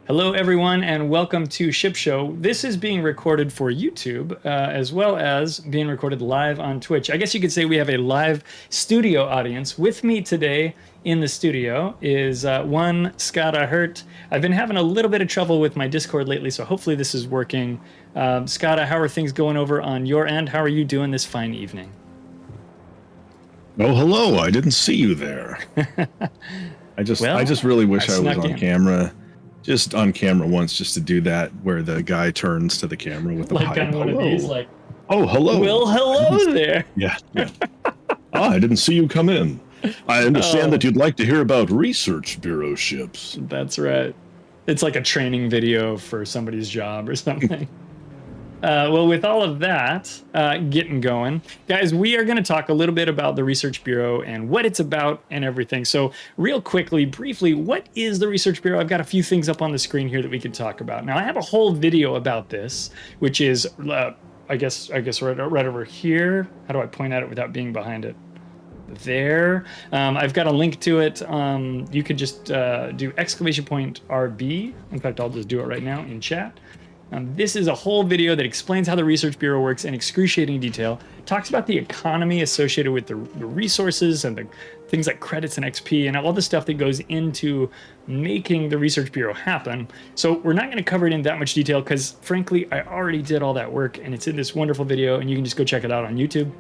Hello, everyone, and welcome to Ship Show. This is being recorded for YouTube, as well as being recorded live on Twitch. I guess you could say we have a live studio audience. With me today in the studio is one Skada Hurt. I've been having a little bit of trouble with my Discord lately, so hopefully this is working. Skada, how are things going over on your end? How are you doing this fine evening? Oh, hello. I didn't see you there. I just really wish I was on camera. Just on camera once, just to do that, where the guy turns to the camera with the like pipe. On one of these, like, oh, hello. Well, hello there. Yeah. I didn't see you come in. I understand that you'd like to hear about research bureau ships. That's right. It's like a training video for somebody's job or something. Well, with all of that getting going, guys, we are going to talk a little bit about the Research Bureau and what it's about and everything. So real quickly, briefly, what is the Research Bureau? I've got a few things up on the screen here that we could talk about. Now, I have a whole video about this, which is, I guess right over here. How do I point at it without being behind it? There. I've got a link to it. You could just do !RB. In fact, I'll just do it right now in chat. This is a whole video that explains how the Research Bureau works in excruciating detail. It talks about the economy associated with the resources and the things like credits and XP and all the stuff that goes into making the Research Bureau happen. So we're not going to cover it in that much detail because, frankly, I already did all that work and it's in this wonderful video and you can just go check it out on YouTube.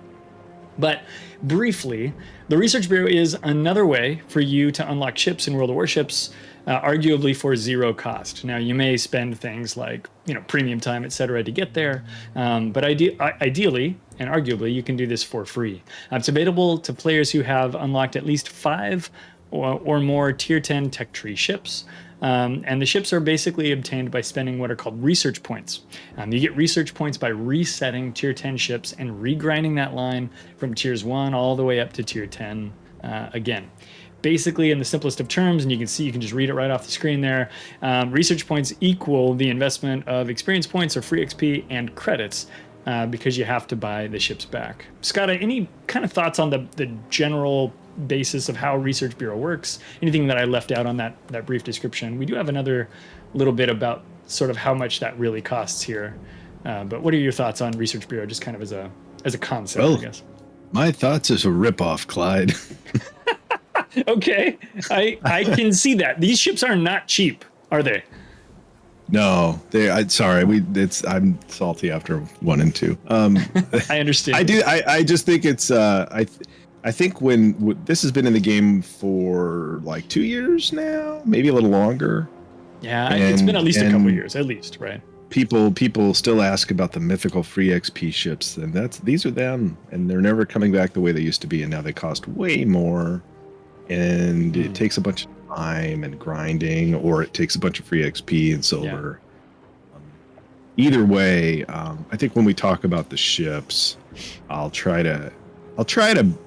But briefly, the Research Bureau is another way for you to unlock ships in World of Warships, arguably for zero cost. Now, you may spend things like, premium time, etc., to get there, but ideally and arguably, you can do this for free. It's available to players who have unlocked at least 5 or more Tier 10 Tech Tree ships. And the ships are basically obtained by spending what are called research points. You get research points by resetting Tier 10 ships and regrinding that line from Tiers 1 all the way up to Tier 10 again. Basically, in the simplest of terms, and you can just read it right off the screen there, research points equal the investment of experience points or free XP and credits because you have to buy the ships back. Skada, any kind of thoughts on the general basis of how Research Bureau works? Anything that I left out on that brief description? We do have another little bit about sort of how much that really costs here. But what are your thoughts on Research Bureau, just kind of as a concept, I guess? My thoughts is a ripoff, Clyde. Okay, I can see that. These ships are not cheap, are they? No, I'm salty after 1 and 2. I understand. I do. I just think it's. I think when this has been in the game for like 2 years now, maybe a little longer. Yeah, it's been at least a couple of years, at least, right? People still ask about the mythical free XP ships, and these are them, and they're never coming back the way they used to be, and now they cost way more, and it takes a bunch of time and grinding, or it takes a bunch of free XP and silver. Yeah. Either way, I think when we talk about the ships, I'll try to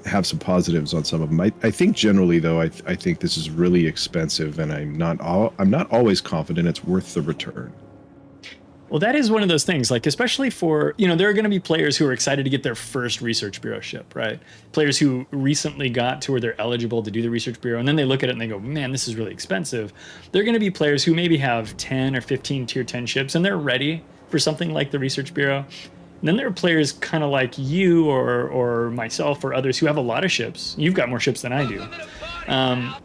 have some positives on some of them. I think generally, though, I think this is really expensive, and I'm not always confident it's worth the return. Well, that is one of those things, like, especially for, there are going to be players who are excited to get their first Research Bureau ship, right? Players who recently got to where they're eligible to do the Research Bureau, and then they look at it and they go, man, this is really expensive. They're going to be players who maybe have 10 or 15 Tier 10 ships, and they're ready for something like the Research Bureau. And then there are players kind of like you or myself or others who have a lot of ships. You've got more ships than I do.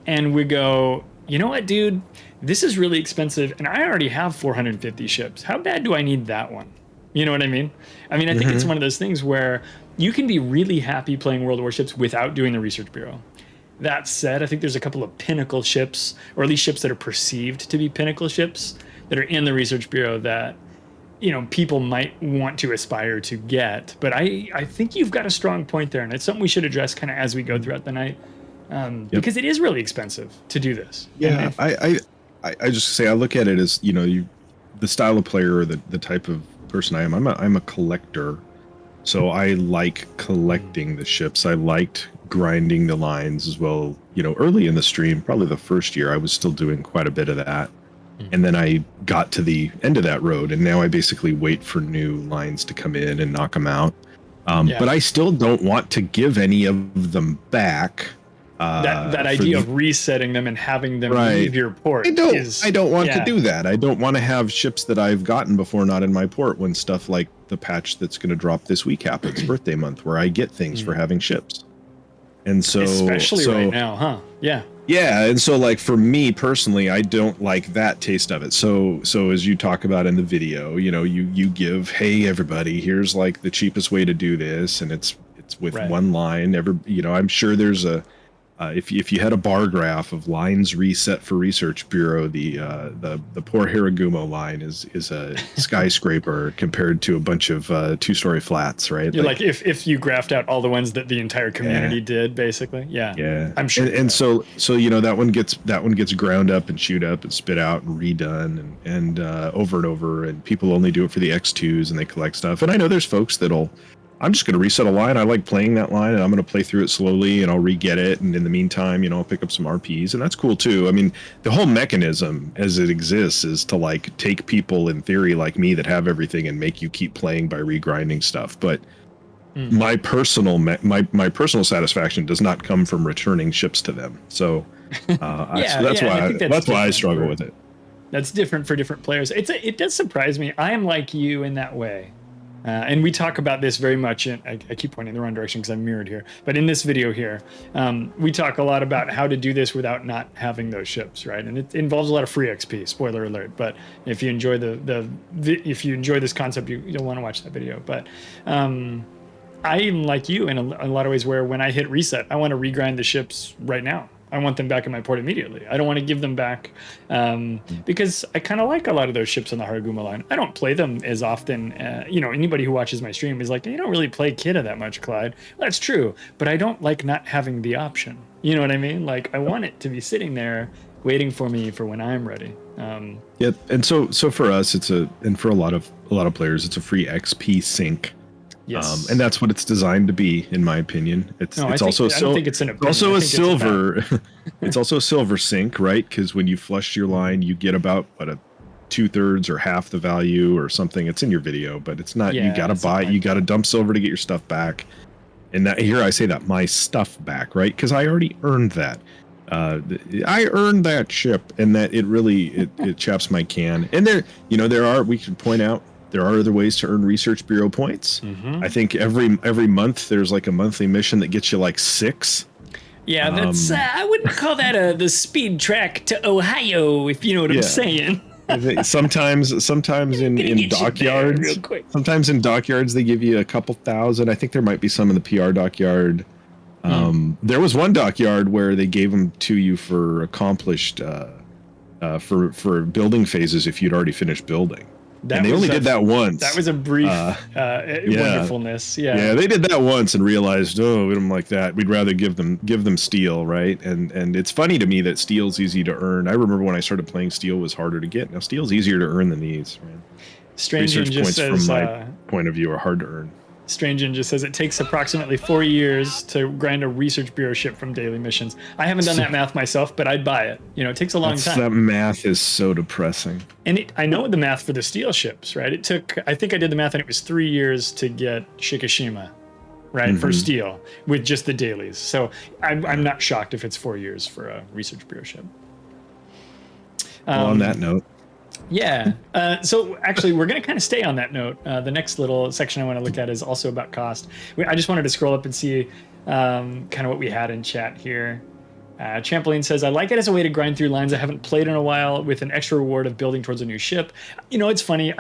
And we go, you know what, dude? This is really expensive, and I already have 450 ships. How bad do I need that one? You know what I mean? I think it's one of those things where you can be really happy playing World of Warships without doing the Research Bureau. That said, I think there's a couple of pinnacle ships, or at least ships that are perceived to be pinnacle ships, that are in the Research Bureau that people might want to aspire to get. But I think you've got a strong point there, and it's something we should address kind of as we go throughout the night, because it is really expensive to do this. Yeah, I just say I look at it as the style of player, or the type of person I am. I'm a collector, so I like collecting the ships. I liked grinding the lines as well. Early in the stream, probably the first year, I was still doing quite a bit of that. And then I got to the end of that road, and now I basically wait for new lines to come in and knock them out. But I still don't want to give any of them back That idea of resetting them and having them Right. leave your port. I don't want to do that. I don't want to have ships that I've gotten before not in my port when stuff like the patch that's going to drop this week happens, birthday month, where I get things for having ships. And so, especially right now, huh? Yeah. Yeah, and so like for me personally, I don't like that taste of it. So as you talk about in the video, you know, you give, hey everybody, here's like the cheapest way to do this, and it's with one line. I'm sure there's a if you had a bar graph of lines reset for Research Bureau, the poor Hiragumo line is a skyscraper compared to a bunch of 2-story flats, right? You're like if you graphed out all the ones that the entire community did, basically. Yeah. I'm sure. And so you know that one gets ground up and chewed up and spit out and redone and over and over, and people only do it for the X2s and they collect stuff. And I know there's folks I'm just going to reset a line. I like playing that line, and I'm going to play through it slowly, and I'll re-get it. And in the meantime, you know, I'll pick up some RPs, and that's cool too. I mean, the whole mechanism as it exists is to like take people in theory like me that have everything and make you keep playing by regrinding stuff. But my personal satisfaction does not come from returning ships to them. So that's why I struggle with it. That's different for different players. It does surprise me. I am like you in that way. And we talk about this very much, and I keep pointing in the wrong direction because I'm mirrored here. But in this video here, we talk a lot about how to do this without not having those ships, right? And it involves a lot of free XP. Spoiler alert! But if you enjoy if you enjoy this concept, you'll want to watch that video. But I am like you in a lot of ways, where when I hit reset, I want to regrind the ships right now. I want them back in my port immediately. I don't want to give them back because I kind of like a lot of those ships on the Haraguma line. I don't play them as often. Anybody who watches my stream is like, you don't really play Kidda that much, Clyde. Well, that's true, but I don't like not having the option. You know what I mean? Like, I want it to be sitting there waiting for me for when I'm ready. Yeah, and so for us, and for a lot of players, it's a free XP sink. Yes. And that's what it's designed to be, in my opinion. It's also a silver. It's also a silver sink, right? Because when you flush your line, you get about a 2/3 or half the value or something. It's in your video, but it's not. You got to dump silver to get your stuff back. And here I say that my stuff back, right? Because I already earned that. I earned that ship, and that it chaps my can. And we can point out. There are other ways to earn Research Bureau points. I think every month there's like a monthly mission that gets you like 6. Yeah, that's I wouldn't call that the speed track to Ohio, if you know what I'm saying. sometimes in dockyards, sometimes in dockyards they give you a couple thousand. I think there might be some in the PR dockyard. There was one dockyard where they gave them to you for accomplished for building phases if you'd already finished building. And they only did that once. That was a brief wonderfulness. Yeah, they did that once and realized, we don't like that. We'd rather give them steel, right? And it's funny to me that steel's easy to earn. I remember when I started playing, steel was harder to get. Now steel's easier to earn than these. Right? Strange Research points from my point of view are hard to earn. Strange just says it takes approximately 4 years to grind a Research Bureau ship from daily missions. I haven't done that math myself, but I'd buy it. It takes a long time. That math is so depressing. And I know the math for the steel ships, right? I think I did the math, and it was 3 years to get Shikishima, right, for steel with just the dailies. So I'm not shocked if it's 4 years for a Research Bureau ship. Well, on that note. Yeah. So actually, we're going to kind of stay on that note. The next little section I want to look at is also about cost. I just wanted to scroll up and see kind of what we had in chat here. Trampoline says, I like it as a way to grind through lines I haven't played in a while with an extra reward of building towards a new ship. It's funny.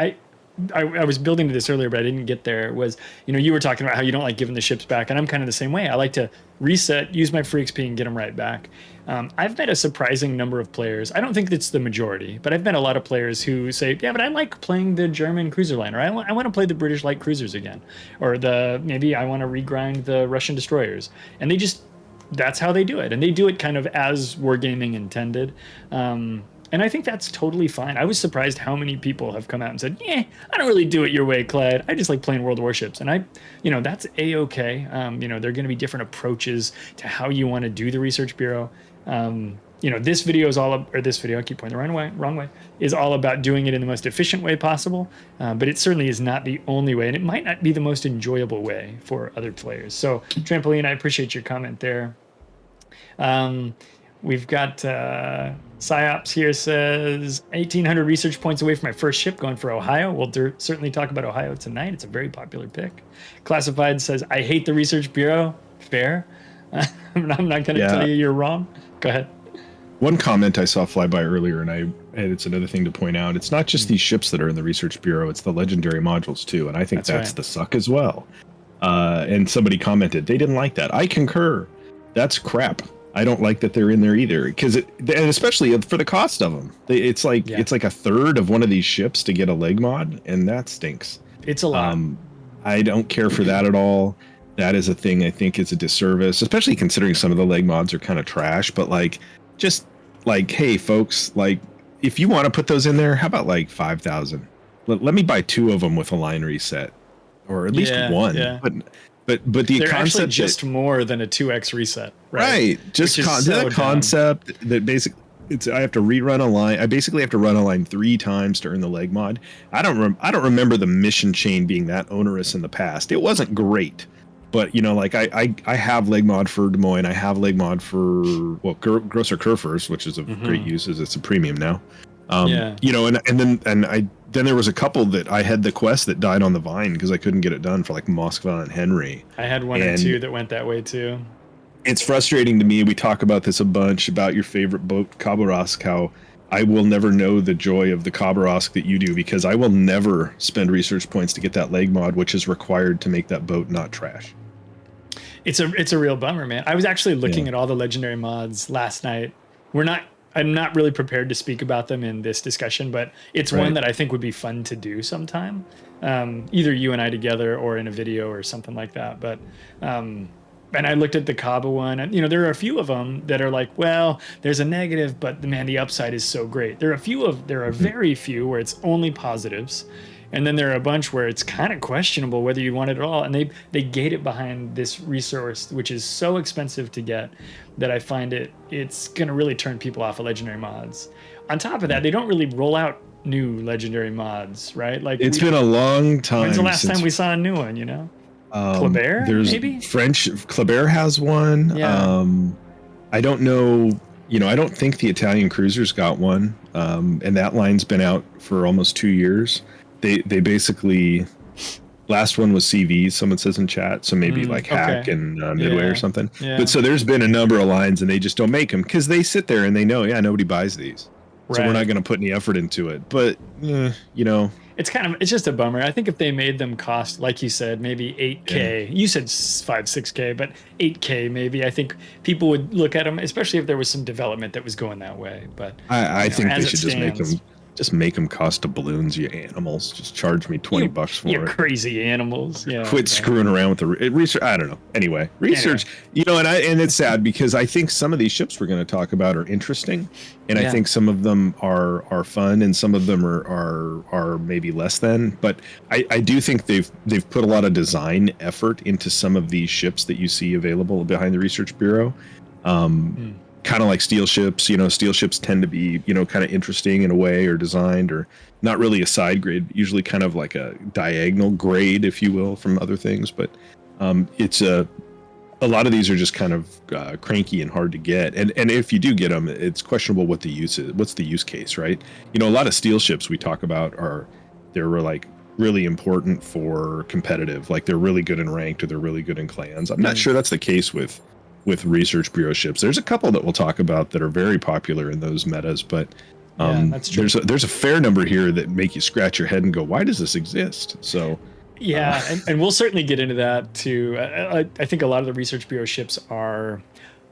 I was building to this earlier, but I didn't get there. You were talking about how you don't like giving the ships back, and I'm kind of the same way. I like to reset, use my free XP, and get them right back. I've met a surprising number of players. I don't think it's the majority, but I've met a lot of players who say, yeah, but I like playing the German cruiser line, or I want to play the British light cruisers again, or maybe I want to regrind the Russian destroyers. And that's how they do it. And they do it kind of as Wargaming intended. And I think that's totally fine. I was surprised how many people have come out and said, I don't really do it your way, Clyde. I just like playing World Warships. And that's A-okay. There are going to be different approaches to how you want to do the Research Bureau. This video I keep pointing the wrong way, is all about doing it in the most efficient way possible. But it certainly is not the only way, and it might not be the most enjoyable way for other players. So, Trampoline, I appreciate your comment there. We've got Psyops here says 1,800 research points away from my first ship going for Ohio. We'll certainly talk about Ohio tonight. It's a very popular pick. Classified says, I hate the Research Bureau. Fair. I'm not going to tell you you're wrong. Go ahead. One comment I saw fly by earlier, and it's another thing to point out. It's not just these ships that are in the Research Bureau; it's the legendary modules too, and I think that's the suck as well. And somebody commented they didn't like that. I concur. That's crap. I don't like that they're in there either, because and especially for the cost of them. It's like a third of one of these ships to get a leg mod, and that stinks. It's a lot. I don't care for that at all. That is a thing I think is a disservice, especially considering some of the leg mods are kind of trash. But just hey folks, if you want to put those in there, how about 5,000? Let me buy 2 of them with a line reset, or at least one. Yeah. But the they're concept actually just more than a 2x reset, right? Just the concept that basically I have to rerun a line. I basically have to run a line 3 times to earn the leg mod. I don't remember the mission chain being that onerous in the past. It wasn't great. But, I have leg mod for Des Moines. I have leg mod for, Grosser Kurfürst, which is a great use as it's a premium now. Then there was a couple that I had the quest that died on the vine because I couldn't get it done for Moskva and Henry. I had one or two that went that way too. It's frustrating to me. We talk about this a bunch about your favorite boat, Khabarovsk, how I will never know the joy of the Khabarovsk that you do because I will never spend research points to get that leg mod, which is required to make that boat not trash. It's a real bummer, man. I was actually looking at all the legendary mods last night. I'm not really prepared to speak about them in this discussion, but it's one that I think would be fun to do sometime. Either you and I together or in a video or something like that. But and I looked at the Kaba one, and there are a few of them that are well, there's a negative, but man, the upside is so great. There are very few where it's only positives. And then there are a bunch where it's kind of questionable whether you want it at all. And they gate it behind this resource, which is so expensive to get that I find it's going to really turn people off of legendary mods. On top of that, they don't really roll out new legendary mods, right? It's been a long time. When's the last time we saw a new one, Colbert, maybe? Colbert has one. Yeah. I don't know. I don't think the Italian cruisers got one. And that line's been out for almost 2 years. They basically, last one was CV, someone says in chat, so maybe Hack and Midway or something. Yeah. But so there's been a number of lines and they just don't make them because they sit there and they know, nobody buys these. Right. So we're not going to put any effort into it. But, it's just a bummer. I think if they made them cost, like you said, maybe 8K, you said 5-6K, but 8K maybe, I think people would look at them, especially if there was some development that was going that way. But I think they should just make them cost of balloons, you animals. Just charge me $20 for it. You crazy animals. Yeah. Quit screwing around with the research. I don't know. Anyway, research. And it's sad because I think some of these ships we're going to talk about are interesting, and I think some of them are fun, and some of them are maybe less than. But I do think they've put a lot of design effort into some of these ships that you see available behind the Research Bureau. Kind of like steel ships, steel ships tend to be, kind of interesting in a way, or designed, or not really a side grade, usually kind of like a diagonal grade, if you will, from other things. But it's a lot of these are just kind of cranky and hard to get. And if you do get them, it's questionable what the use is. What's the use case, right? A lot of steel ships we talk about they're really important for competitive, like they're really good in ranked or they're really good in clans. I'm not sure that's the case with Research Bureau ships. There's a couple that we'll talk about that are very popular in those metas, but that's true. There's a fair number here that make you scratch your head and go, why does this exist? So and we'll certainly get into that too. I think a lot of the Research Bureau ships are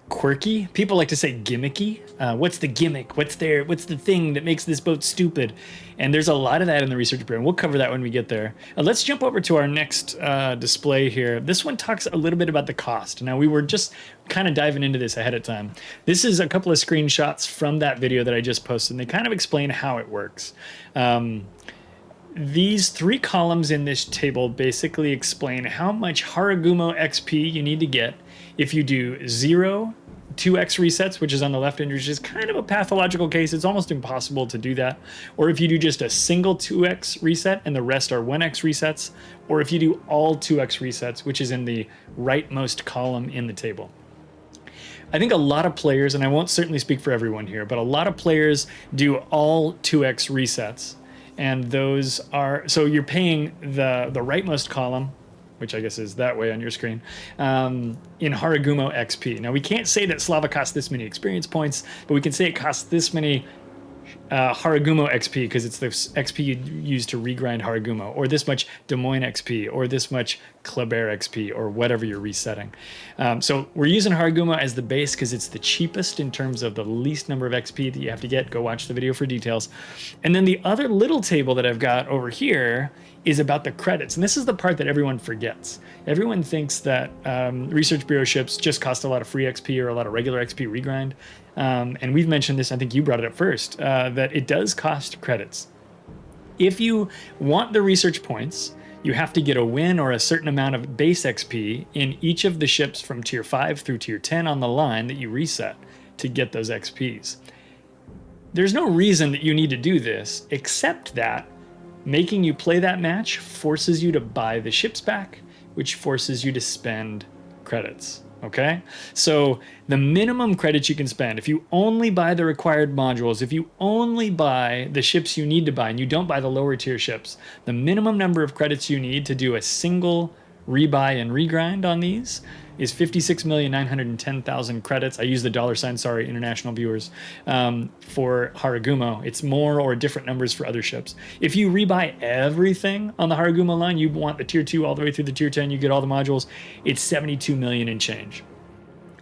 quirky. People like to say gimmicky. What's the gimmick? What's the thing that makes this boat stupid? And there's a lot of that in the Research Bureau, and we'll cover that when we get there. Let's jump over to our next display here. This one talks a little bit about the cost. Now, we were just kind of diving into this ahead of time. This is a couple of screenshots from that video that I just posted, and they kind of explain how it works. These 3 columns in this table basically explain how much Haragumo XP you need to get if you do 0, 2x resets, which is on the left end, which is kind of a pathological case. It's almost impossible to do that. Or if you do just a single 2x reset and the rest are 1x resets, or if you do all 2x resets, which is in the rightmost column in the table. I think a lot of players, and I won't certainly speak for everyone here, but a lot of players do all 2x resets. And those are, so you're paying the rightmost column, which I guess is that way on your screen, in Haragumo XP. Now, we can't say that Slava costs this many experience points, but we can say it costs this many Haragumo XP, because it's the XP you use to regrind Haragumo, or this much Des Moines XP, or this much Colbert XP, or whatever you're resetting. So we're using Haragumo as the base because it's the cheapest in terms of the least number of XP that you have to get. Go watch the video for details. And then the other little table that I've got over here is about the credits. And this is the part that everyone forgets. Everyone thinks that Research Bureau ships just cost a lot of free XP or a lot of regular XP regrind. And we've mentioned this, I think you brought it up first, that it does cost credits. If you want the research points, you have to get a win or a certain amount of base XP in each of the ships from tier 5 through tier 10 on the line that you reset to get those XPs. There's no reason that you need to do this, except that making you play that match forces you to buy the ships back, which forces you to spend credits. Okay, so the minimum credits you can spend, if you only buy the required modules, if you only buy the ships you need to buy and you don't buy the lower tier ships, the minimum number of credits you need to do a single rebuy and regrind on these is 56,910,000 credits. I use the $, sorry, international viewers, for Haragumo. It's more or different numbers for other ships. If you rebuy everything on the Haragumo line, you want the tier 2 all the way through the tier 10, you get all the modules, it's 72 million and change.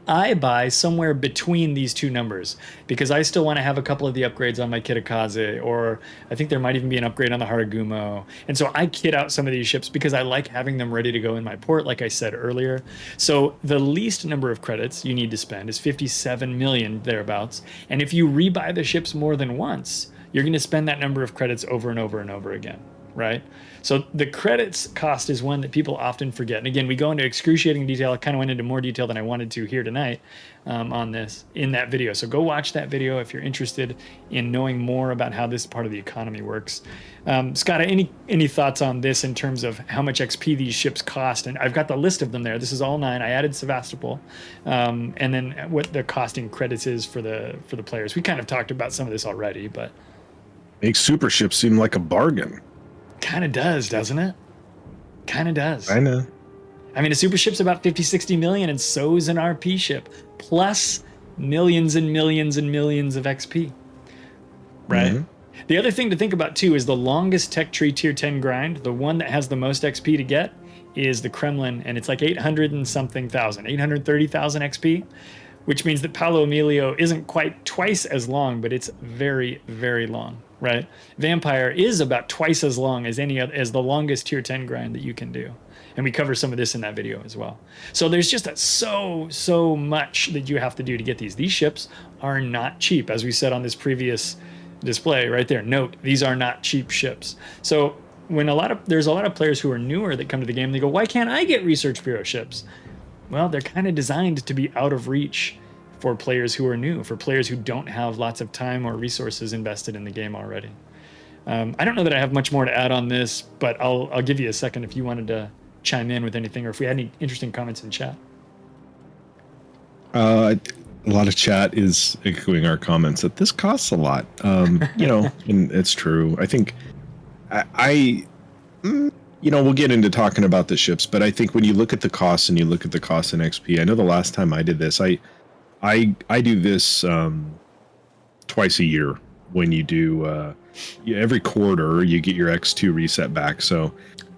I buy somewhere between these two numbers because I still want to have a couple of the upgrades on my Kitakaze, or I think there might even be an upgrade on the Haragumo. And so I kit out some of these ships because I like having them ready to go in my port, like I said earlier. So the least number of credits you need to spend is 57 million thereabouts. And if you rebuy the ships more than once, you're going to spend that number of credits over and over and over again, right? So the credits cost is one that people often forget. And again, we go into excruciating detail. I kind of went into more detail than I wanted to here tonight on this in that video. So go watch that video if you're interested in knowing more about how this part of the economy works. Scott, any thoughts on this in terms of how much XP these ships cost? And I've got the list of them there. This is all 9. I added Sevastopol, and then what the costing credits is for the players. We kind of talked about some of this already, but makes super ships seem like a bargain. Kind of does, doesn't it? Kind of does. I know. I mean, a super ship's about 50-60 million, and so is an RP ship, plus millions and millions and millions of XP, right? Mm-hmm. The other thing to think about, too, is the longest tech tree tier 10 grind, the one that has the most XP to get, is the Kremlin, and it's like 800 and something thousand, 830,000 XP, which means that Paolo Emilio isn't quite twice as long, but it's very, very long. Right, Vampire is about twice as long as as the longest tier 10 grind that you can do, and we cover some of this in that video as well. So there's just so much that you have to do to get these. These ships are not cheap, as we said on this previous display right there. Note, these are not cheap ships. So when there's a lot of players who are newer that come to the game, they go, "Why can't I get Research Bureau ships?" Well, they're kind of designed to be out of reach for players who are new, for players who don't have lots of time or resources invested in the game already. I don't know that I have much more to add on this, but I'll give you a second if you wanted to chime in with anything, or if we had any interesting comments in chat. A lot of chat is echoing our comments that this costs a lot. And it's true. I think we'll get into talking about the ships, but I think when you look at the costs and you look at the cost in XP, I know the last time I did this, I do this twice a year. When you do every quarter, you get your X2 reset back. So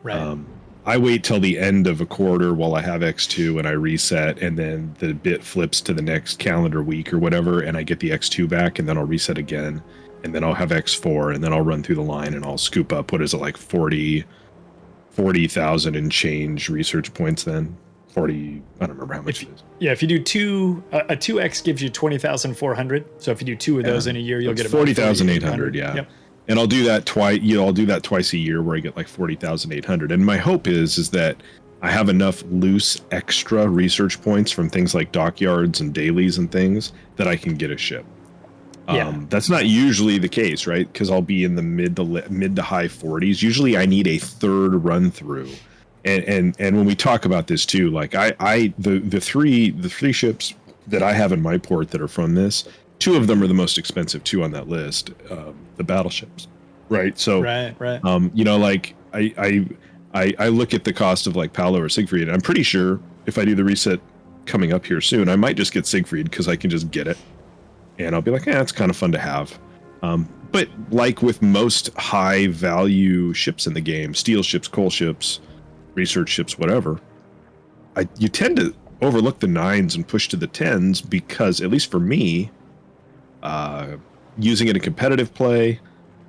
right. I wait till the end of a quarter while I have X2 and I reset, and then the bit flips to the next calendar week or whatever, and I get the X2 back, and then I'll reset again, and then I'll have X4, and then I'll run through the line and I'll scoop up, what is it, like 40,000 and change research points then? 40, I don't remember how much it is. Yeah, if you do a 2x gives you 20,400. So if you do 2 of those in a year, you'll get about 40,800. Yeah. Yep. And I'll do that twice. I'll do that twice a year where I get like 40,800. And my hope is that I have enough loose extra research points from things like dockyards and dailies and things that I can get a ship. That's not usually the case, right? Because I'll be in the mid to high 40s. Usually I need a third run through. And when we talk about this too, like the three ships that I have in my port that are from this. Two of them are the most expensive too on that list, the battleships, right? So, Right. you know, like I look at the cost of like Paolo or Siegfried, and I'm pretty sure if I do the reset coming up here soon, I might just get Siegfried because I can just get it, and I'll be like, it's kind of fun to have. But like with most high value ships in the game, steel ships, coal ships, research ships, whatever, you tend to overlook the 9s and push to the 10s because, at least for me, using it in competitive play,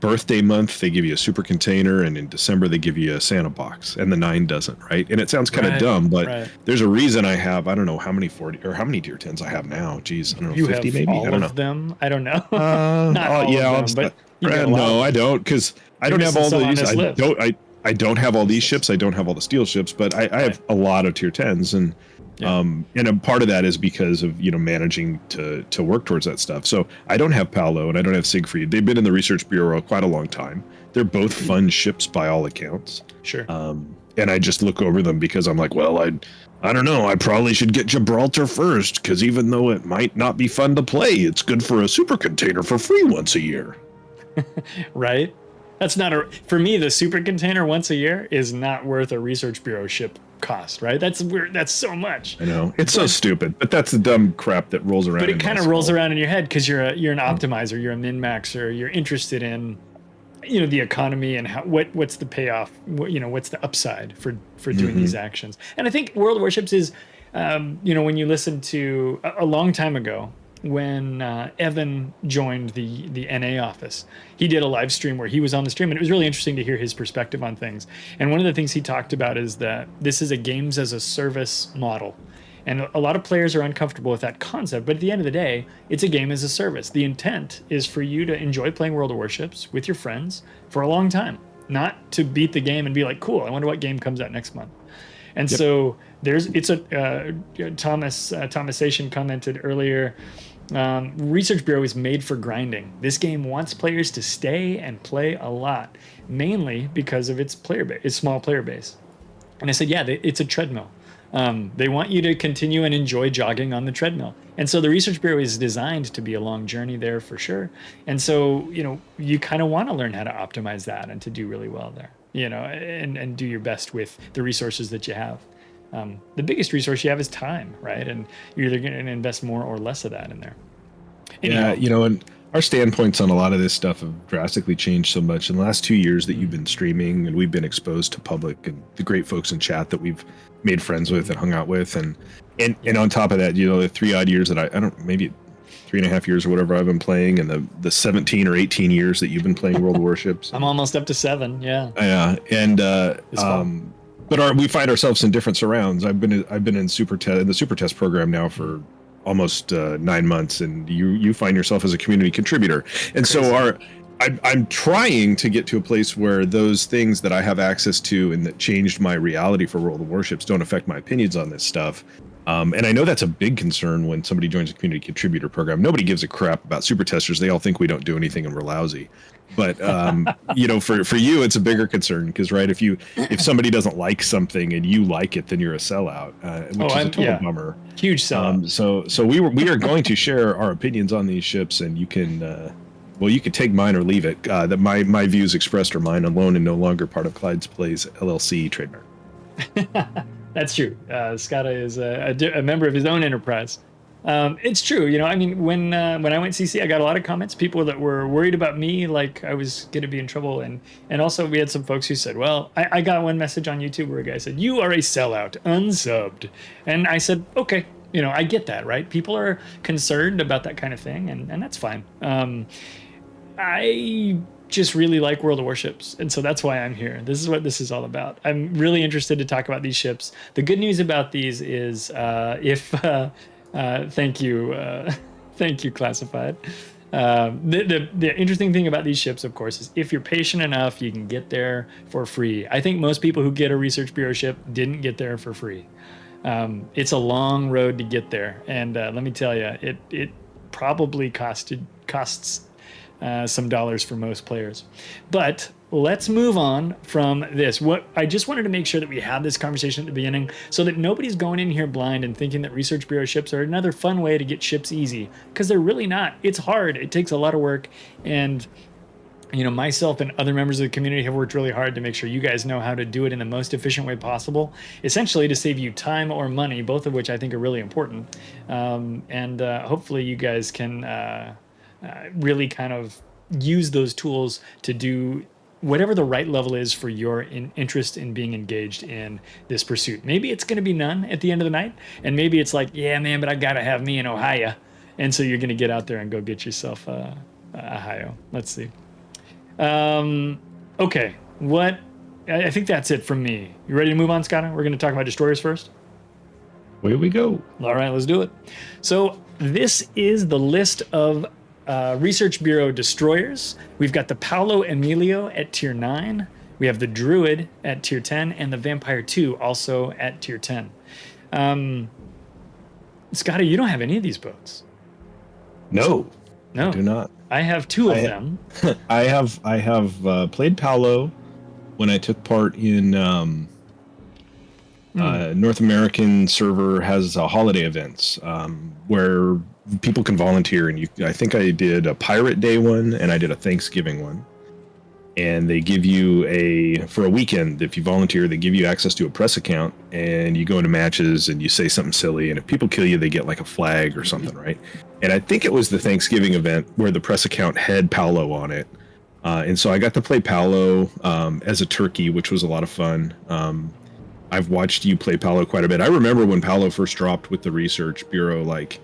birthday month, they give you a super container, and in December, they give you a Santa box, and the 9 doesn't, right? And it sounds kind of dumb, but there's a reason I have, I don't know how many 40 or how many tier 10s I have now. Geez, I don't know, You 50 have maybe? all I don't know. of them? I don't know. Not all of them, but you get a lot no, of I don't, because I don't have all these. I don't have all these ships. I don't have all the steel ships, but I have a lot of tier 10s, and and a part of that is because of, you know, managing to work towards that stuff. So I don't have Paolo and I don't have Siegfried. They've been in the research bureau quite a long time. They're both fun ships by all accounts. Sure. And I just look over them because I'm like, well, I don't know. I probably should get Gibraltar first, because even though it might not be fun to play, it's good for a super container for free once a year. Right. That's not for me, the super container once a year is not worth a research bureau ship cost, right? That's weird. That's so much. I know, it's so stupid, but that's the dumb crap that rolls around. But it kind of rolls around in your head because you're an optimizer, you're a min maxer, you're interested in, you know, the economy and what's the payoff, what's the upside for doing these actions. And I think World of Warships is, you know, when you listen to a long time ago, when Evan joined the NA office, he did a live stream where he was on the stream, and it was really interesting to hear his perspective on things. And one of the things he talked about is that this is a games as a service model. And a lot of players are uncomfortable with that concept, but at the end of the day, it's a game as a service. The intent is for you to enjoy playing World of Warships with your friends for a long time, not to beat the game and be like, cool, I wonder what game comes out next month. And so Thomasation commented earlier, Research Bureau is made for grinding. This game wants players to stay and play a lot, mainly because of its small player base. And I said, yeah, it's a treadmill. They want you to continue and enjoy jogging on the treadmill. And so the Research Bureau is designed to be a long journey there for sure. And so, you know, you kind of want to learn how to optimize that and to do really well there, you know, and do your best with the resources that you have. The biggest resource you have is time, right? And you're either going to invest more or less of that in there. Anyhow, yeah, you know, and our standpoints on a lot of this stuff have drastically changed so much in the last 2 years that you've been streaming, and we've been exposed to public and the great folks in chat that we've made friends with and hung out with. And on top of that, you know, the 3 odd years that I don't, maybe 3.5 years or whatever I've been playing, and the 17 or 18 years that you've been playing World of Warships. I'm almost up to 7. Yeah. Yeah. And, but we find ourselves in different surrounds. I've been in the super test program now for almost 9 months, and you find yourself as a community contributor. And so I'm trying to get to a place where those things that I have access to and that changed my reality for World of Warships don't affect my opinions on this stuff. And I know that's a big concern when somebody joins a community contributor program. Nobody gives a crap about super testers. They all think we don't do anything and we're lousy. But you know, for you, it's a bigger concern because, right, if somebody doesn't like something and you like it, then you're a sellout, which is a total bummer. Huge sellout. So we are going to share our opinions on these ships, and you can you can take mine or leave it. That my views expressed are mine alone and no longer part of Clyde's Plays LLC trademark. That's true. Scott is a member of his own enterprise. It's true. You know, I mean, when I went CC, I got a lot of comments, people that were worried about me, like I was going to be in trouble. And also we had some folks who said, well, I got one message on YouTube where a guy said, you are a sellout, unsubbed. And I said, okay, you know, I get that, right? People are concerned about that kind of thing, and that's fine. I just really like World of Warships, and so that's why I'm here. This is what this is all about. I'm really interested to talk about these ships. The good news about these is thank you, Classified. The interesting thing about these ships, of course, is if you're patient enough, you can get there for free. I think most people who get a Research Bureau ship didn't get there for free. It's a long road to get there, and let me tell you, it probably costs some dollars for most players. But let's move on from this. What I just wanted to make sure that we had this conversation at the beginning so that nobody's going in here blind and thinking that Research Bureau ships are another fun way to get ships easy, because they're really not. It's hard. It takes a lot of work. And myself and other members of the community have worked really hard to make sure you guys know how to do it in the most efficient way possible, essentially to save you time or money, both of which I think are really important. And hopefully you guys can really kind of use those tools to do whatever the right level is for your interest in being engaged in this pursuit. Maybe it's going to be none at the end of the night, and maybe it's like, yeah, man, but I got to have me in Ohio. And so you're going to get out there and go get yourself Ohio. Let's see. Okay, I think that's it from me. You ready to move on, Scott? We're going to talk about destroyers first. Away we go. All right, let's do it. So this is the list of Research Bureau destroyers. We've got the Paolo Emilio at tier 9. We have the Druid at tier 10, and the Vampire 2 also at tier 10. Scotty, you don't have any of these boats. No, I do not. I have 2 of them. I have played Paolo when I took part in North American server has holiday events where people can volunteer, and I think I did a Pirate Day one and I did a Thanksgiving one, and they give you for a weekend, if you volunteer, they give you access to a press account, and you go into matches and you say something silly, and if people kill you, they get like a flag or something, right? And I think it was the Thanksgiving event where the press account had Paolo on it. And so I got to play Paolo as a turkey, which was a lot of fun. I've watched you play Paolo quite a bit. I remember when Paolo first dropped with the Research Bureau, like,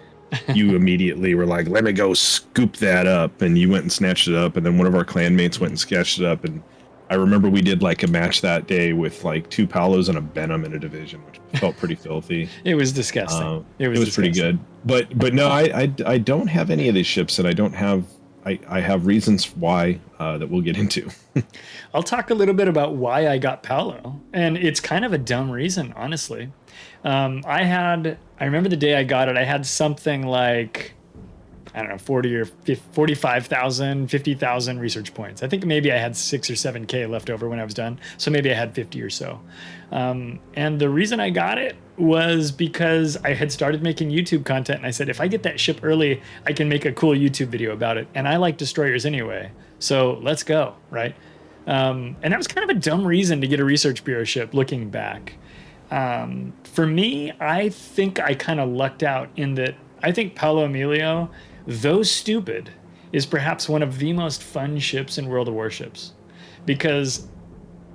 you immediately were like, let me go scoop that up. And you went and snatched it up. And then one of our clanmates went and sketched it up. And I remember we did like a match that day with like 2 Paolos and a Benham in a division, which felt pretty filthy. It was disgusting. It was pretty good. But no, I don't have any of these ships, and I have reasons why that we'll get into. I'll talk a little bit about why I got Paolo, and it's kind of a dumb reason, honestly. I remember the day I got it, I had something like, I don't know, 40 or 45,000, 50,000 research points. I think maybe I had 6 or 7K left over when I was done. So maybe I had 50 or so. And the reason I got it was because I had started making YouTube content, and I said, if I get that ship early, I can make a cool YouTube video about it. And I like destroyers anyway. So let's go, right? And that was kind of a dumb reason to get a Research Bureau ship looking back. For me, I think I kind of lucked out in that I think Paolo Emilio, though stupid, is perhaps one of the most fun ships in World of Warships. Because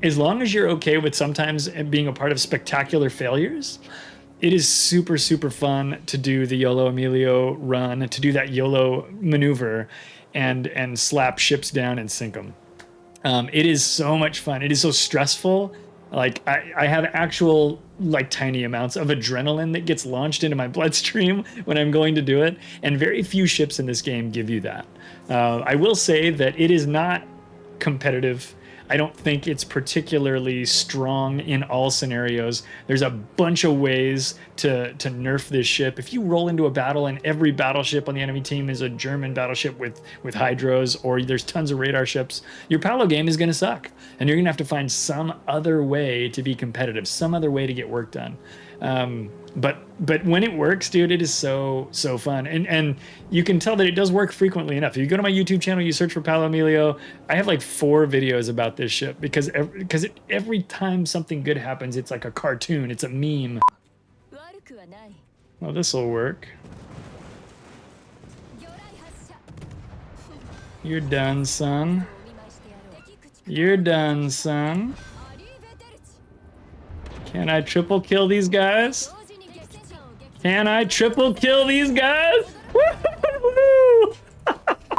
as long as you're okay with sometimes being a part of spectacular failures, it is super, super fun to do the YOLO Emilio run, to do that YOLO maneuver and slap ships down and sink them. It is so much fun. It is so stressful. Like I have actual like tiny amounts of adrenaline that gets launched into my bloodstream when I'm going to do it. And very few ships in this game give you that. I will say that it is not competitive. I don't think it's particularly strong in all scenarios. There's a bunch of ways to nerf this ship. If you roll into a battle and every battleship on the enemy team is a German battleship with hydros, or there's tons of radar ships, your Paolo game is going to suck. And you're going to have to find some other way to be competitive, some other way to get work done. But when it works, dude, it is so fun. And you can tell that it does work frequently enough. If you go to my YouTube channel, you search for Paolo Emilio, I have like 4 videos about this ship because every time something good happens, it's like a cartoon, it's a meme. Well, this will work. You're done, son. You're done, son. Can I triple kill these guys? Can I triple kill these guys?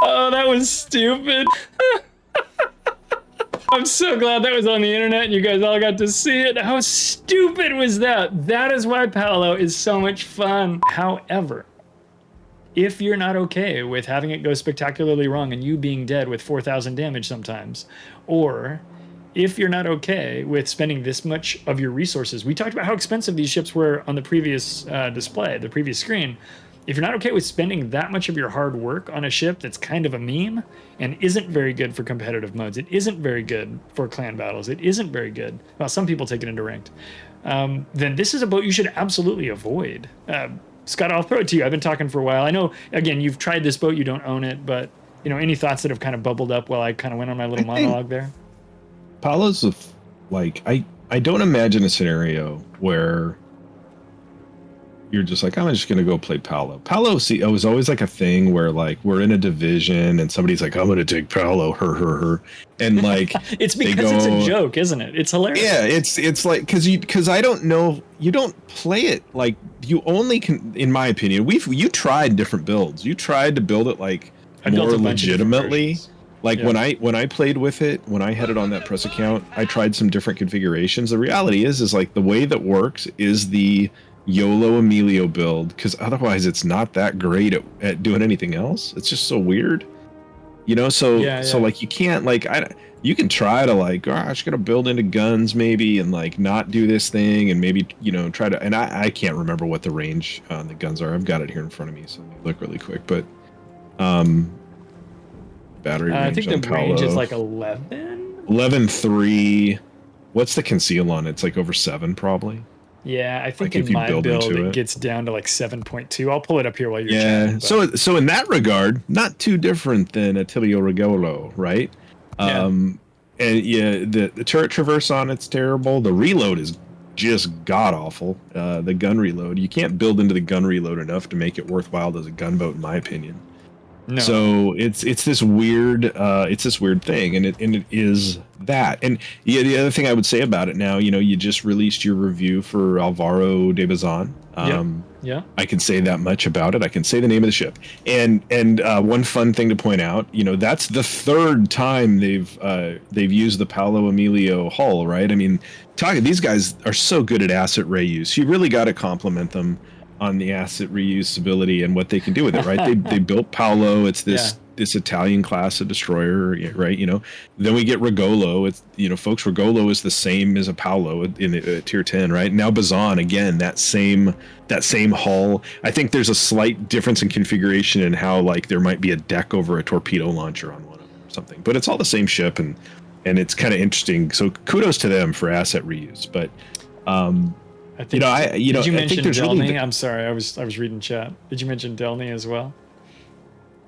Oh, that was stupid. I'm so glad that was on the internet and you guys all got to see it. How stupid was that? That is why Paolo is so much fun. However, if you're not okay with having it go spectacularly wrong and you being dead with 4,000 damage sometimes, or if you're not okay with spending this much of your resources, we talked about how expensive these ships were on the previous display, the previous screen. if you're not okay with spending that much of your hard work on a ship that's kind of a meme and isn't very good for competitive modes, it isn't very good for clan battles, it isn't very good. Well, some people take it into ranked. Then this is a boat you should absolutely avoid. Scott, I'll throw it to you. I've been talking for a while. I know, again, you've tried this boat, you don't own it, but any thoughts that have kind of bubbled up while I kind of went on my little monologue there? Paolo's like, I don't imagine a scenario where you're just like, I'm just going to go play Paolo. Paolo, it was always like a thing where like we're in a division and somebody's like, I'm going to take Paolo, her. And like, it's because it's a joke, isn't it? It's hilarious. Yeah. It's like, cause I don't know, you don't play it. Like you only can, in my opinion, you tried different builds. You tried to build it like more legitimately. Like when I played with it, when I had it on that press account, I tried some different configurations. The reality is like the way that works is the YOLO Emilio build, because otherwise it's not that great at doing anything else. It's just so weird, so like you can't like you can try to like, gosh, gotta build into guns maybe and like not do this thing and maybe try to, and I can't remember what the range on the guns are. I've got it here in front of me, so let me look really quick. But battery range, I think the range is like 11.3. What's the conceal on it? It's like over 7 probably. Yeah, I think like in my build it gets down to like 7.2. I'll pull it up here while you're chatting. So in that regard, not too different than Attilio Regolo, right? And the turret traverse on it's terrible. The reload is just god awful. The gun reload, you can't build into the gun reload enough to make it worthwhile as a gunboat, in my opinion. No. So it's this weird thing, and it is that. And the other thing I would say about it now, you just released your review for Alvaro de Bazan. Yeah. I can say that much about it. I can say the name of the ship. And one fun thing to point out, that's the 3rd time they've used the Paolo Emilio hull, right? I mean, these guys are so good at asset reuse. You really got to compliment them on the asset reusability and what they can do with it, right? They built Paolo. It's this Italian class of destroyer, right? Then we get Regolo. It's folks, Regolo is the same as a Paolo in tier 10, right? Now Bazan, again, that same hull. I think there's a slight difference in configuration in how like there might be a deck over a torpedo launcher on one of them or something, but it's all the same ship, and it's kind of interesting. So kudos to them for asset reuse, but I think, did you mention Delny? Really I'm sorry, I was reading chat. Did you mention Delny as well?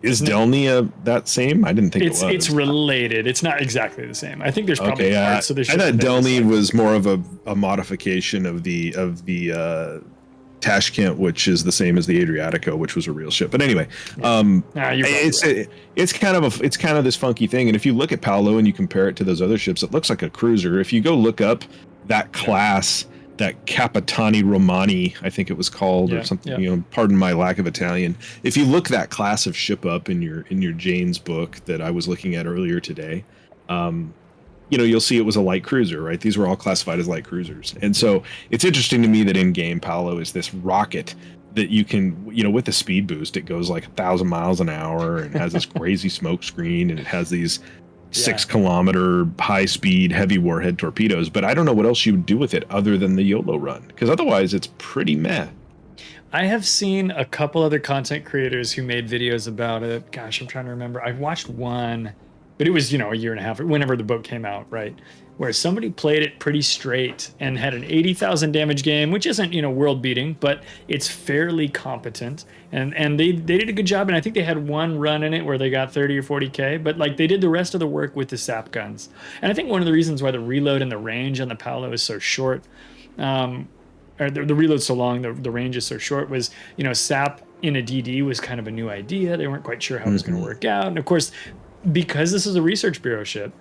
Is Delny that same? I didn't think it was. It's related. It's not exactly the same. I think there's probably parts. So I thought Delny was more of a modification of the Tashkent, which is the same as the Adriatico, which was a real ship. But anyway, it's kind of this funky thing. And if you look at Paolo and you compare it to those other ships, it looks like a cruiser. If you go look up that class. That Capitani Romani, I think it was called, or something. Pardon my lack of Italian. If you look that class of ship up in your Jane's book that I was looking at earlier today, you'll see it was a light cruiser, right? These were all classified as light cruisers, and so it's interesting to me that in game Paolo is this rocket that you can, with the speed boost, it goes like 1,000 miles an hour and has this crazy smoke screen, and it has these 6-kilometer high-speed heavy warhead torpedoes, but I don't know what else you would do with it other than the YOLO run, because otherwise it's pretty meh. I have seen a couple other content creators who made videos about it. Gosh, I'm trying to remember. I watched one, but it was, a year and a half, whenever the book came out, right? Where somebody played it pretty straight and had an 80,000 damage game, which isn't, world beating, but it's fairly competent. And they did a good job. And I think they had one run in it where they got 30 or 40K, but like they did the rest of the work with the sap guns. And I think one of the reasons why the reload and the range on the Paolo is so short, or the reload's so long, the range is so short, was, sap in a DD was kind of a new idea. They weren't quite sure how it was going to work out. And of course, because this is a research bureau ship,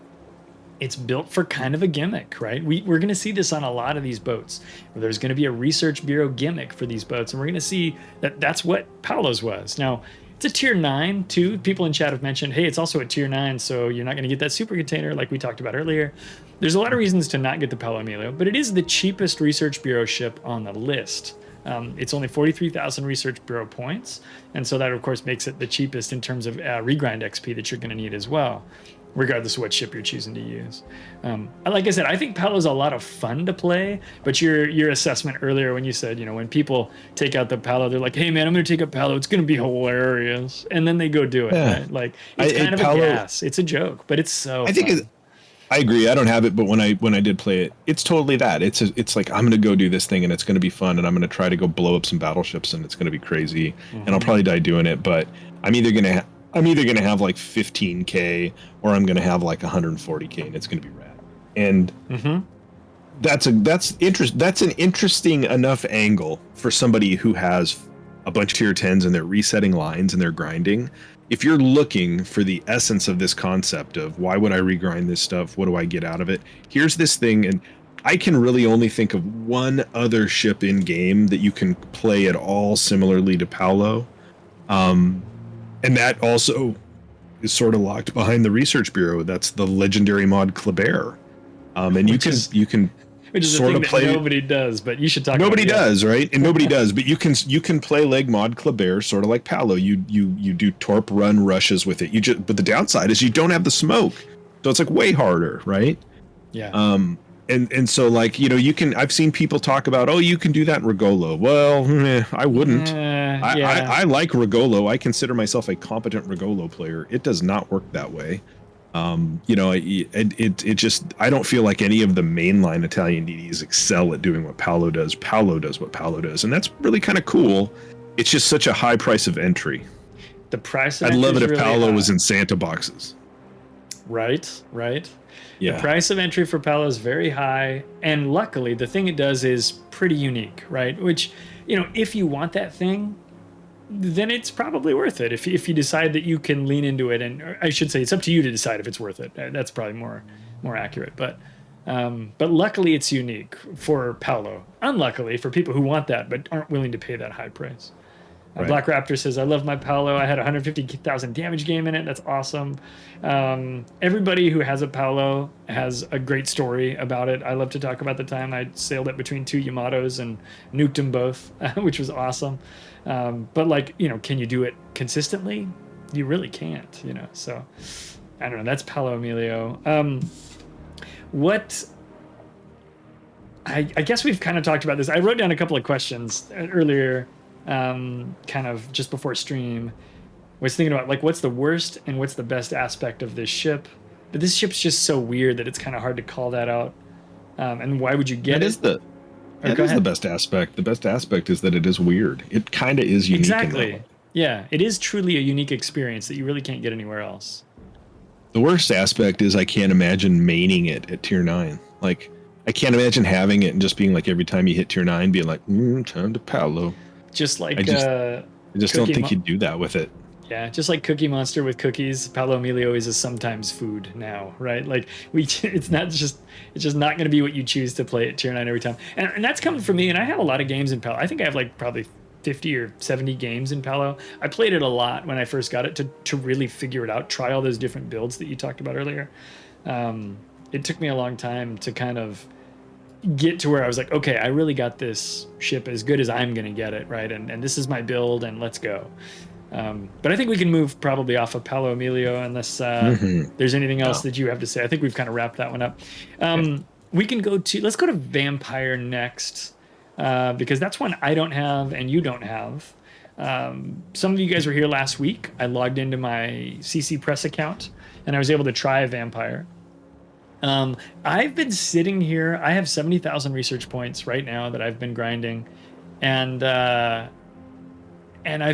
it's built for kind of a gimmick, right? We're going to see this on a lot of these boats. There's going to be a research bureau gimmick for these boats, and we're going to see that's what Paolo's was. Now, it's a tier 9 too. People in chat have mentioned, hey, it's also a tier 9, so you're not going to get that super container like we talked about earlier. There's a lot of reasons to not get the Paolo Emilio, but it is the cheapest research bureau ship on the list. It's only 43,000 research bureau points, and so that of course makes it the cheapest in terms of regrind XP that you're going to need as well. regardless of what ship you're choosing to use. Like I said, I think Paolo's a lot of fun to play, but your assessment earlier when you said, when people take out the Paolo, they're like, hey man, I'm going to take up Paolo. It's going to be hilarious. And then they go do it. Yeah. Right? Like it's kind of Paolo, a gas. It's a joke, but it's so fun. I agree. I don't have it, but when I did play it, it's totally that. It's like I'm gonna go do this thing and it's gonna be fun and I'm gonna try to go blow up some battleships and it's gonna be crazy and I'll probably die doing it. But I'm either gonna have like 15K or I'm gonna have like 140K and it's gonna be rad. And that's an interesting enough angle for somebody who has a bunch of tier 10s and they're resetting lines and they're grinding. If you're looking for the essence of this concept of why would I regrind this stuff? What do I get out of it? Here's this thing, and I can really only think of one other ship in game that you can play at all similarly to Paolo. And that also is sort of locked behind the research bureau. That's the legendary mod Colbert. And you can which is sort of thing that nobody does, but you should talk nobody about it. Does, right? And nobody does, but you can play leg mod Colbert sort of like Paolo. You do torp run rushes with it. But the downside is you don't have the smoke. So it's like way harder, right? Yeah. And so like, I've seen people talk about, oh, you can do that in Regolo. Well, I wouldn't. I like Regolo. I consider myself a competent Regolo player. It does not work that way. It just, I don't feel like any of the mainline Italian DDs excel at doing what Paolo does. Paolo does what Paolo does, and that's really kind of cool. It's just such a high price of entry. The price of I'd love it if really Paolo high. was in Santa boxes. Right. Yeah. The price of entry for Paolo is very high, and luckily the thing it does is pretty unique, right? Which, if you want that thing, then it's probably worth it. If you decide that you can lean into it, and I should say it's up to you to decide if it's worth it. That's probably more accurate. But luckily it's unique for Paolo. Unluckily for people who want that but aren't willing to pay that high price. Right. Black Raptor says, I love my Paolo. I had 150,000 damage game in it. That's awesome. Everybody who has a Paolo has a great story about it. I love to talk about the time I sailed it between two Yamatos and nuked them both, which was awesome. But can you do it consistently? You really can't, so I don't know. That's Paolo Emilio. I guess we've kind of talked about this. I wrote down a couple of questions earlier, kind of just before stream. Was thinking about what's the worst and what's the best aspect of this ship. But this ship's just so weird that it's kind of hard to call that out. And why would you get it? That is the best aspect. The best aspect is that it is weird. It kind of is unique. Exactly. Yeah, it is truly a unique experience that you really can't get anywhere else. The worst aspect is I can't imagine maining it at tier 9. Like, I can't imagine having it and just being like every time you hit tier 9 being like, time to Paolo. Just like I just don't think you'd do that with it. Yeah, just like Cookie Monster with cookies, Paolo Emilio is a sometimes food now, right? Like it's just not going to be what you choose to play at tier 9 every time. And that's coming from me, and I have a lot of games in Paolo. I think I have probably 50 or 70 games in Paolo. I played it a lot when I first got it to really figure it out, try all those different builds that you talked about earlier. It took me a long time to kind of get to where I was like, okay, I really got this ship as good as I'm going to get it, right? And this is my build, and let's go. But I think we can move probably off of Paolo Emilio unless there's anything else that you have to say. I think we've kind of wrapped that one up. We can let's go to Vampire next, because that's one I don't have and you don't have. Some of you guys were here last week. I logged into my CC Press account and I was able to try Vampire. I've been sitting here. I have 70,000 research points right now that I've been grinding, and I've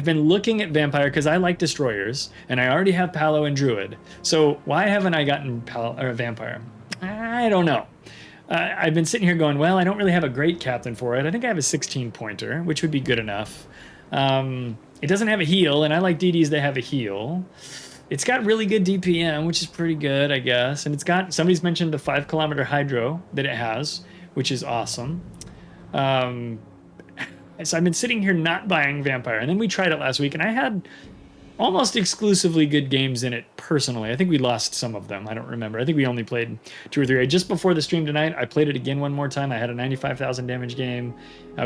been looking at Vampire because I like destroyers, and I already have Paolo and Druid. So why haven't I gotten Vampire? I don't know. I've been sitting here going, well, I don't really have a great captain for it. I think I have a 16-pointer, which would be good enough. It doesn't have a heal, and I like DDs that have a heal. It's got really good DPM, which is pretty good, I guess. And it's got, somebody's mentioned the 5-kilometer hydro that it has, which is awesome. So I've been sitting here not buying Vampire. And then we tried it last week, and I had almost exclusively good games in it personally. I think we lost some of them. I don't remember. I think we only played 2 or 3. Just before the stream tonight, I played it again one more time. I had a 95,000 damage game,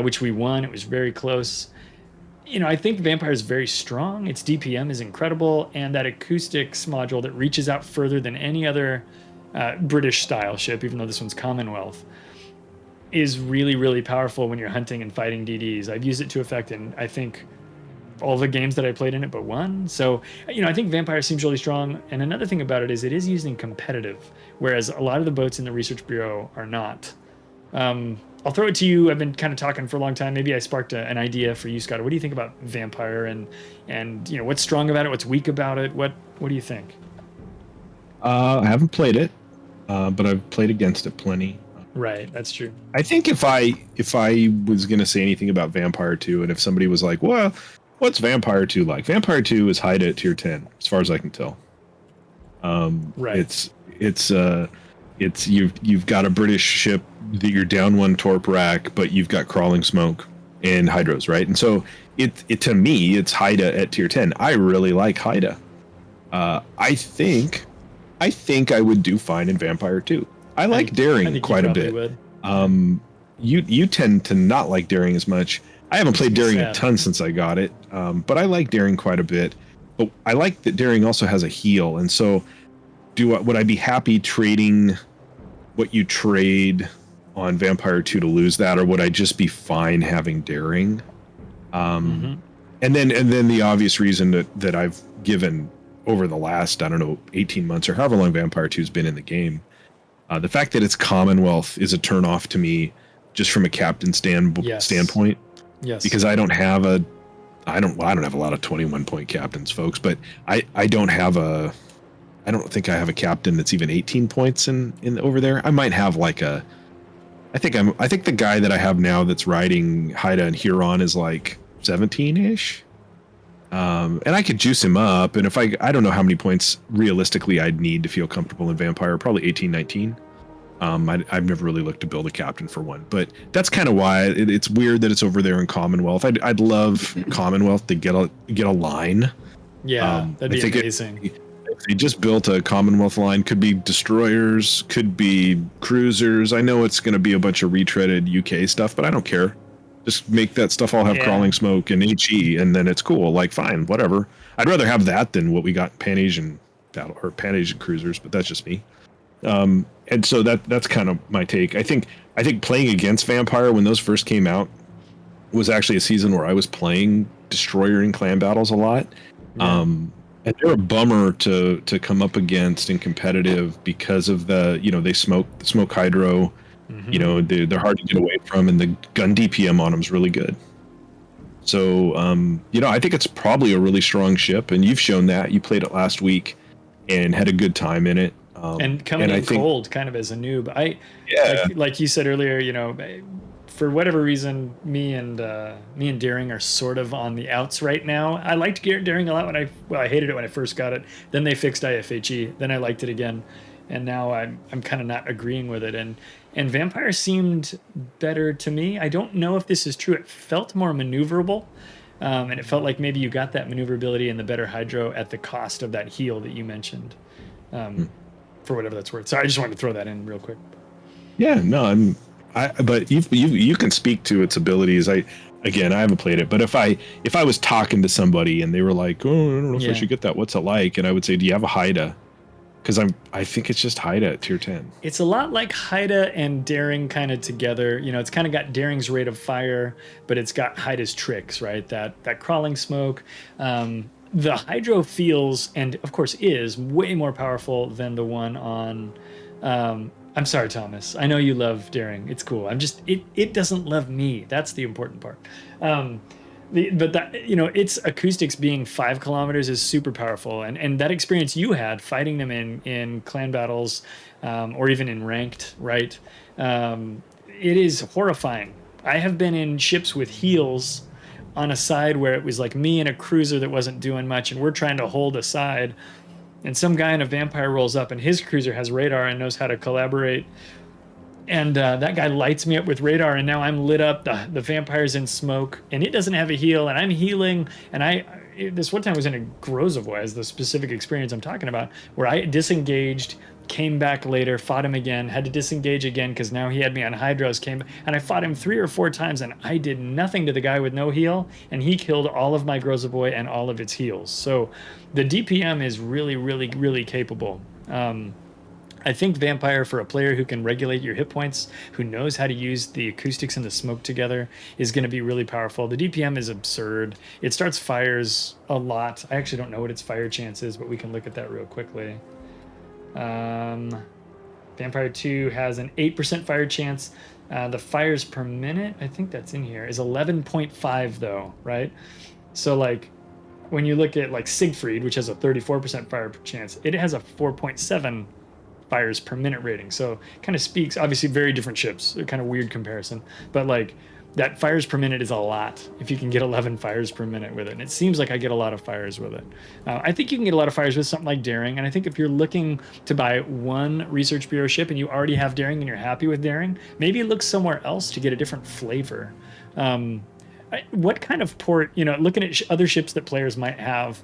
which we won. It was very close. I think Vampire is very strong. Its DPM is incredible, and that acoustics module that reaches out further than any other British style ship, even though this one's Commonwealth, is really, really powerful when you're hunting and fighting DDs. I've used it to effect in, I think, all the games that I played in it but one. So, I think Vampire seems really strong. And another thing about it is used in competitive, whereas a lot of the boats in the Research Bureau are not. I'll throw it to you. I've been kind of talking for a long time. Maybe I sparked an idea for you, Scott. What do you think about Vampire and what's strong about it? What's weak about it? What do you think? I haven't played it, but I've played against it plenty. Right, that's true. I think if I was going to say anything about Vampire 2, and if somebody was like, well, what's Vampire 2 like? Vampire 2 is Haida at tier 10, as far as I can tell. Right. It's you've got a British ship that you're down one torp rack, but you've got crawling smoke and hydros, right? And so it to me, it's Haida at tier 10. I really like Haida. I think I would do fine in Vampire 2. I like daring quite a bit. Would. You tend to not like daring as much. I haven't played daring a ton since I got it, but I like daring quite a bit. But I like that daring also has a heal, and so would I be happy trading what you trade on Vampire 2 to lose that, or would I just be fine having daring? And then the obvious reason that I've given over the last, 18 months or however long Vampire 2's been in the game, the fact that it's Commonwealth is a turnoff to me, just from a captain standpoint. Yes. Because I don't have a lot of 21 point captains, folks, but I don't think I have a captain that's even 18 points in over there. I might have like I think the guy that I have now that's riding Haida and Huron is like 17-ish. And I could juice him up, and if I don't know how many points realistically I'd need to feel comfortable in Vampire, probably 18, 19. I've never really looked to build a captain for one, but that's kind of why it's weird that it's over there in Commonwealth. I'd love Commonwealth to get a line. Yeah, that'd be amazing. If they just built a Commonwealth line, could be destroyers, could be cruisers. I know it's going to be a bunch of retreaded UK stuff, but I don't care. Just make that stuff all have crawling smoke and HE, and then it's cool. Like, fine, whatever. I'd rather have that than what we got Pan Asian cruisers, but that's just me. And so that's kind of my take. I think playing against Vampire when those first came out was actually a season where I was playing Destroyer and clan battles a lot. Yeah. And they're a bummer to come up against in competitive because of the, they smoke hydro. Mm-hmm. They're hard to get away from, and the gun DPM on them is really good. So, I think it's probably a really strong ship, and you've shown that. You played it last week and had a good time in it. And coming in cold, kind of as a noob. Like you said earlier, for whatever reason, me and Daring are sort of on the outs right now. I liked Daring a lot I hated it when I first got it. Then they fixed IFHE. Then I liked it again, and now I'm kind of not agreeing with it. And Vampire seemed better to me. I don't know if this is true. It felt more maneuverable, and it felt like maybe you got that maneuverability and the better hydro at the cost of that heal that you mentioned. For whatever that's worth. So I just wanted to throw that in real quick. Yeah, no, but you can speak to its abilities. I haven't played it, but if I was talking to somebody and they were like, oh, I don't know if I should get that, what's it like? And I would say, do you have a Haida? Because I think it's just Haida at tier 10. It's a lot like Haida and Daring kind of together. It's kind of got Daring's rate of fire, but it's got Haida's tricks, right? That crawling smoke. The hydro feels, and of course is, way more powerful than the one on I'm sorry, Thomas, I know you love Daring, it's cool, it doesn't love me. That's the important part. But that, its acoustics being 5 kilometers is super powerful, and that experience you had fighting them in clan battles, or even in ranked, right? It is horrifying. I have been in ships with heals on a side where it was like me and a cruiser that wasn't doing much, and we're trying to hold a side, and some guy in a Vampire rolls up, and his cruiser has radar and knows how to collaborate, and that guy lights me up with radar, and now I'm lit up. The Vampire's in smoke, and it doesn't have a heal, and I'm healing, and this one time was in a Grozovoy, is the specific experience I'm talking about, where I disengaged, came back later, fought him again, had to disengage again because now he had me on Hydros, and I fought him 3 or 4 times, and I did nothing to the guy with no heal, and he killed all of my Grozaboy and all of its heals. So the DPM is really, really, really capable. I think Vampire, for a player who can regulate your hit points, who knows how to use the acoustics and the smoke together, is going to be really powerful. The DPM is absurd. It starts fires a lot. I actually don't know what its fire chance is, but we can look at that real quickly. Vampire 2 has an 8% fire chance. The fires per minute, I think that's in here, is 11.5 though, right? So like when you look at like Siegfried, which has a 34% fire chance, it has a 4.7 fires per minute rating. So kind of speaks, obviously very different ships, a kind of weird comparison, but like that fires per minute is a lot if you can get 11 fires per minute with it. And it seems like I get a lot of fires with it. I think you can get a lot of fires with something like Daring. And I think if you're looking to buy one Research Bureau ship and you already have Daring and you're happy with Daring, maybe look somewhere else to get a different flavor. What kind of port, looking at other ships that players might have,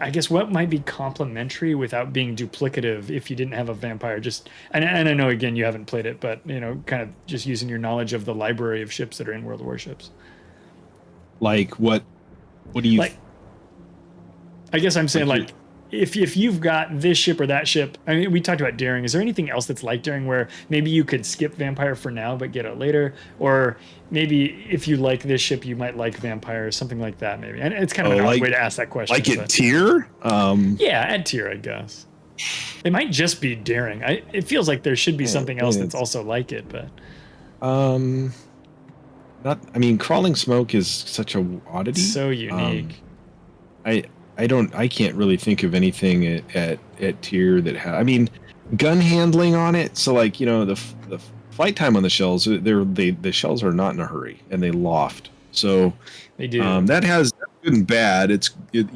I guess what might be complementary without being duplicative if you didn't have a Vampire? And I know again you haven't played it, but kind of just using your knowledge of the library of ships that are in World of Warships. Like what do you like? I guess I'm saying like if you've got this ship or that ship. I mean, we talked about Daring. Is there anything else that's like Daring where maybe you could skip Vampire for now but get it later, or maybe if you like this ship you might like Vampire or something like that maybe? And it's kind of an odd way to ask that question. Like it tier? Yeah, add tier, I guess. It might just be Daring. It feels like there should be something else that's also like it, but Crawling Smoke is such a oddity. So unique. I can't really think of anything at tier that gun handling on it. So like, the flight time on the shells, the shells are not in a hurry and they loft. So they do. That has good and bad. When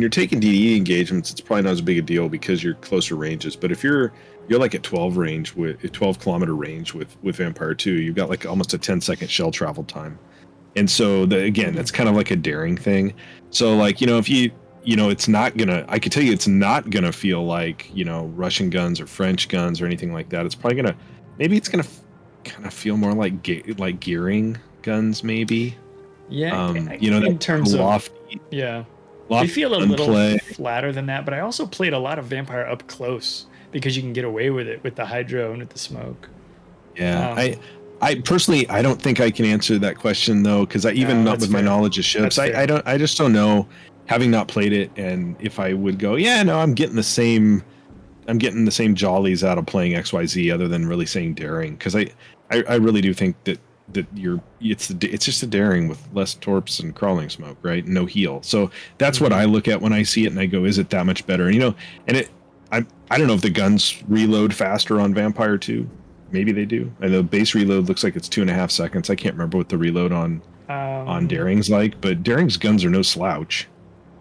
you're taking DDE engagements, it's probably not as big a deal because you're closer ranges. But if you're like at 12 kilometer range with Vampire 2, you've got like almost a 10-second shell travel time. And so that's kind of like a Daring thing. So like, if it's not gonna, I could tell you it's not gonna feel like, Russian guns or French guns or anything like that. It's probably it's gonna kind of feel more like gearing guns maybe. Yeah. In terms of lofty. Yeah. They feel a little flatter than that, but I also played a lot of Vampire up close because you can get away with it with the hydro and with the smoke. Yeah. I personally, I don't think I can answer that question though, because not with my knowledge of ships, I just don't know, having not played it, and if I would go, I'm getting the same jollies out of playing XYZ other than really saying Daring, because I really do think that it's just a Daring with less torps and Crawling Smoke, right? No heal. So that's what I look at when I see it, and I go, is it that much better? And I don't know if the guns reload faster on Vampire 2. Maybe they do. And the base reload looks like it's 2.5 seconds. I can't remember what the reload on Daring's like, but Daring's guns are no slouch.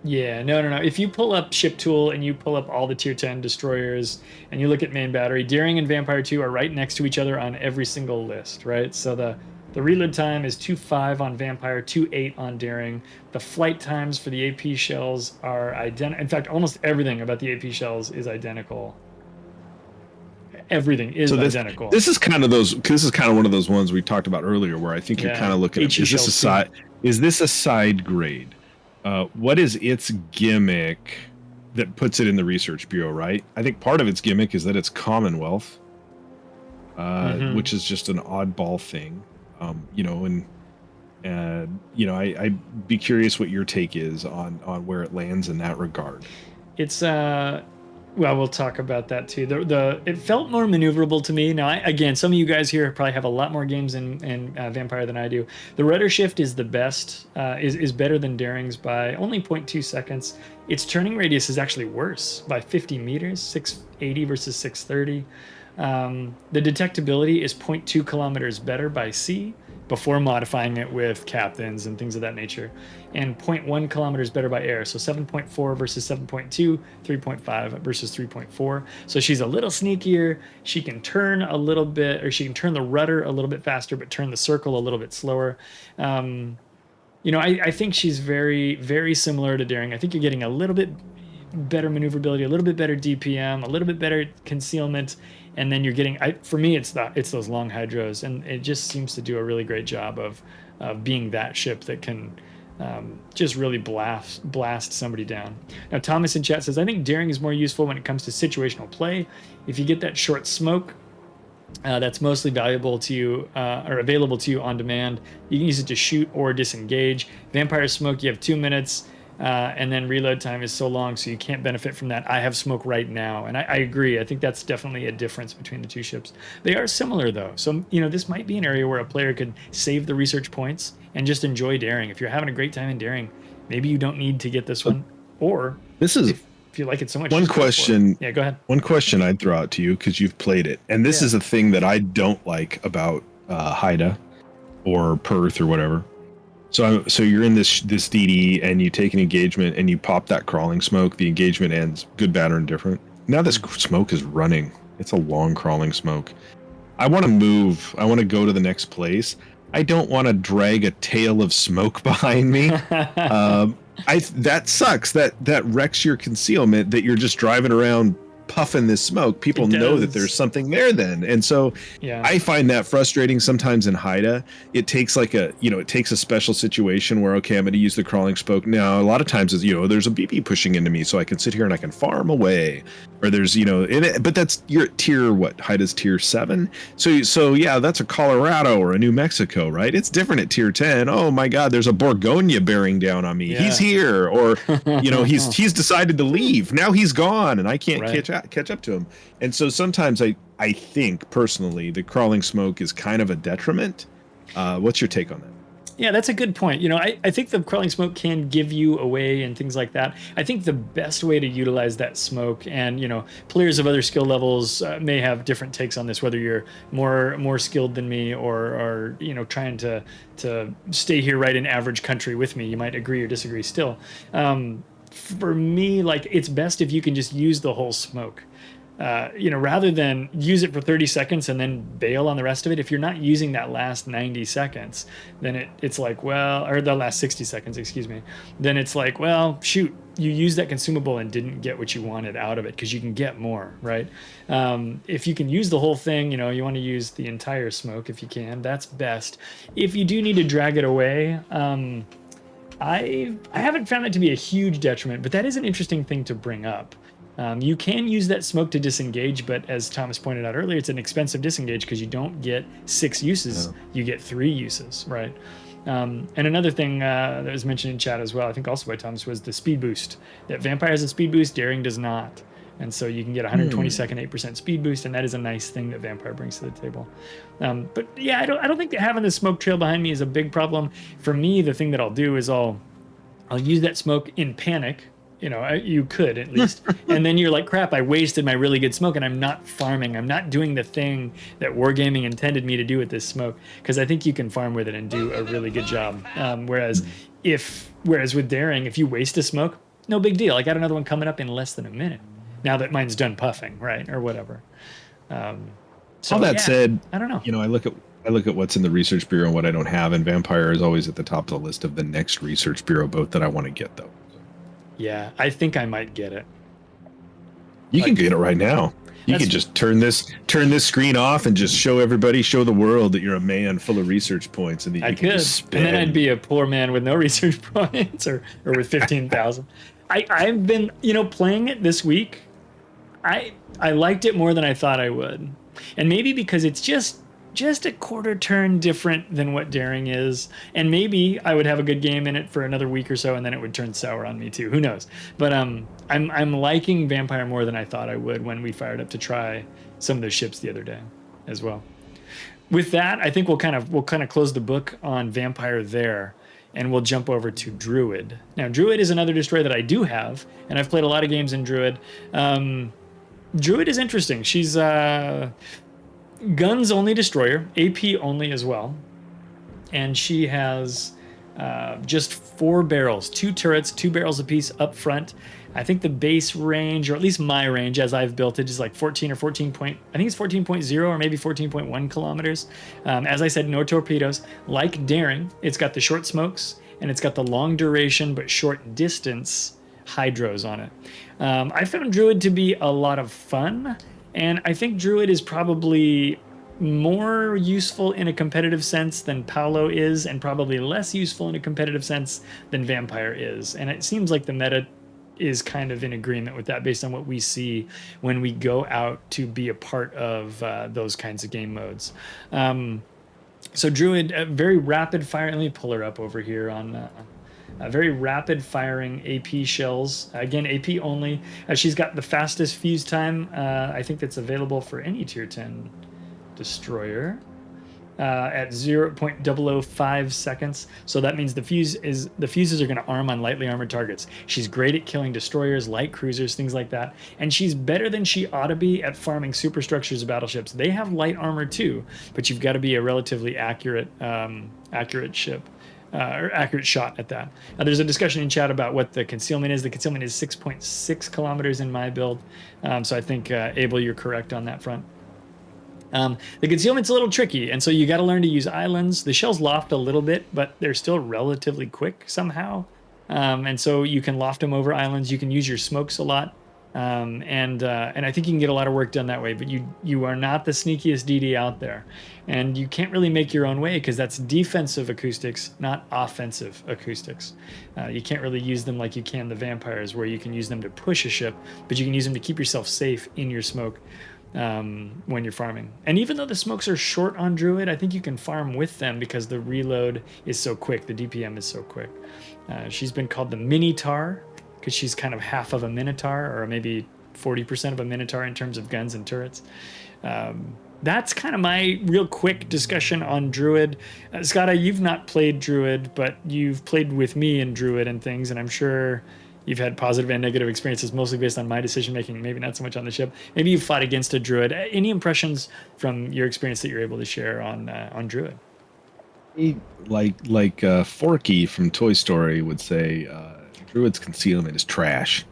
Yeah, no. If you pull up Ship Tool and you pull up all the tier 10 destroyers and you look at main battery, Daring and Vampire 2 are right next to each other on every single list, right? So the reload time is 2.5 on Vampire, 2.8 on Daring. The flight times for the AP shells are identical. In fact, almost everything about the AP shells is identical. Everything is identical. This is kind of one of those ones we talked about earlier, where I think you're kind of looking at, is this a side grade? What is its gimmick that puts it in the Research Bureau, right? I think part of its gimmick is that it's Commonwealth, which is just an oddball thing, I'd be curious what your take is on where it lands in that regard. It's well, we'll talk about that too. It felt more maneuverable to me. Now, again, some of you guys here probably have a lot more games in Vampire than I do. The rudder shift is the best, is better than Daring's by only 0.2 seconds. Its turning radius is actually worse by 50 meters, 680 versus 630. The detectability is 0.2 kilometers better by sea before modifying it with captains and things of that nature, and 0.1 kilometers better by air. So 7.4 versus 7.2, 3.5 versus 3.4. So she's a little sneakier. She can turn a little bit, or she can turn the rudder a little bit faster, but turn the circle a little bit slower. I think she's very, very similar to Daring. I think you're getting a little bit better maneuverability, a little bit better DPM, a little bit better concealment, and then you're getting. For me, it's those long hydros, and it just seems to do a really great job of being that ship that can just really blast somebody down. Now, Thomas in chat says, I think daring is more useful when it comes to situational play. If you get that short smoke, that's mostly valuable to you or available to you on demand. You can use it to shoot or disengage. Vampire smoke, you have 2 minutes, and then reload time is so long, so you can't benefit from that. I have smoke right now, and I agree. I think that's definitely a difference between the two ships. They are similar, though. So, this might be an area where a player could save the research points and just enjoy daring. If you're having a great time in daring, maybe you don't need to get this one. Or this is if you like it so much. One question. Yeah, go ahead. One question I'd throw out to you, because you've played it, and this is a thing that I don't like about Haida or Perth or whatever. So you're in this DD and you take an engagement and you pop that crawling smoke. The engagement ends, good, bad, or indifferent. Now this smoke is running. It's a long crawling smoke. I want to move. I want to go to the next place. I don't want to drag a tail of smoke behind me. That sucks. That wrecks your concealment, that you're just driving around puffing this smoke. People know that there's something there then. And so I find that frustrating sometimes in Haida. It takes it takes a special situation where, okay, I'm going to use the crawling smoke. Now, a lot of times, there's a BB pushing into me, so I can sit here and I can farm away. Or there's, but that's, you're at tier, Haida's tier 7. So yeah, that's a Colorado or a New Mexico, right? It's different at tier 10. Oh my God, there's a Borgonia bearing down on me. Yeah. He's here. Or, he's decided to leave. Now he's gone and I can't catch up to him. And so sometimes I think personally the crawling smoke is kind of a detriment. What's your take on that? Yeah, that's a good point. I think the crawling smoke can give you away and things like that. I think the best way to utilize that smoke, and players of other skill levels may have different takes on this, whether you're more skilled than me or trying to stay here right in average country with me. You might agree or disagree still. For me, it's best if you can just use the whole smoke. Rather than use it for 30 seconds and then bail on the rest of it. If you're not using that last 90 seconds, then it's like, or the last 60 seconds, excuse me, then it's like, well, shoot, you used that consumable and didn't get what you wanted out of it, because you can get more, right? If you can use the whole thing, you want to use the entire smoke if you can. That's best. If you do need to drag it away, I haven't found that to be a huge detriment, but that is an interesting thing to bring up. You can use that smoke to disengage, but as Thomas pointed out earlier, it's an expensive disengage because you don't get 6 uses, you get 3 uses, right? And another thing that was mentioned in chat as well, I think also by Thomas, was the speed boost. That Vampire has a speed boost, Daring does not. And so you can get 122nd 8% speed boost, and that is a nice thing that Vampire brings to the table. But yeah, I don't think that having the smoke trail behind me is a big problem. For me, the thing that I'll do is I'll use that smoke in panic. You could at least. And then you're like, crap, I wasted my really good smoke and I'm not farming. I'm not doing the thing that Wargaming intended me to do with this smoke, because I think you can farm with it and do a really good job. Whereas with Daring, if you waste a smoke, no big deal. I got another one coming up in less than a minute. Now that mine's done puffing, right? Or whatever. All that said, I don't know. I look at what's in the research bureau and what I don't have, and Vampire is always at the top of the list of the next research bureau boat that I want to get, though. Yeah, I think I might get it. You can get it right now. You can just turn this screen off and just show the world that you're a man full of research points, and that you can just spin. And then I'd be a poor man with no research points, or with 15,000. I've been playing it this week. I liked it more than I thought I would, and maybe because it's just a quarter turn different than what Daring is, and maybe I would have a good game in it for another week or so, and then it would turn sour on me too. Who knows? But I'm liking Vampire more than I thought I would when we fired up to try some of those ships the other day, as well. With that, I think we'll kind of close the book on Vampire there, and we'll jump over to Druid. Now, Druid is another destroyer that I do have, and I've played a lot of games in Druid. Druid is interesting. She's guns only destroyer, AP only as well, and she has just 4 barrels, 2 turrets, 2 barrels apiece up front. I think the base range, or at least my range as I've built it, is like 14 or 14 point, I think it's 14.0 or maybe 14.1 kilometers. As I said, no torpedoes. Like Daring, it's got the short smokes and it's got the long duration but short distance hydros on it. I found Druid to be a lot of fun, and I think Druid is probably more useful in a competitive sense than Paolo is, and probably less useful in a competitive sense than Vampire is. And it seems like the meta is kind of in agreement with that based on what we see when we go out to be a part of those kinds of game modes. So Druid, very rapid fire. Let me pull her up over here on very rapid firing AP shells. Again, AP only. She's got the fastest fuse time. I think that's available for any tier 10 destroyer at 0.005 seconds. So that means the fuses are going to arm on lightly armored targets. She's great at killing destroyers, light cruisers, things like that. And she's better than she ought to be at farming superstructures of battleships. They have light armor too, but you've got to be a relatively accurate ship. Or accurate shot at that. There's a discussion in chat about what the concealment is. The concealment is 6.6 kilometers in my build. So I think, Abel, you're correct on that front. The concealment's a little tricky, and so you got to learn to use islands. The shells loft a little bit, but they're still relatively quick somehow. And so you can loft them over islands. You can use your smokes a lot. And I think you can get a lot of work done that way, but you are not the sneakiest DD out there, and you can't really make your own way because that's defensive acoustics, not offensive acoustics. You can't really use them like you can the vampires, where you can use them to push a ship, but you can use them to keep yourself safe in your smoke when you're farming. And even though the smokes are short on Druid, I think you can farm with them because the reload is so quick, the DPM is so quick. She's been called the Minotaur because she's kind of half of a Minotaur, or maybe 40% of a Minotaur in terms of guns and turrets. That's kind of my real quick discussion on Druid. Scotta, you've not played Druid, but you've played with me in Druid and things, and I'm sure you've had positive and negative experiences, mostly based on my decision making, maybe not so much on the ship. Maybe you fought against a Druid. Any impressions from your experience that you're able to share on Druid? Like Forky from Toy Story would say, Druid's concealment is trash.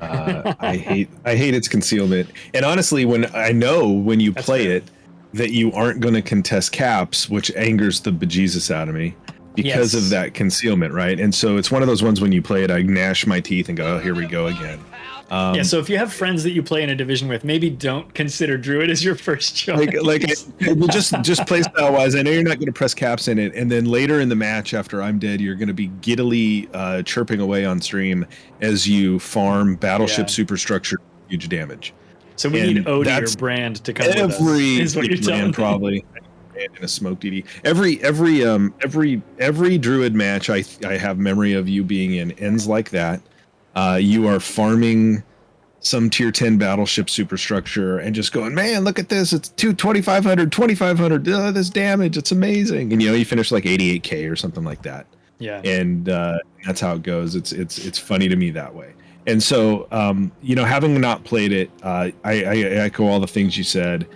I hate its concealment. And honestly, when you play it, that you aren't going to contest caps, which angers the bejesus out of me because of that concealment, right? And so it's one of those ones when you play it, I gnash my teeth and go, oh, here we go again. So if you have friends that you play in a division with, maybe don't consider Druid as your first choice. Just play style wise. I know you're not going to press caps in it, and then later in the match, after I'm dead, you're going to be giddily chirping away on stream as you farm battleship superstructure, huge damage. So we need Odie or Brand to come with us. Is what you're telling me. Probably. In a smoke DD. Every Druid match I have memory of you being in ends like that. You are farming some tier 10 battleship superstructure and just going, man, look at this. It's 2,500, this damage. It's amazing. And, you finish like 88K or something like that. Yeah. And that's how it goes. It's funny to me that way. And so, having not played it, I echo all the things you said.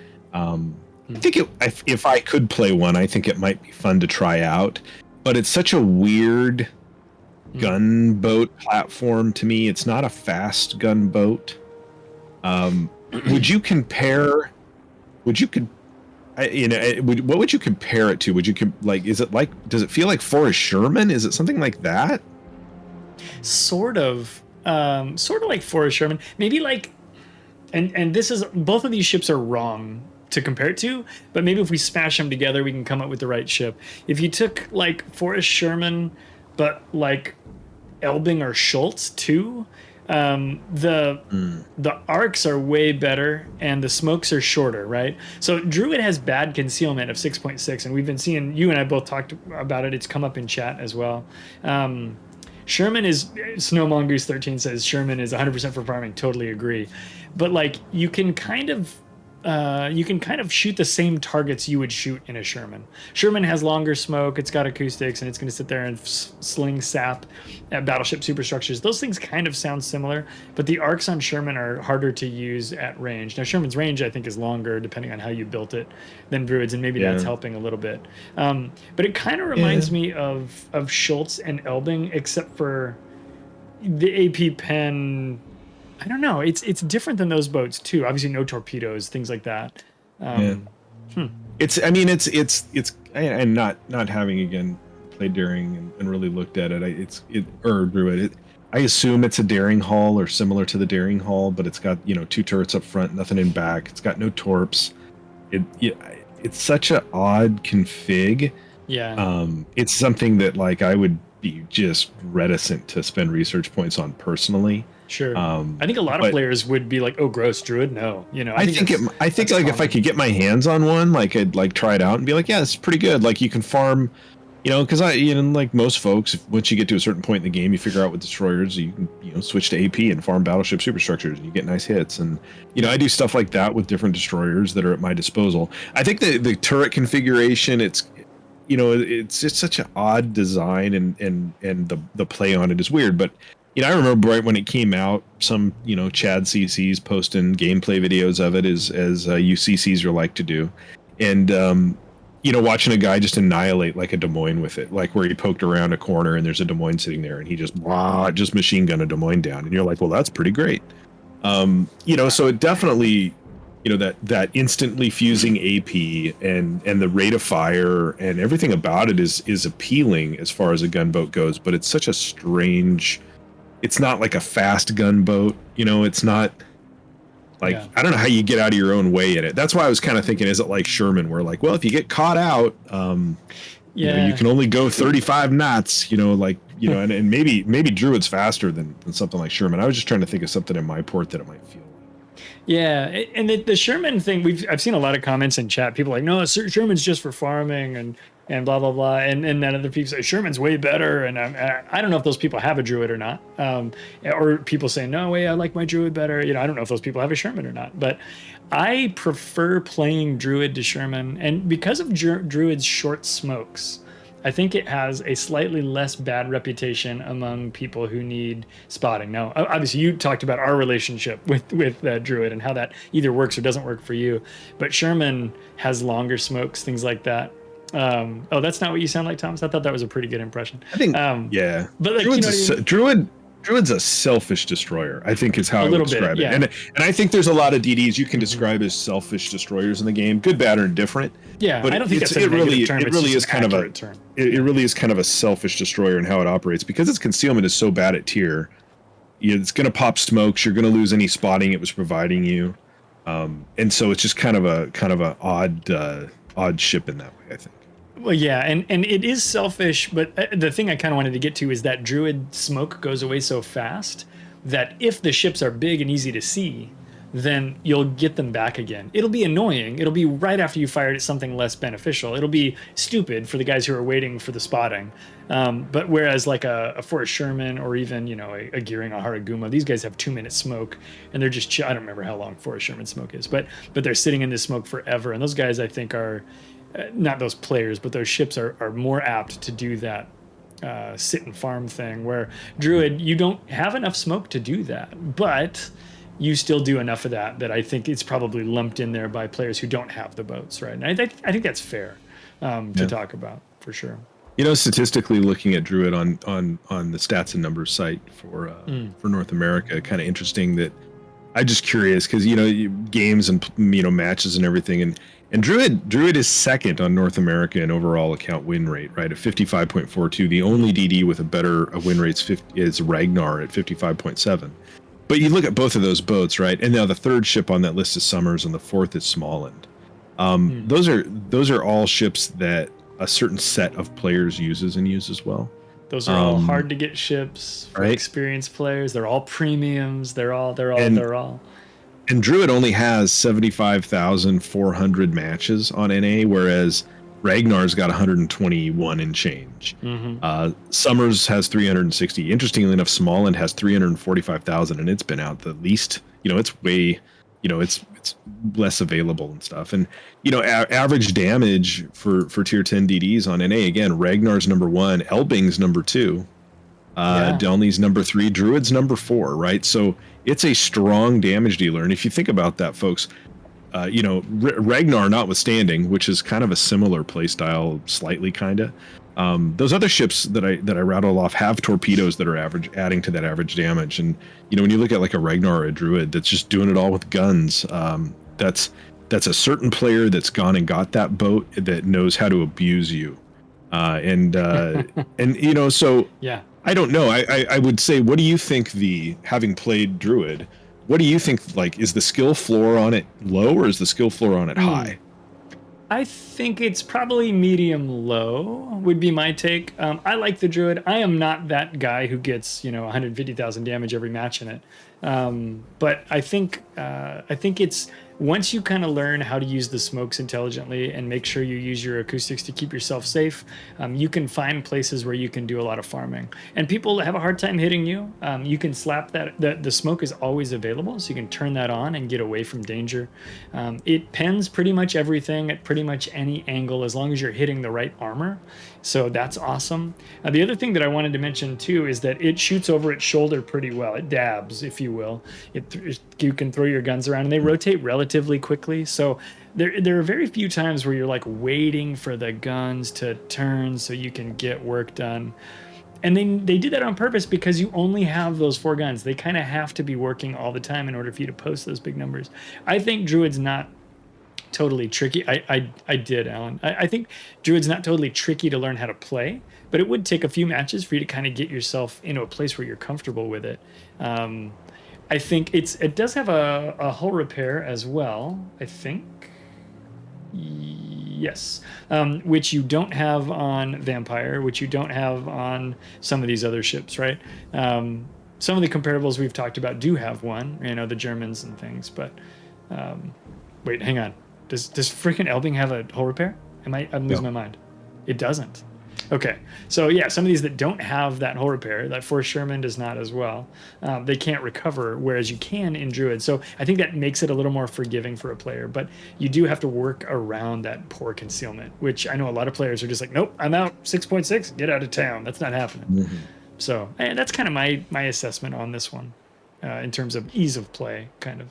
I think if I could play one, I think it might be fun to try out, but it's such a weird gunboat platform to me. It's not a fast gunboat. What would you compare it to? Does it feel like Forrest Sherman? Is it something like that? Sort of like Forrest Sherman. Maybe like, and this is, both of these ships are wrong to compare it to, but maybe if we smash them together, we can come up with the right ship. If you took like Forrest Sherman, but like Elbing or Schultz too, the arcs are way better and the smokes are shorter, right? So Druid has bad concealment of 6.6, and we've been seeing, you and I both talked about it. It's come up in chat as well. Sherman is, Snow Mongoose 13 says Sherman is 100% for farming. Totally agree. But like you can kind of shoot the same targets you would shoot in a Sherman. Sherman has longer smoke, it's got acoustics, and it's going to sit there and sling sap at battleship superstructures. Those things kind of sound similar, but the arcs on Sherman are harder to use at range. Now, Sherman's range, I think, is longer, depending on how you built it, than Druid's, and maybe that's helping a little bit. But it kind of reminds me of Schultz and Elbing, except for the AP pen. I don't know. It's different than those boats too. Obviously, no torpedoes, things like that. It's and not having again played during and really looked at it. Druid. I assume it's a daring hull or similar to the daring hull, but it's got, you know, 2 turrets up front, nothing in back. It's got no torps. It's such an odd config. Yeah. It's something that like I would be just reticent to spend research points on personally. Sure. I think a lot of players would be like, "Oh, gross, Druid." No, you know. I think like common. If I could get my hands on one, like I'd like try it out and be like, "Yeah, it's pretty good." Like you can farm, you know, because like most folks, once you get to a certain point in the game, you figure out with destroyers, you can, you know, switch to AP and farm battleship superstructures, and you get nice hits. And you know, I do stuff like that with different destroyers that are at my disposal. I think the turret configuration, it's, you know, it's just such an odd design, and the play on it is weird, but. You know, I remember right when it came out, some, you know, Chad CCs posting gameplay videos of it as UCCs are like to do. And, you know, watching a guy just annihilate like a Des Moines with it, like where he poked around a corner and there's a Des Moines sitting there and he just machine gun a Des Moines down. And you're like, well, that's pretty great. You know, so it definitely, you know, that instantly fusing AP and the rate of fire and everything about it is appealing as far as a gunboat goes, but it's such a strange... It's not like a fast gunboat, you know, it's not like, I don't know how you get out of your own way in it. That's why I was kind of thinking, is it like Sherman, where like, well, if you get caught out, you know, you can only go 35 knots, you know, like, you know, and maybe Druid's faster than something like Sherman. I was just trying to think of something in my port that it might feel like. Yeah, and the Sherman thing, I've seen a lot of comments in chat. People are like, no, Sherman's just for farming and blah blah blah, and then other people say Sherman's way better, and I don't know if those people have a Druid or not, or people say no way, I like my Druid better. You know, I don't know if those people have a Sherman or not, but I prefer playing Druid to Sherman, and because of Druid's short smokes, I think it has a slightly less bad reputation among people who need spotting. Now, obviously, you talked about our relationship with Druid and how that either works or doesn't work for you, but Sherman has longer smokes, things like that. Oh, that's not what you sound like, Thomas. I thought that was a pretty good impression. I think, yeah. But like, Druid's a selfish destroyer, I think, is how I would describe it. Yeah. And I think there's a lot of DDs you can describe as selfish destroyers in the game, good, bad, or indifferent. Yeah, but I don't think that's a negative term. It really is kind of a term. It really is kind of a selfish destroyer in how it operates, because its concealment is so bad at tier. It's going to pop smokes. You're going to lose any spotting it was providing you, and so it's just kind of a odd ship in that way, I think. Well, yeah, and it is selfish, but the thing I kind of wanted to get to is that Druid smoke goes away so fast that if the ships are big and easy to see, then you'll get them back again. It'll be annoying. It'll be right after you fired at something less beneficial. It'll be stupid for the guys who are waiting for the spotting. But whereas like a Forrest Sherman or even, you know, a Gearing, a Haraguma, these guys have 2-minute smoke and they're just, I don't remember how long Forrest Sherman smoke is, but they're sitting in this smoke forever. And those guys, I think, are... not those players, but those ships are more apt to do that sit and farm thing, where Druid, you don't have enough smoke to do that, but you still do enough of that I think it's probably lumped in there by players who don't have the boats, right? And I think that's fair to talk about, for sure. You know, statistically, looking at Druid on the stats and numbers site for North America, kind of interesting that I'm just curious, because, you know, games and, you know, matches and everything, and Druid is second on North America in overall account win rate, right, at 55.42. The only DD with a better win rate is Ragnar at 55.7. But you look at both of those boats, right, and now the third ship on that list is Summers and the fourth is Smallland. Those are all ships that a certain set of players uses and uses well. Those are all hard to get ships for experienced players. They're all premiums. They're all. And Druid only has 75,400 matches on NA, whereas Ragnar's got 121 and change. Summers has 360. Interestingly enough, Smallland has 345,000, and it's been out the least. You know, it's way, you know, it's less available and stuff. And, you know, average damage for tier 10 DDs on NA, again, Ragnar's number 1, Elbing's number 2. Delny's number 3, Druid's number 4, right? So it's a strong damage dealer. And if you think about that, folks, you know, Ragnar notwithstanding, which is kind of a similar playstyle, slightly kind of, those other ships that I rattle off have torpedoes that are adding to that average damage. And, you know, when you look at like a Ragnar or a Druid that's just doing it all with guns, that's a certain player that's gone and got that boat that knows how to abuse you. And you know, so yeah. I don't know. I would say, what do you think having played Druid, what do you think, like, is the skill floor on it low or is the skill floor on it high? I think it's probably medium low would be my take. I like the Druid. I am not that guy who gets 150,000 damage every match in it. But I think it's once you kind of learn how to use the smokes intelligently and make sure you use your acoustics to keep yourself safe, you can find places where you can do a lot of farming. And people have a hard time hitting you. You can slap that. The smoke is always available, so you can turn that on and get away from danger. It pens pretty much everything at pretty much any angle as long as you're hitting the right armor. So that's awesome. The other thing that I wanted to mention too is that it shoots over its shoulder pretty well. It dabs, if you will. You can throw your guns around and they rotate relatively quickly. So there are very few times where you're like waiting for the guns to turn so you can get work done. And they did that on purpose because you only have those 4 guns. They kind of have to be working all the time in order for you to post those big numbers. I think Druid's not totally tricky. I did, Alan. I think Druid's not totally tricky to learn how to play, but it would take a few matches for you to kind of get yourself into a place where you're comfortable with it. I think it does have a hull repair as well, I think. Yes. Which you don't have on Vampire, which you don't have on some of these other ships, right? Some of the comparables we've talked about do have one, the Germans and things, but wait, hang on. Does freaking Elbing have a hull repair? I'm losing my mind. It doesn't. Okay, so yeah, some of these that don't have that hull repair, that Force Sherman does not as well. They can't recover, whereas you can in Druid. So I think that makes it a little more forgiving for a player, but you do have to work around that poor concealment, which I know a lot of players are just like, nope, I'm out, 6.6, get out of town. That's not happening. Mm-hmm. So that's kind of my assessment on this one in terms of ease of play, kind of.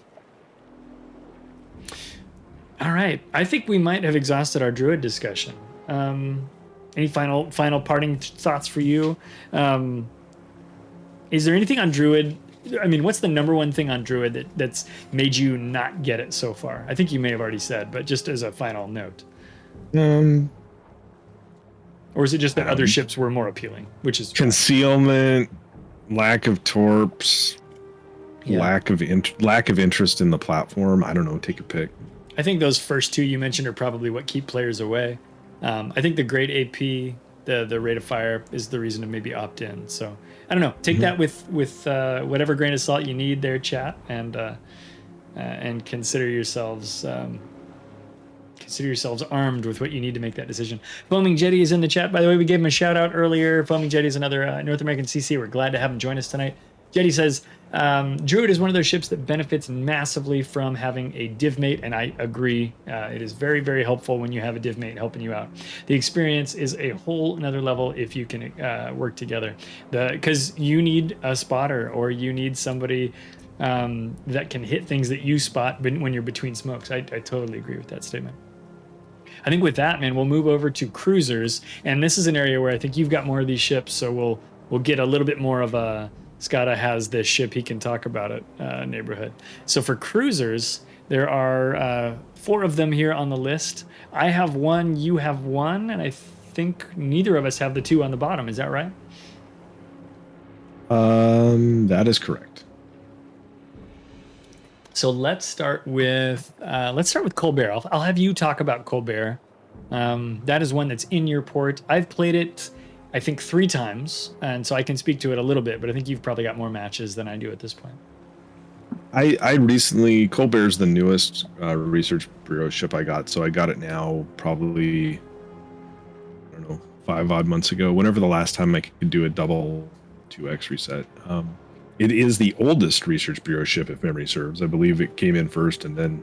All right, I think we might have exhausted our Druid discussion. Any final parting thoughts for you? Is there anything on Druid? I mean, what's the number one thing on Druid that's made you not get it so far? I think you may have already said, but just as a final note. Or is it just that other ships were more appealing, which is concealment, lack of torps, lack of interest in the platform? I don't know. Take your pick. I think those first 2 you mentioned are probably what keep players away. I think the great AP, the rate of fire, is the reason to maybe opt in. So I don't know. Take that with whatever grain of salt you need there, chat, and consider yourselves armed with what you need to make that decision. Foaming Jetty is in the chat. By the way, we gave him a shout out earlier. Foaming Jetty is another North American CC. We're glad to have him join us tonight. Jetty says, Druid is one of those ships that benefits massively from having a div mate, and I agree. It is very, very helpful when you have a div mate helping you out. The experience is a whole another level if you can work together. Because you need a spotter, or you need somebody that can hit things that you spot when you're between smokes. I totally agree with that statement. I think with that, man, we'll move over to cruisers, and this is an area where I think you've got more of these ships, so we'll get a little bit more of a Skada has this ship he can talk about it neighborhood. So for cruisers, there are 4 of them here on the list. I have 1, you have 1, and I think neither of us have the 2 on the bottom. Is that right? That is correct. So let's start with Colbert. I'll have you talk about Colbert. That is one that's in your port. I've played it, I think, 3 times, and so I can speak to it a little bit, but I think you've probably got more matches than I do at this point. I recently, Colbert's the newest research bureau ship I got, so I got it now probably, I don't know, 5 odd months ago, whenever the last time I could do a double 2x reset. It is the oldest research bureau ship, if memory serves. I believe it came in first, and then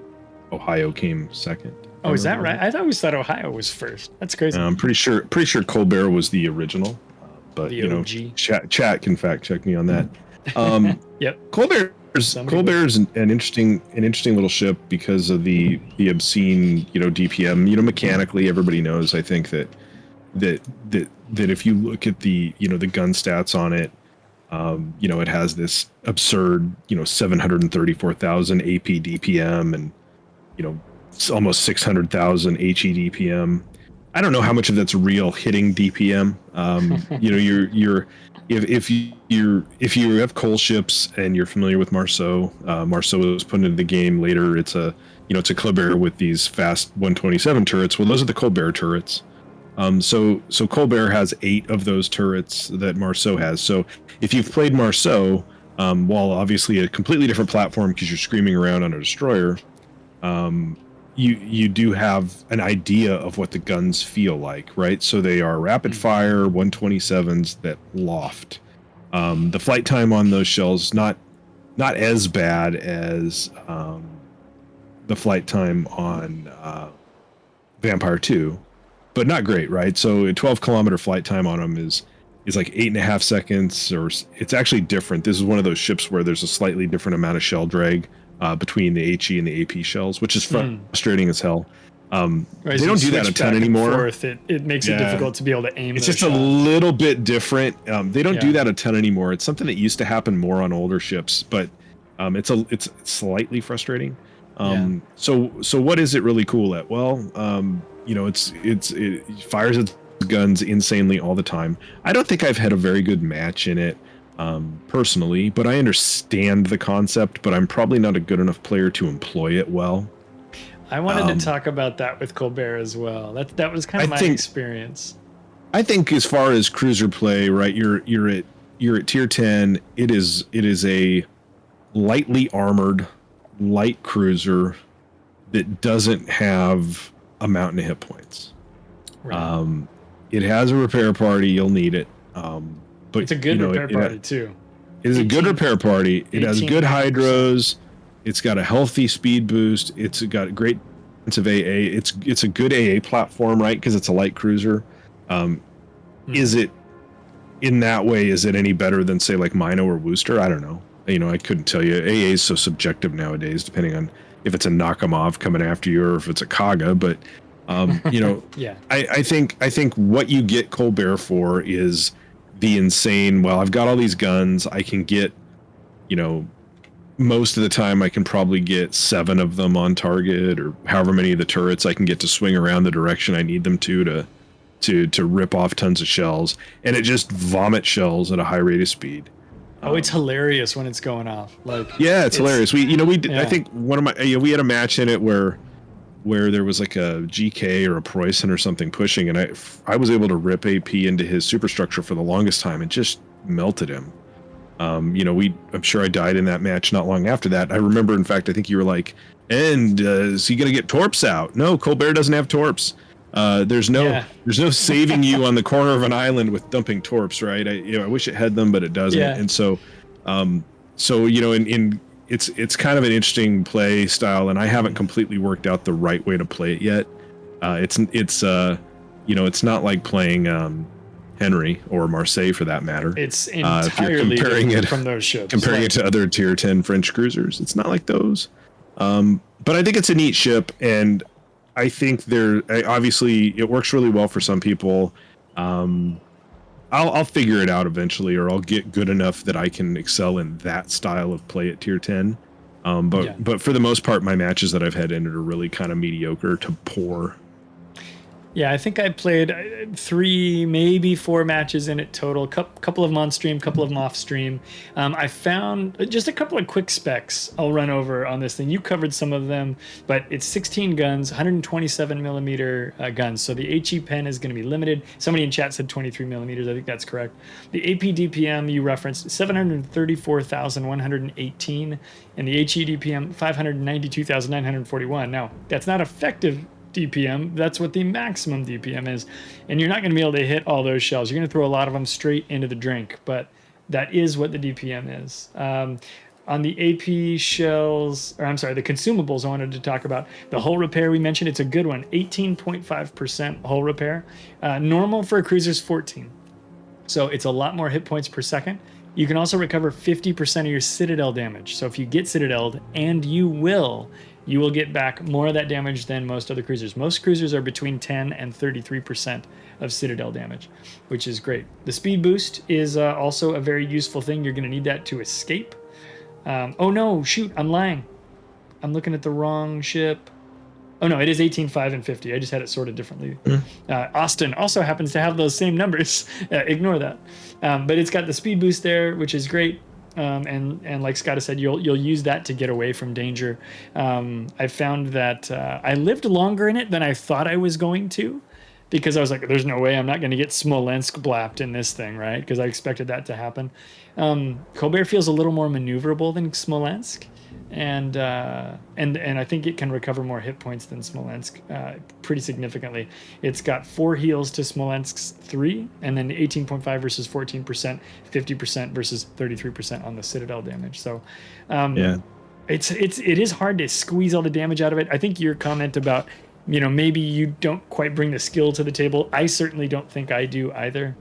Ohio came second. Oh, is that right? I always thought Ohio was first. That's crazy. I'm pretty sure Colbert was the original, but the OG. Chat can fact check me on that. Yep. Colbert's an interesting little ship because of the obscene DPM. Mechanically, everybody knows. I think that if you look at the the gun stats on it, it has this absurd 734,000 AP DPM and almost 600,000 HE DPM. I don't know how much of that's real hitting DPM. You know, if you have coal ships and you're familiar with Marceau, Marceau was put into the game later. It's a it's a Colbert with these fast 127 turrets. Well, those are the Colbert turrets. So Colbert has 8 of those turrets that Marceau has. So if you've played Marceau, while obviously a completely different platform because you're screaming around on a destroyer, you do have an idea of what the guns feel like, right? So they are rapid fire 127s that loft. The flight time on those shells not as bad as the flight time on Vampire 2, but not great, right? So a 12-kilometer flight time on them is like 8.5 seconds, or it's actually different. This is one of those ships where there's a slightly different amount of shell drag between the HE and the AP shells, which is frustrating as hell. Right, they so don't do that a ton anymore. It makes it difficult to be able to aim. It's just a little bit different. They don't do that a ton anymore. It's something that used to happen more on older ships, but it's slightly frustrating. So what is it really cool at? Well, it fires its guns insanely all the time. I don't think I've had a very good match in it personally, but I understand the concept, but I'm probably not a good enough player to employ it well. I wanted to talk about that with Colbert as well. That was kind of my experience. I think as far as cruiser play, right, you're at tier 10. It is a lightly armored light cruiser that doesn't have a mountain of hit points. Right. It has a repair party. You'll need it. But it's a good repair party too. It is a good repair party. It has good hydros. It's got a healthy speed boost. It's got great defensive AA. It's a good AA platform, right? Because it's a light cruiser. Is it in that way? Is it any better than say like Mino or Wooster? I don't know. I couldn't tell you. AA is so subjective nowadays, depending on if it's a Nakamov coming after you or if it's a Kaga. But yeah. I think what you get Colbert for is the insane. Well, I've got all these guns. I can get, most of the time I can probably get 7 of them on target, or however many of the turrets I can get to swing around the direction I need them to rip off tons of shells, and it just vomits shells at a high rate of speed. Oh, it's hilarious when it's going off. It's hilarious. We did. Yeah. I think one of my we had a match in it where there was like a GK or a Preußen or something pushing, and I was able to rip AP into his superstructure for the longest time and just melted him. I'm sure I died in that match not long after that. I remember, in fact, I think you were like, and is he going to get torps out? No, Colbert doesn't have torps. There's no saving you on the corner of an island with dumping torps, right? I wish it had them, but it doesn't. Yeah. And so it's kind of an interesting play style, and I haven't completely worked out the right way to play it yet. It's not like playing Henry or Marseille for that matter. It's entirely different from those ships. Comparing it to other tier 10 French cruisers, it's not like those. But I think it's a neat ship, and I think obviously it works really well for some people. I'll figure it out eventually, or I'll get good enough that I can excel in that style of play at tier 10. But for the most part, my matches that I've had in it are really kind of mediocre to poor. Yeah, I think I played 3, maybe 4 matches in it total. Couple of them on stream, couple of them off stream. I found just a couple of quick specs I'll run over on this thing. You covered some of them, but it's 16 guns, 127 millimeter guns. So the HE pen is going to be limited. Somebody in chat said 23 millimeters. I think that's correct. The AP DPM you referenced 734,118, and the HE DPM 592,941. Now that's not effective DPM. That's what the maximum DPM is, and you're not going to be able to hit all those shells. You're going to throw a lot of them straight into the drink, but that is what the DPM is. On the AP shells, or I'm sorry, the consumables I wanted to talk about, the hull repair we mentioned, it's a good one, 18.5% hull repair. Normal for a cruiser is 14, so it's a lot more hit points per second. You can also recover 50% of your citadel damage. So if you get citadeled, and you will get back more of that damage than most other cruisers. Most cruisers are between 10 and 33% of citadel damage, which is great. The speed boost is also a very useful thing. You're going to need that to escape. Oh no, shoot, I'm lying. I'm looking at the wrong ship. Oh no, it is 18.5 and 50. I just had it sorted differently. Mm. Austin also happens to have those same numbers. Ignore that. But it's got the speed boost there, which is great. And like Scott has said, you'll use that to get away from danger. I found that I lived longer in it than I thought I was going to, because I was like, there's no way I'm not going to get Smolensk blapped in this thing, right? Because I expected that to happen. Colbert feels a little more maneuverable than Smolensk. And I think it can recover more hit points than Smolensk pretty significantly. It's got 4 heals to Smolensk's 3, and then 18.5 versus 14%, 50% versus 33% on the Citadel damage. So Yeah. it is hard to squeeze all the damage out of it. I think your comment about, maybe you don't quite bring the skill to the table, I certainly don't think I do either.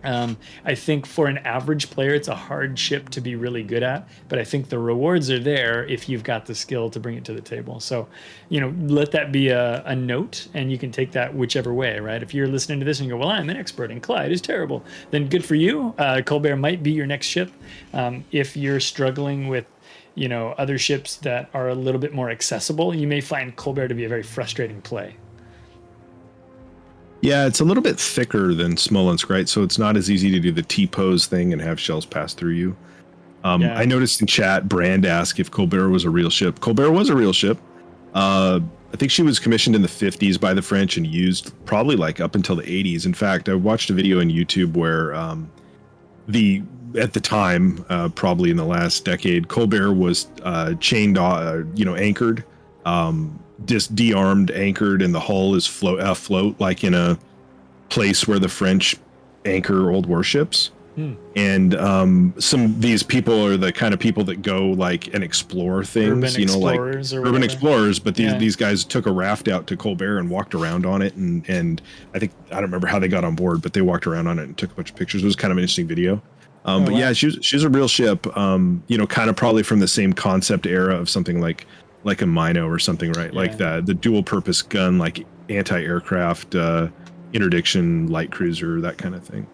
I think for an average player, it's a hard ship to be really good at, but I think the rewards are there if you've got the skill to bring it to the table. So, let that be a note, and you can take that whichever way, right? If you're listening to this and you go, well, I'm an expert and Clyde is terrible, then good for you. Colbert might be your next ship. If you're struggling with, other ships that are a little bit more accessible, you may find Colbert to be a very frustrating play. Yeah, it's a little bit thicker than Smolensk, right? So it's not as easy to do the T-pose thing and have shells pass through you. I noticed in chat, Brand asked if Colbert was a real ship. Colbert was a real ship. I think she was commissioned in the 50s by the French and used probably like up until the 80s. In fact, I watched a video on YouTube where at the time, probably in the last decade, Colbert was chained, anchored, just de-armed, anchored, and the hull is afloat, like in a place where the French anchor old warships. And these people are the kind of people that go like and explore things, urban explorers. But these guys took a raft out to Colbert and walked around on it, and I don't remember how they got on board, but they walked around on it and took a bunch of pictures. It was kind of an interesting video. Yeah, she's a real ship. Kind of probably from the same concept era of something like a Mino or something, right? Like the dual purpose gun, like anti-aircraft, interdiction, light cruiser, that kind of thing.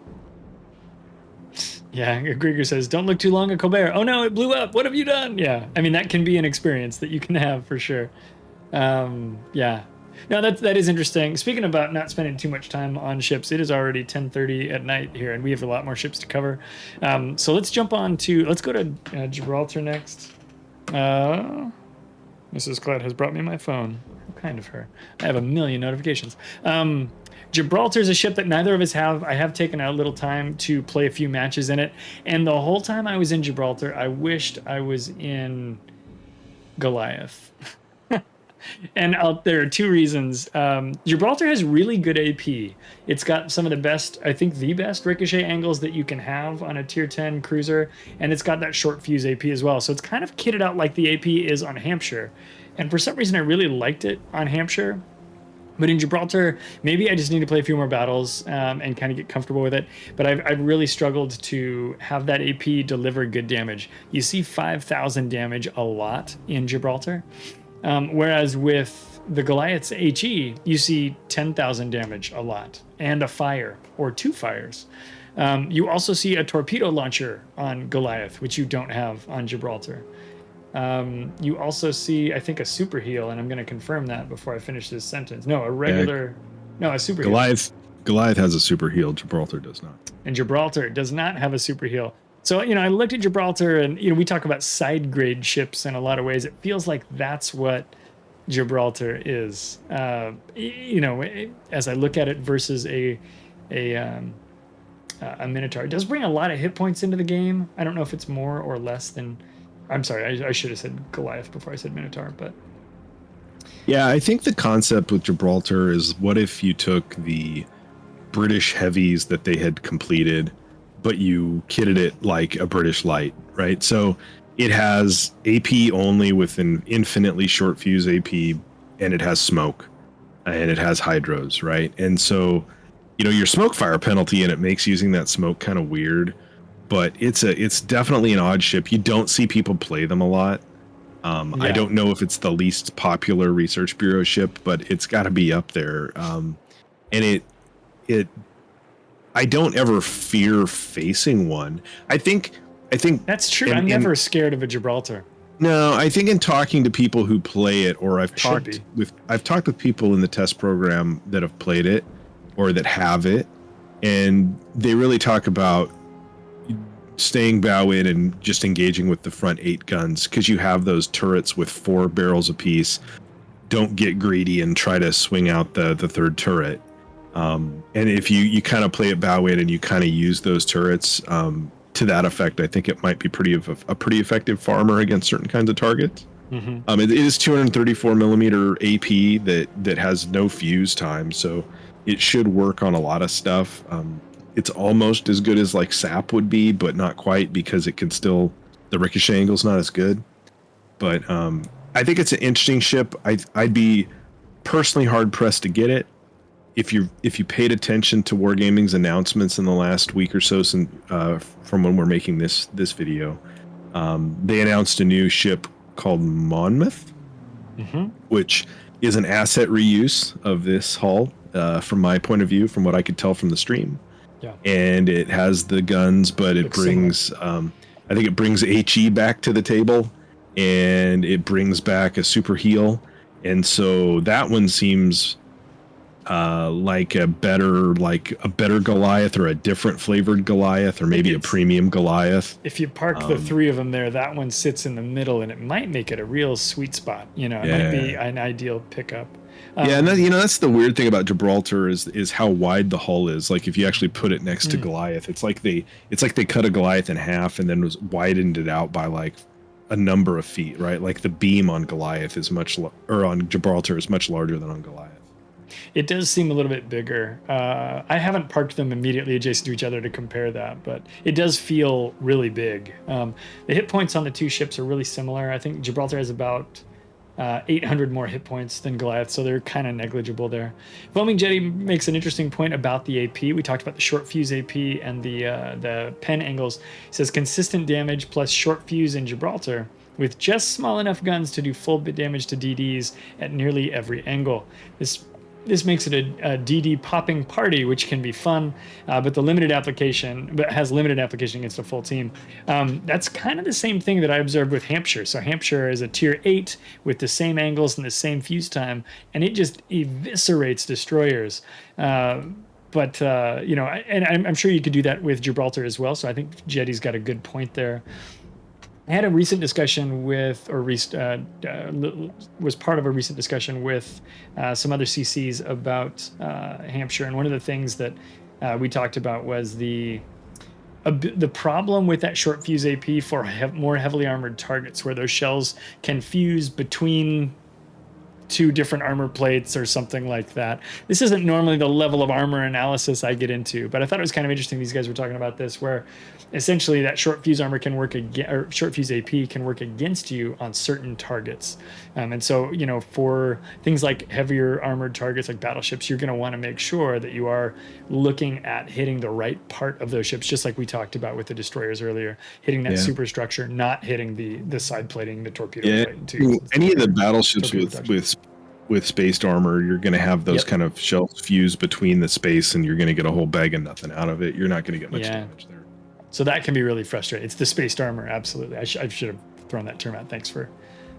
Yeah, Grieger says, don't look too long at Colbert. Oh no, it blew up. What have you done? Yeah, I mean, that can be an experience that you can have for sure. Yeah. No, that is interesting. Speaking about not spending too much time on ships, it is already 10:30 at night here, and we have a lot more ships to cover. So let's go to Gibraltar next. Mrs. Clyde has brought me my phone. How kind of her. I have a million notifications. Gibraltar is a ship that neither of us have. I have taken a little time to play a few matches in it. And the whole time I was in Gibraltar, I wished I was in Goliath. And there are 2 reasons. Gibraltar has really good AP. It's got some of the best, I think the best ricochet angles that you can have on a tier 10 cruiser. And it's got that short fuse AP as well. So it's kind of kitted out like the AP is on Hampshire. And for some reason, I really liked it on Hampshire. But in Gibraltar, maybe I just need to play a few more battles and kind of get comfortable with it. But I've really struggled to have that AP deliver good damage. You see 5,000 damage a lot in Gibraltar. Whereas with the Goliath's HE, you see 10,000 damage a lot, and a fire, or 2 fires. You also see a torpedo launcher on Goliath, which you don't have on Gibraltar. You also see, I think, a super heal, and I'm going to confirm that before I finish this sentence. No, a super heal. Goliath has a super heal, Gibraltar does not. And Gibraltar does not have a super heal. So, I looked at Gibraltar, and, we talk about side grade ships in a lot of ways. It feels like that's what Gibraltar is. As I look at it versus a Minotaur. It does bring a lot of hit points into the game. I don't know if it's more or less than... I'm sorry, I should have said Goliath before I said Minotaur, but... Yeah, I think the concept with Gibraltar is, what if you took the British heavies that they had completed, but you kitted it like a British light, right? So it has AP only with an infinitely short fuse AP, and it has smoke, and it has hydros, right? And so, your smoke fire penalty, and it makes using that smoke kind of weird, but it's definitely an odd ship. You don't see people play them a lot. I don't know if it's the least popular Research Bureau ship, but it's got to be up there. And I don't ever fear facing one. I think that's true. I'm never scared of a Gibraltar. No, I think in talking to people who play it, or I've Should talked be. with people in the test program that have played it or that have it, and they really talk about staying bow in and just engaging with the front 8 guns, because you have those turrets with 4 barrels apiece. Don't get greedy and try to swing out the third turret. And if you kind of play it bow in and you kind of use those turrets to that effect, I think it might be a pretty effective farmer against certain kinds of targets. Mm-hmm. It is 234 millimeter AP that has no fuse time, so it should work on a lot of stuff. It's almost as good as like SAP would be, but not quite, because it can still, the ricochet angle's not as good. But I think it's an interesting ship. I'd be personally hard pressed to get it. If you paid attention to Wargaming's announcements in the last week or so, since from when we're making this video, they announced a new ship called Monmouth, which is an asset reuse of this hull, from my point of view, from what I could tell from the stream. Yeah. And it has the guns, but it brings, I think it brings HE back to the table, and it brings back a super heal. And so that one seems like a better Goliath, or a different flavored Goliath, or maybe a premium Goliath. If you park the 3 of them there, that one sits in the middle, and it might make it a real sweet spot. It might be an ideal pickup. Yeah, and that's the weird thing about Gibraltar is how wide the hull is. Like if you actually put it next to Goliath, it's like they cut a Goliath in half and then was widened it out by like a number of feet, right? Like the beam on Goliath is on Gibraltar is much larger than on Goliath. It does seem a little bit bigger. I haven't parked them immediately adjacent to each other to compare that, but it does feel really big. The hit points on the 2 ships are really similar. I think Gibraltar has about 800 more hit points than Goliath, so they're kind of negligible there. Foaming Jetty makes an interesting point about the AP. We talked about the short fuse AP and the pen angles. He says consistent damage plus short fuse in Gibraltar with just small enough guns to do full bit damage to DDs at nearly every angle. This makes it a DD popping party, which can be fun, but has limited application against a full team. That's kind of the same thing that I observed with Hampshire. So Hampshire is a tier 8 with the same angles and the same fuse time, and it just eviscerates destroyers. And I'm sure you could do that with Gibraltar as well. So I think Jetty's got a good point there. I had a recent discussion with, was part of a recent discussion with some other CCs about Hampshire, and one of the things that we talked about was the problem with that short fuse AP for more heavily armored targets, where those shells can fuse between 2 different armor plates or something like that. This isn't normally the level of armor analysis I get into, but I thought it was kind of interesting these guys were talking about this, where essentially that short fuse armor can work or short fuse AP can work against you on certain targets. And so, for things like heavier armored targets like battleships, you're going to want to make sure that you are looking at hitting the right part of those ships, just like we talked about with the destroyers earlier, hitting that superstructure, not hitting the side plating, the torpedo plate. Too. Any of the battleships with spaced armor, you're going to have those kind of shells fused between the space, and you're going to get a whole bag of nothing out of it. You're not going to get much damage there. So that can be really frustrating. It's the spaced armor, absolutely. I should have thrown that term out. Thanks for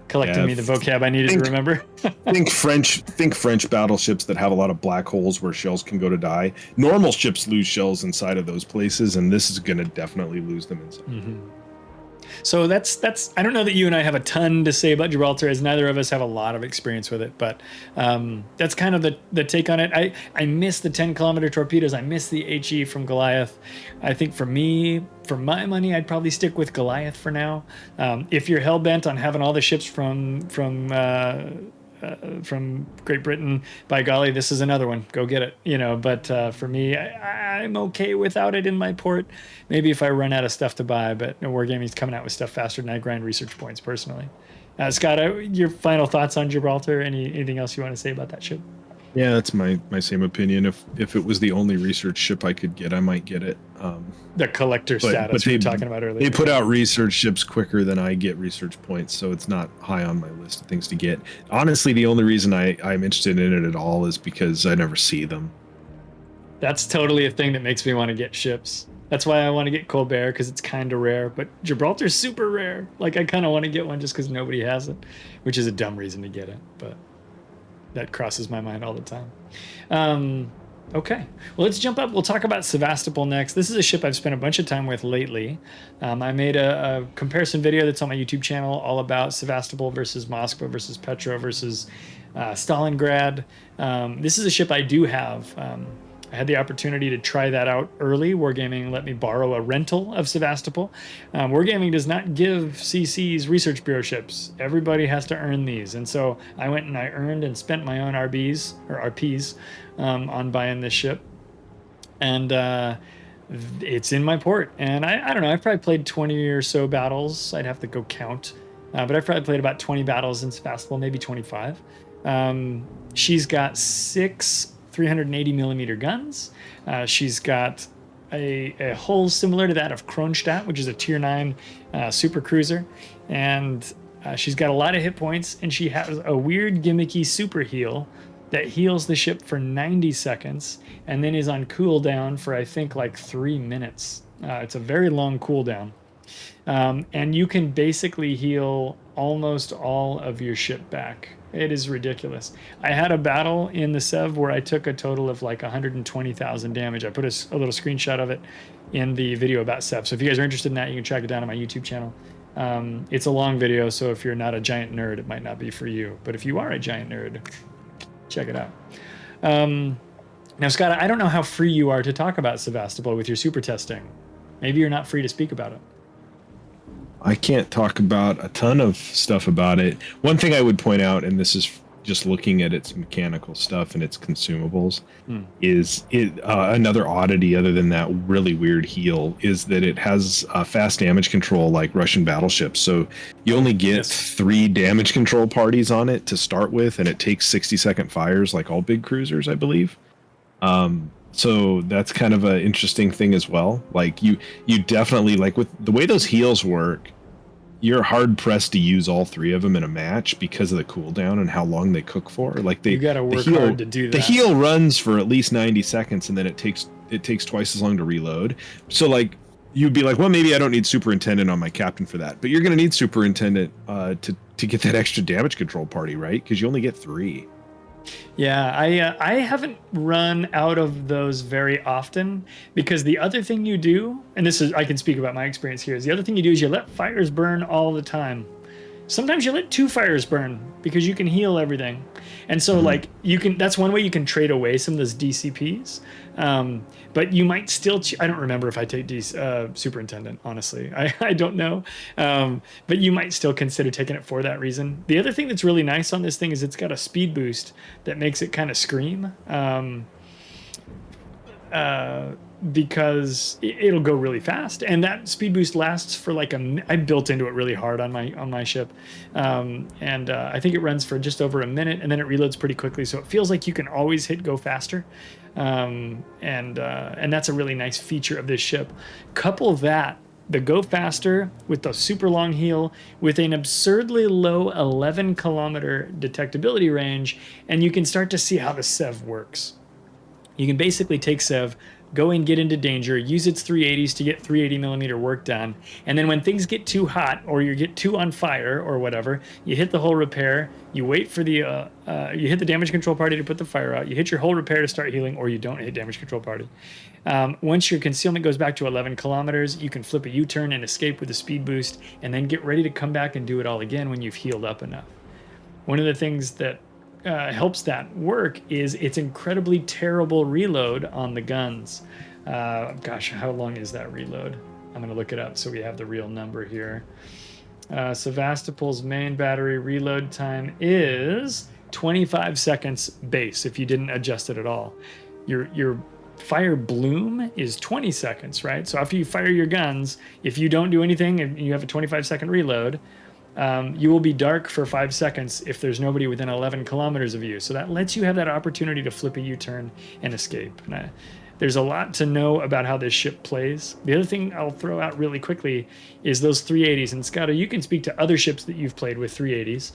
collecting me the vocab I needed to remember. think French battleships that have a lot of black holes where shells can go to die. Normal ships lose shells inside of those places, and this is going to definitely lose them inside. Mm-hmm. So that's I don't know that you and I have a ton to say about Gibraltar, as neither of us have a lot of experience with it, but that's kind of the take on it. I miss the 10-kilometer torpedoes. I miss the HE from Goliath. I think for my money, I'd probably stick with Goliath for now. If you're hell-bent on having all the ships from Great Britain, by golly, this is another one. Go get it. But for me, I'm okay without it in my port. Maybe if I run out of stuff to buy, but Wargaming's coming out with stuff faster than I grind research points personally. Scott, your final thoughts on Gibraltar? Anything else you want to say about that ship? Yeah, that's my same opinion. If it was the only research ship I could get, I might get it. The collector status we were talking about earlier. They put out research ships quicker than I get research points, so it's not high on my list of things to get. Honestly, the only reason I'm interested in it at all is because I never see them. That's totally a thing that makes me want to get ships. That's why I want to get Colbert, because it's kind of rare, but Gibraltar's super rare. Like, I kind of want to get one just because nobody has it, which is a dumb reason to get it, but that crosses my mind all the time. Okay, well, let's jump up. We'll talk about Sevastopol next. This is a ship I've spent a bunch of time with lately. I made a comparison video that's on my YouTube channel all about Sevastopol versus Moscow versus Petrov versus Stalingrad. This is a ship I do have. I had the opportunity to try that out early. Wargaming let me borrow a rental of Sevastopol. Wargaming does not give CCs research bureau ships. Everybody has to earn these. And so I went and I earned and spent my own RPs on buying this ship. And it's in my port. And I don't know, I've probably played 20 or so battles. I'd have to go count. But I've probably played about 20 battles in Sevastopol, maybe 25. She's got 6 380 millimeter guns. She's got a hull similar to that of Kronstadt, which is a tier 9 super cruiser. And she's got a lot of hit points, and she has a weird gimmicky super heal that heals the ship for 90 seconds and then is on cooldown for, I think, like 3 minutes. It's a very long cooldown. And you can basically heal almost all of your ship back. It is ridiculous. I had a battle in the Sev where I took a total of like 120,000 damage. I put a little screenshot of it in the video about Sev. So if you guys are interested in that, you can track it down on my YouTube channel. It's a long video, so if you're not a giant nerd, it might not be for you. But if you are a giant nerd, check it out. Now, Scott, I don't know how free you are to talk about Sevastopol with your super testing. Maybe you're not free to speak about it. I can't talk about a ton of stuff about it. One thing I would point out, and this is just looking at its mechanical stuff and its consumables, is another oddity other than that really weird heal is that it has fast damage control like Russian battleships. So you only get 3 damage control parties on it to start with, and it takes 60-second fires like all big cruisers, I believe. So that's kind of an interesting thing as well. Like you definitely, like with the way those heals work, you're hard pressed to use all 3 of them in a match because of the cooldown and how long they cook for. Like you got to work hard to do that. The heal runs for at least 90 seconds, and then it takes twice as long to reload. So like you'd be like, well, maybe I don't need superintendent on my captain for that, but you're going to need superintendent to get that extra damage control party, right? Because you only get 3. Yeah, I haven't run out of those very often, because the other thing you do, and this is, I can speak about my experience here, is the other thing you do is you let fires burn all the time. Sometimes you let 2 fires burn because you can heal everything. And so like that's one way you can trade away some of those DCPs. But you might still, I don't remember if I take superintendent, honestly. I don't know. But you might still consider taking it for that reason. The other thing that's really nice on this thing is it's got a speed boost that makes it kind of scream. Because it'll go really fast, and that speed boost lasts for like I built into it really hard on my ship, and I think it runs for just over a minute, and then it reloads pretty quickly, so it feels like you can always hit go faster, and that's a really nice feature of this ship. Couple that, the go faster with the super long heal with an absurdly low 11 kilometer detectability range, and you can start to see how the Sev works. You can basically take Sev, go and get into danger, use its 380s to get 380 millimeter work done, and then when things get too hot or you get too on fire or whatever, you hit the hull repair, you wait for the you hit the damage control party to put the fire out, you hit your hull repair to start healing, or you don't hit damage control party. Once your concealment goes back to 11 kilometers, you can flip a U-turn and escape with a speed boost, and then get ready to come back and do it all again when you've healed up enough. One of the things that helps that work is its incredibly terrible reload on the guns. Gosh, how long is that reload? I'm going to look it up so we have the real number here. Sevastopol's main battery reload time is 25 seconds base if you didn't adjust it at all. Your fire bloom is 20 seconds, right? So after you fire your guns, if you don't do anything and you have a 25-second reload, you will be dark for 5 seconds if there's nobody within 11 kilometers of you. So that lets you have that opportunity to flip a U-turn and escape. And There's a lot to know about how this ship plays. The other thing I'll throw out really quickly is those 380s. And Scotto, you can speak to other ships that you've played with 380s.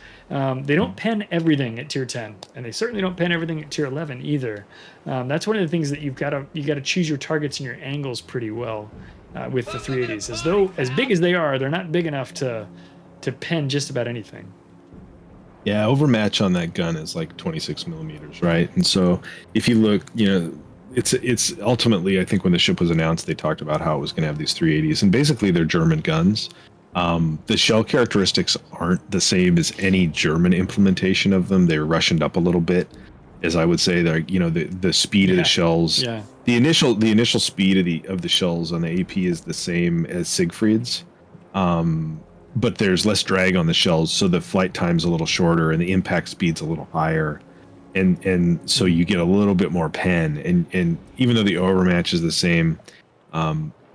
They don't pen everything at tier 10, and they certainly don't pen everything at tier 11 either. That's one of the things that you got to choose your targets and your angles pretty well with the 380s. As though as big as they are, they're not big enough to pen just about anything. Yeah, overmatch on that gun is like 26 millimeters, right? And so if you look, it's ultimately, I think when the ship was announced, they talked about how it was going to have these 380s, and basically they're German guns. The shell characteristics aren't the same as any German implementation of them. They're Russianed up a little bit, as I would say. They're, the speed of the shells. Yeah. The initial speed of the shells on the AP is the same as Siegfried's. But there's less drag on the shells, so the flight time's a little shorter and the impact speed's a little higher, and so you get a little bit more pen. And even though the overmatch is the same,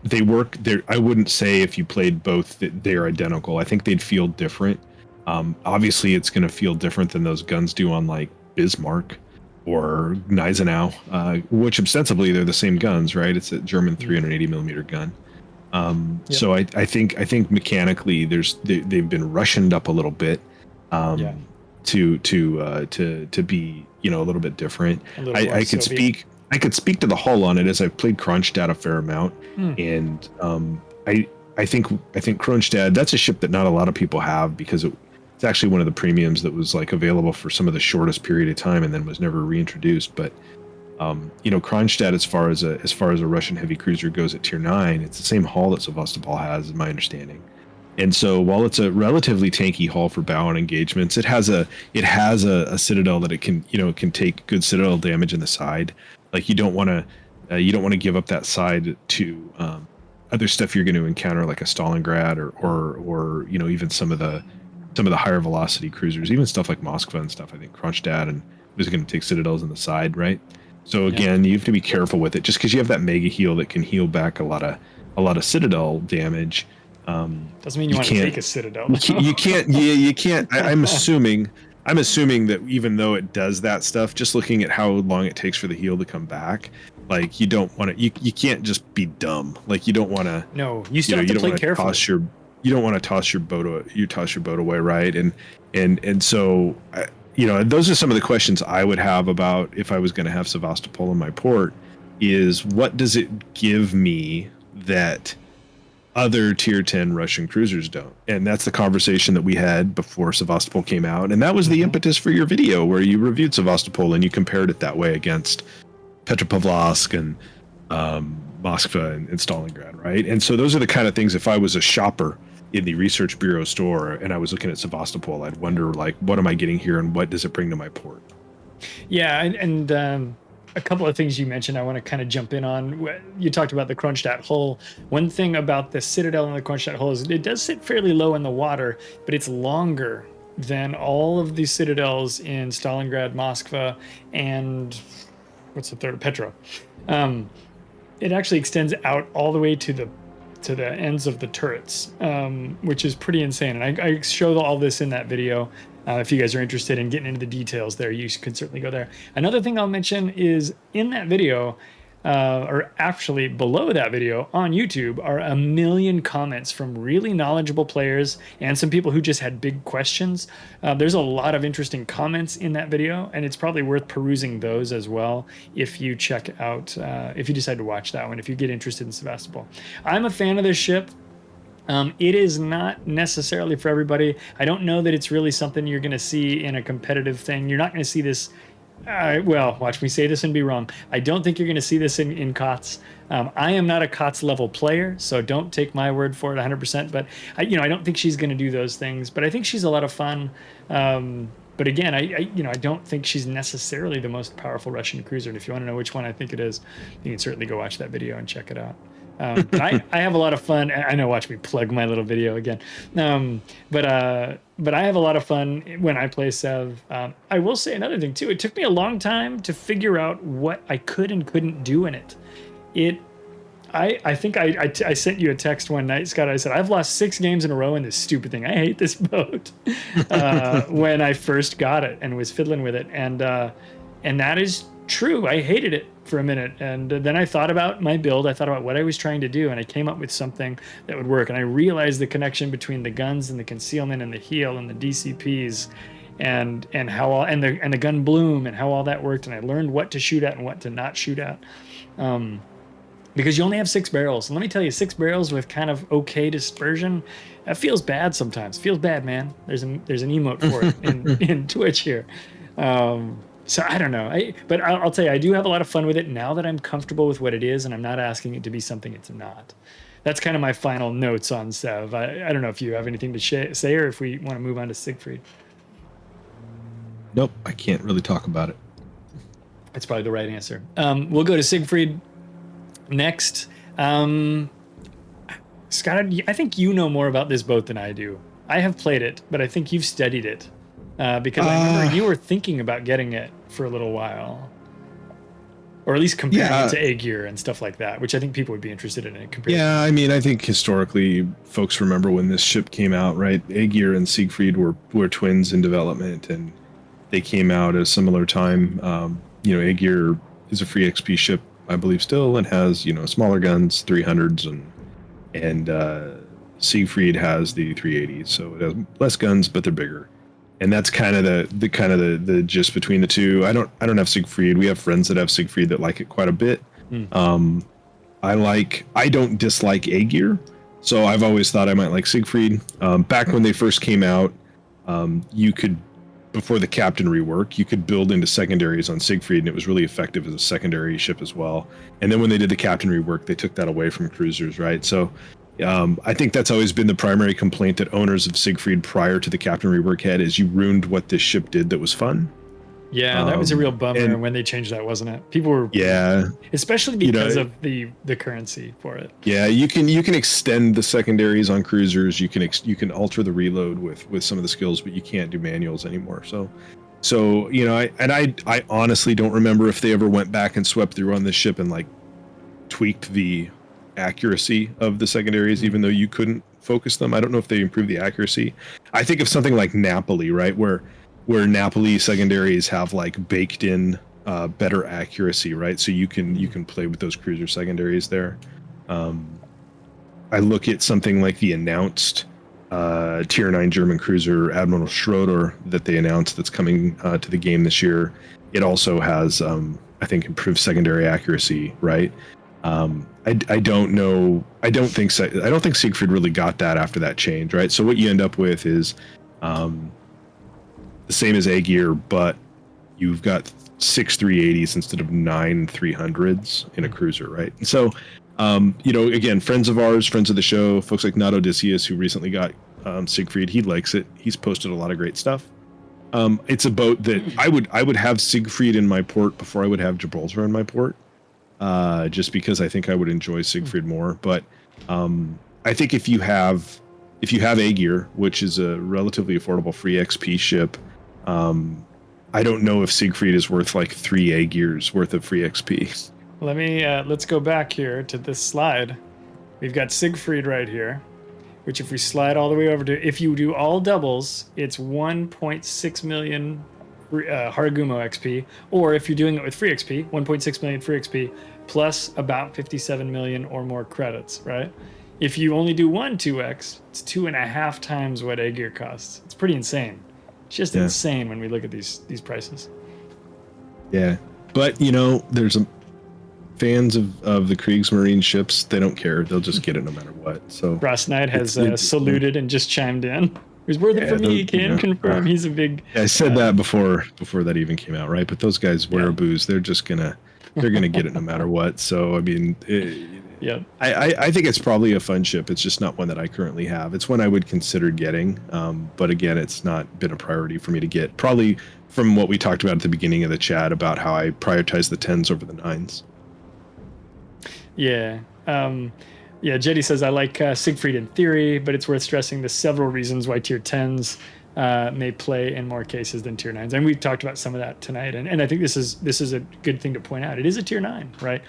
they work there. I wouldn't say if you played both that they're identical. I think they'd feel different. Obviously, it's going to feel different than those guns do on like Bismarck or Gneisenau, which ostensibly they're the same guns, right? It's a German 380 millimeter gun. So I think mechanically they've been Russianed up a little bit to be a little bit different. I could speak to the hull on it, as I've played Kronstadt a fair amount, and I think Kronstadt, that's a ship that not a lot of people have, because it's actually one of the premiums that was like available for some of the shortest period of time and then was never reintroduced. But Kronstadt, as far as a Russian heavy cruiser goes at tier 9, it's the same hull that Sevastopol has, in my understanding. And so while it's a relatively tanky hull for bow and engagements, it has a citadel that it can take good citadel damage in the side. Like you don't want to give up that side to other stuff you're going to encounter, like a Stalingrad or even some of the higher velocity cruisers, even stuff like Moskva and stuff. I think Kronstadt and is going to take citadels in the side, right? So again, you have to be careful with it. Just because you have that mega heal that can heal back a lot of citadel damage, doesn't mean you want to take a citadel. You can't. Yeah, you can't. I'm assuming that even though it does that stuff, just looking at how long it takes for the heal to come back, like you don't want to. You can't just be dumb. Like you don't want to. No, you still have to play carefully. You don't want to toss your boat away, right? And so. Those are some of the questions I would have about if I was going to have Sevastopol in my port, is what does it give me that other tier 10 Russian cruisers don't? And that's the conversation that we had before Sevastopol came out. And that was the impetus for your video where you reviewed Sevastopol and you compared it that way against Petropavlovsk and Moskva and Stalingrad, right? And so those are the kind of things, if I was a shopper in the research bureau store and I was looking at Sevastopol, I'd wonder, like, what am I getting here and what does it bring to my port? Yeah, and a couple of things you mentioned I want to kind of jump in on. You talked about the Kronstadt hull. One thing about the Citadel and the Kronstadt hull is it does sit fairly low in the water, but it's longer than all of the Citadels in Stalingrad, Moskva, and what's the third? Petra. It actually extends out all the way to the ends of the turrets, which is pretty insane. And I show all this in that video. If you guys are interested in getting into the details there, you can certainly go there. Another thing I'll mention is in that video, or actually below that video on YouTube, are a million comments from really knowledgeable players and some people who just had big questions. There's a lot of interesting comments in that video, and it's probably worth perusing those as well if you check out, if you decide to watch that one, if you get interested in Sevastopol. I'm a fan of this ship. It is not necessarily for everybody. I don't know that it's really something you're going to see in a competitive thing. You're not going to see this. Well, watch me say this and be wrong. I don't think you're going to see this in COTS. I am not a COTS level player, so don't take my word for it 100%. But I don't think she's going to do those things. But I think she's a lot of fun. But again, I don't think she's necessarily the most powerful Russian cruiser. And if you want to know which one I think it is, you can certainly go watch that video and check it out. But I have a lot of fun. I know, watch me plug my little video again. But I have a lot of fun when I play Sev. I will say another thing too. It took me a long time to figure out what I could and couldn't do in it. I think I sent you a text one night, Scott. I said, I've lost 6 games in a row in this stupid thing. I hate this boat. When I first got it and was fiddling with it. And And that is true. I hated it for a minute. And then I thought about my build. I thought about what I was trying to do, and I came up with something that would work. And I realized the connection between the guns and the concealment and the heal and the DCPs and how all and the gun bloom and how all that worked. And I learned what to shoot at and what to not shoot at. Because you only have 6 barrels. And let me tell you, 6 barrels with kind of okay dispersion, that feels bad sometimes. Feels bad, man. There's an emote for it in Twitch here. So I don't know. But I'll tell you, I do have a lot of fun with it now that I'm comfortable with what it is, and I'm not asking it to be something it's not. That's kind of my final notes on Sev. I don't know if you have anything to say or if we want to move on to Siegfried. Nope, I can't really talk about it. That's probably the right answer. We'll go to Siegfried next. Scott, I think you know more about this boat than I do. I have played it, but I think you've studied it. Because I remember you were thinking about getting it for a little while. Or at least comparing it to Aegir and stuff like that, which I think people would be interested in it. Yeah, I mean, I think historically, folks remember when this ship came out, right? Aegir and Siegfried were twins in development, and they came out at a similar time. Aegir is a free XP ship, I believe, still, and has, smaller guns, 300s, and Siegfried has the 380s, so it has less guns, but they're bigger. And that's kind of the gist between the two. I don't have Siegfried. We have friends that have Siegfried that like it quite a bit. I don't dislike Aegir, so I've always thought I might like Siegfried. Back when they first came out, you could, before the captain rework, you could build into secondaries on Siegfried, and it was really effective as a secondary ship as well. And then when they did the captain rework, they took that away from cruisers, right? So I think that's always been the primary complaint that owners of Siegfried prior to the captain rework had, is you ruined what this ship did that was fun. Yeah, that was a real bummer when they changed that, wasn't it? People were especially because of the currency for it. Yeah, you can extend the secondaries on cruisers. You can alter the reload with some of the skills, but you can't do manuals anymore. So I honestly don't remember if they ever went back and swept through on this ship and like tweaked the accuracy of the secondaries, even though you couldn't focus them. I don't know if they improved the accuracy. I think of something like Napoli, right, where Napoli secondaries have like baked in better accuracy, right? So you can play with those cruiser secondaries there. I look at something like the announced Tier 9 German cruiser Admiral Schroeder that they announced that's coming to the game this year. It also has, I think, improved secondary accuracy, right? I don't know. I don't think Siegfried really got that after that change, right? So what you end up with is the same as Aegir, but you've got 6 380s instead of 9 300s in a cruiser, right? And so, again, friends of ours, friends of the show, folks like Not Odysseus, who recently got Siegfried, he likes it. He's posted a lot of great stuff. It's a boat that I would have Siegfried in my port before I would have Gibraltar in my port. Just because I think I would enjoy Siegfried more. But I think if you have Aegir, which is a relatively affordable free XP ship, I don't know if Siegfried is worth like 3 Aegirs worth of free XP. Let's go back here to this slide. We've got Siegfried right here, which if we slide all the way over to, if you do all doubles, it's 1.6 million Haragumo XP, or if you're doing it with free XP, 1.6 million free XP plus about 57 million or more credits, right? If you only do 2x, it's 2.5 times what Aegir costs. It's pretty insane. It's just insane when we look at these prices. Yeah, but there's fans of the Kriegsmarine ships. They don't care. They'll just get it no matter what. So Ross Knight has saluted and just chimed in. It was worth it for me. Can confirm. He's a big. I said that before that even came out, right? But those guys wear booze. They're just gonna get it no matter what. So I mean, I think it's probably a fun ship. It's just not one that I currently have. It's one I would consider getting, but again, it's not been a priority for me to get. Probably from what we talked about at the beginning of the chat about how I prioritize the 10s over the 9s. Yeah. Jetty says, I like Siegfried in theory, but it's worth stressing the several reasons why tier 10s may play in more cases than tier 9s. And we've talked about some of that tonight. And I think this is a good thing to point out. It is a tier 9, right?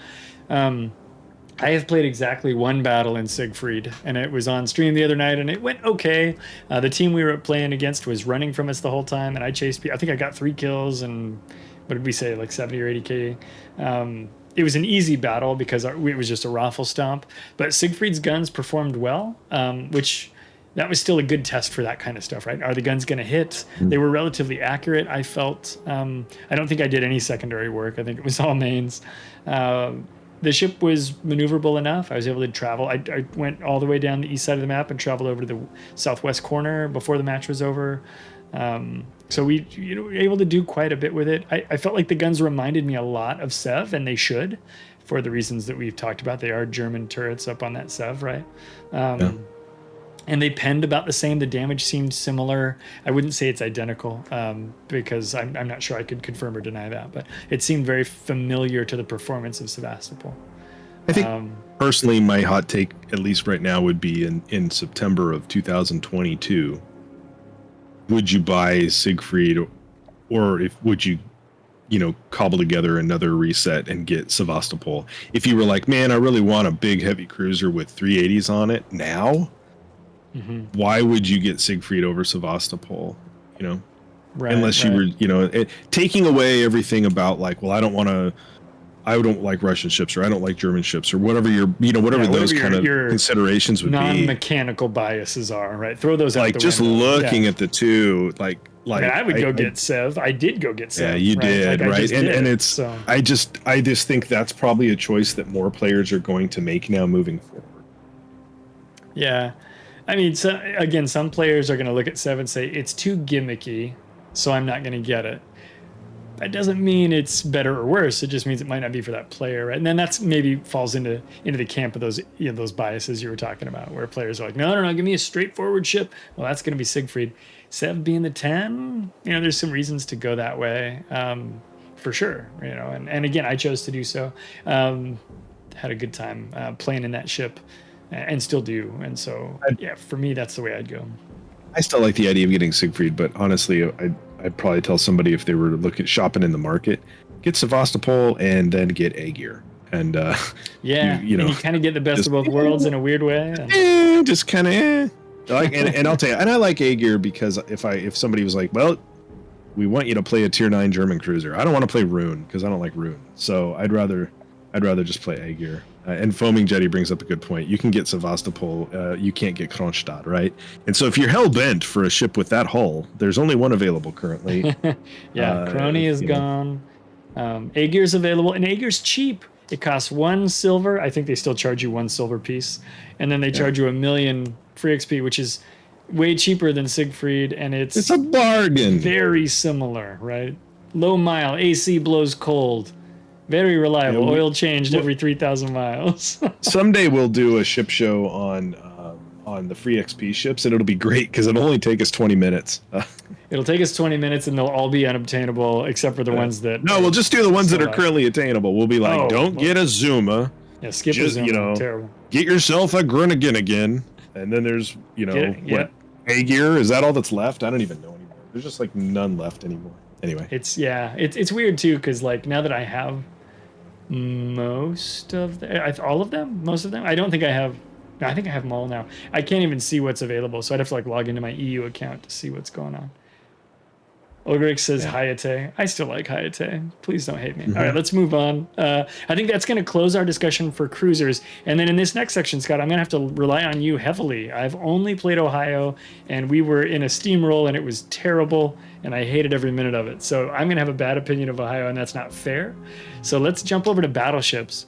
I have played exactly one battle in Siegfried, and it was on stream the other night, and it went okay. The team we were playing against was running from us the whole time, and I chased people. I think I got 3 kills and what did we say, like 70 or 80K. It was an easy battle because it was just a raffle stomp. But Siegfried's guns performed well, which that was still a good test for that kind of stuff, right? Are the guns going to hit? They were relatively accurate, I felt. I don't think I did any secondary work. I think it was all mains. The ship was maneuverable enough. I was able to travel. I went all the way down the east side of the map and traveled over to the southwest corner before the match was over. So we were able to do quite a bit with it. I felt like the guns reminded me a lot of Sev, and they should, for the reasons that we've talked about. They are German turrets up on that Sev, right? And they penned about the same. The damage seemed similar. I wouldn't say it's identical because I'm not sure I could confirm or deny that, but it seemed very familiar to the performance of Sevastopol. I think personally, my hot take, at least right now, would be in September of 2022. Would you buy Siegfried, or would you cobble together another reset and get Sevastopol? If you were like, man, I really want a big heavy cruiser with 380s on it now, why would you get Siegfried over Sevastopol? Right, unless you were, taking away everything about like, well, I don't like Russian ships, or I don't like German ships, or whatever whatever those kind of considerations would be. Non-mechanical biases are, right? Throw those out. Like just looking at the two, like I would go get Sev. I did go get Sev. Yeah, you did, right? And it's so. I just think that's probably a choice that more players are going to make now moving forward. Yeah, I mean, so again, some players are going to look at Sev and say it's too gimmicky, so I'm not going to get it. That doesn't mean it's better or worse. It just means it might not be for that player, right? And then that's maybe falls into the camp of those those biases you were talking about, where players are like, no, give me a straightforward ship. Well, that's going to be Siegfried. Sev being the 10, there's some reasons to go that way, for sure. And again, I chose to do so. Had a good time playing in that ship, and still do. And so, for me, that's the way I'd go. I still like the idea of getting Siegfried, but honestly, I'd probably tell somebody if they were shopping in the market, get Sevastopol and then get A-Gear. And you kind of get the best of both worlds in a weird way. Just kind of like, and I'll tell you, and I like A-Gear because if somebody was like, well, we want you to play a tier 9 German cruiser, I don't want to play Rune because I don't like Rune, so I'd rather just play A-Gear. And Foaming Jetty brings up a good point. You can get Sevastopol, you can't get Kronstadt, right? And so if you're hell-bent for a ship with that hull, there's only one available currently. Crony is gone. A-Gear's available, and A-Gear's cheap. It costs 1 silver. I think they still charge you 1 silver piece. And then they charge you 1 million free XP, which is way cheaper than Siegfried, and it's a bargain. Very similar, right? Low mile, AC blows cold. Very reliable. Oil changed every 3,000 miles. Someday we'll do a ship show on the free XP ships, and it'll be great because it'll only take us 20 minutes. It'll take us 20 minutes, and they'll all be unobtainable except for the ones that. No, we'll just do the ones that are currently attainable. We'll be like, get a Zuma. Yeah, skip a Zuma. Terrible. Get yourself a Grunegan again, and then there's what A-Gear. Is that all that's left? I don't even know anymore. There's just like none left anymore. Anyway, it's weird too because like now that I have most of all of them, most of them. I don't think I have. No, I think I have them all now. I can't even see what's available, so I'd have to like log into my EU account to see what's going on. Ulrich says Hayate. I still like Hayate. Please don't hate me. All right, let's move on. I think that's going to close our discussion for cruisers. And then in this next section, Scott, I'm going to have to rely on you heavily. I've only played Ohio, and we were in a steamroll, and it was terrible, and I hated every minute of it. So I'm going to have a bad opinion of Ohio, and that's not fair. So let's jump over to battleships.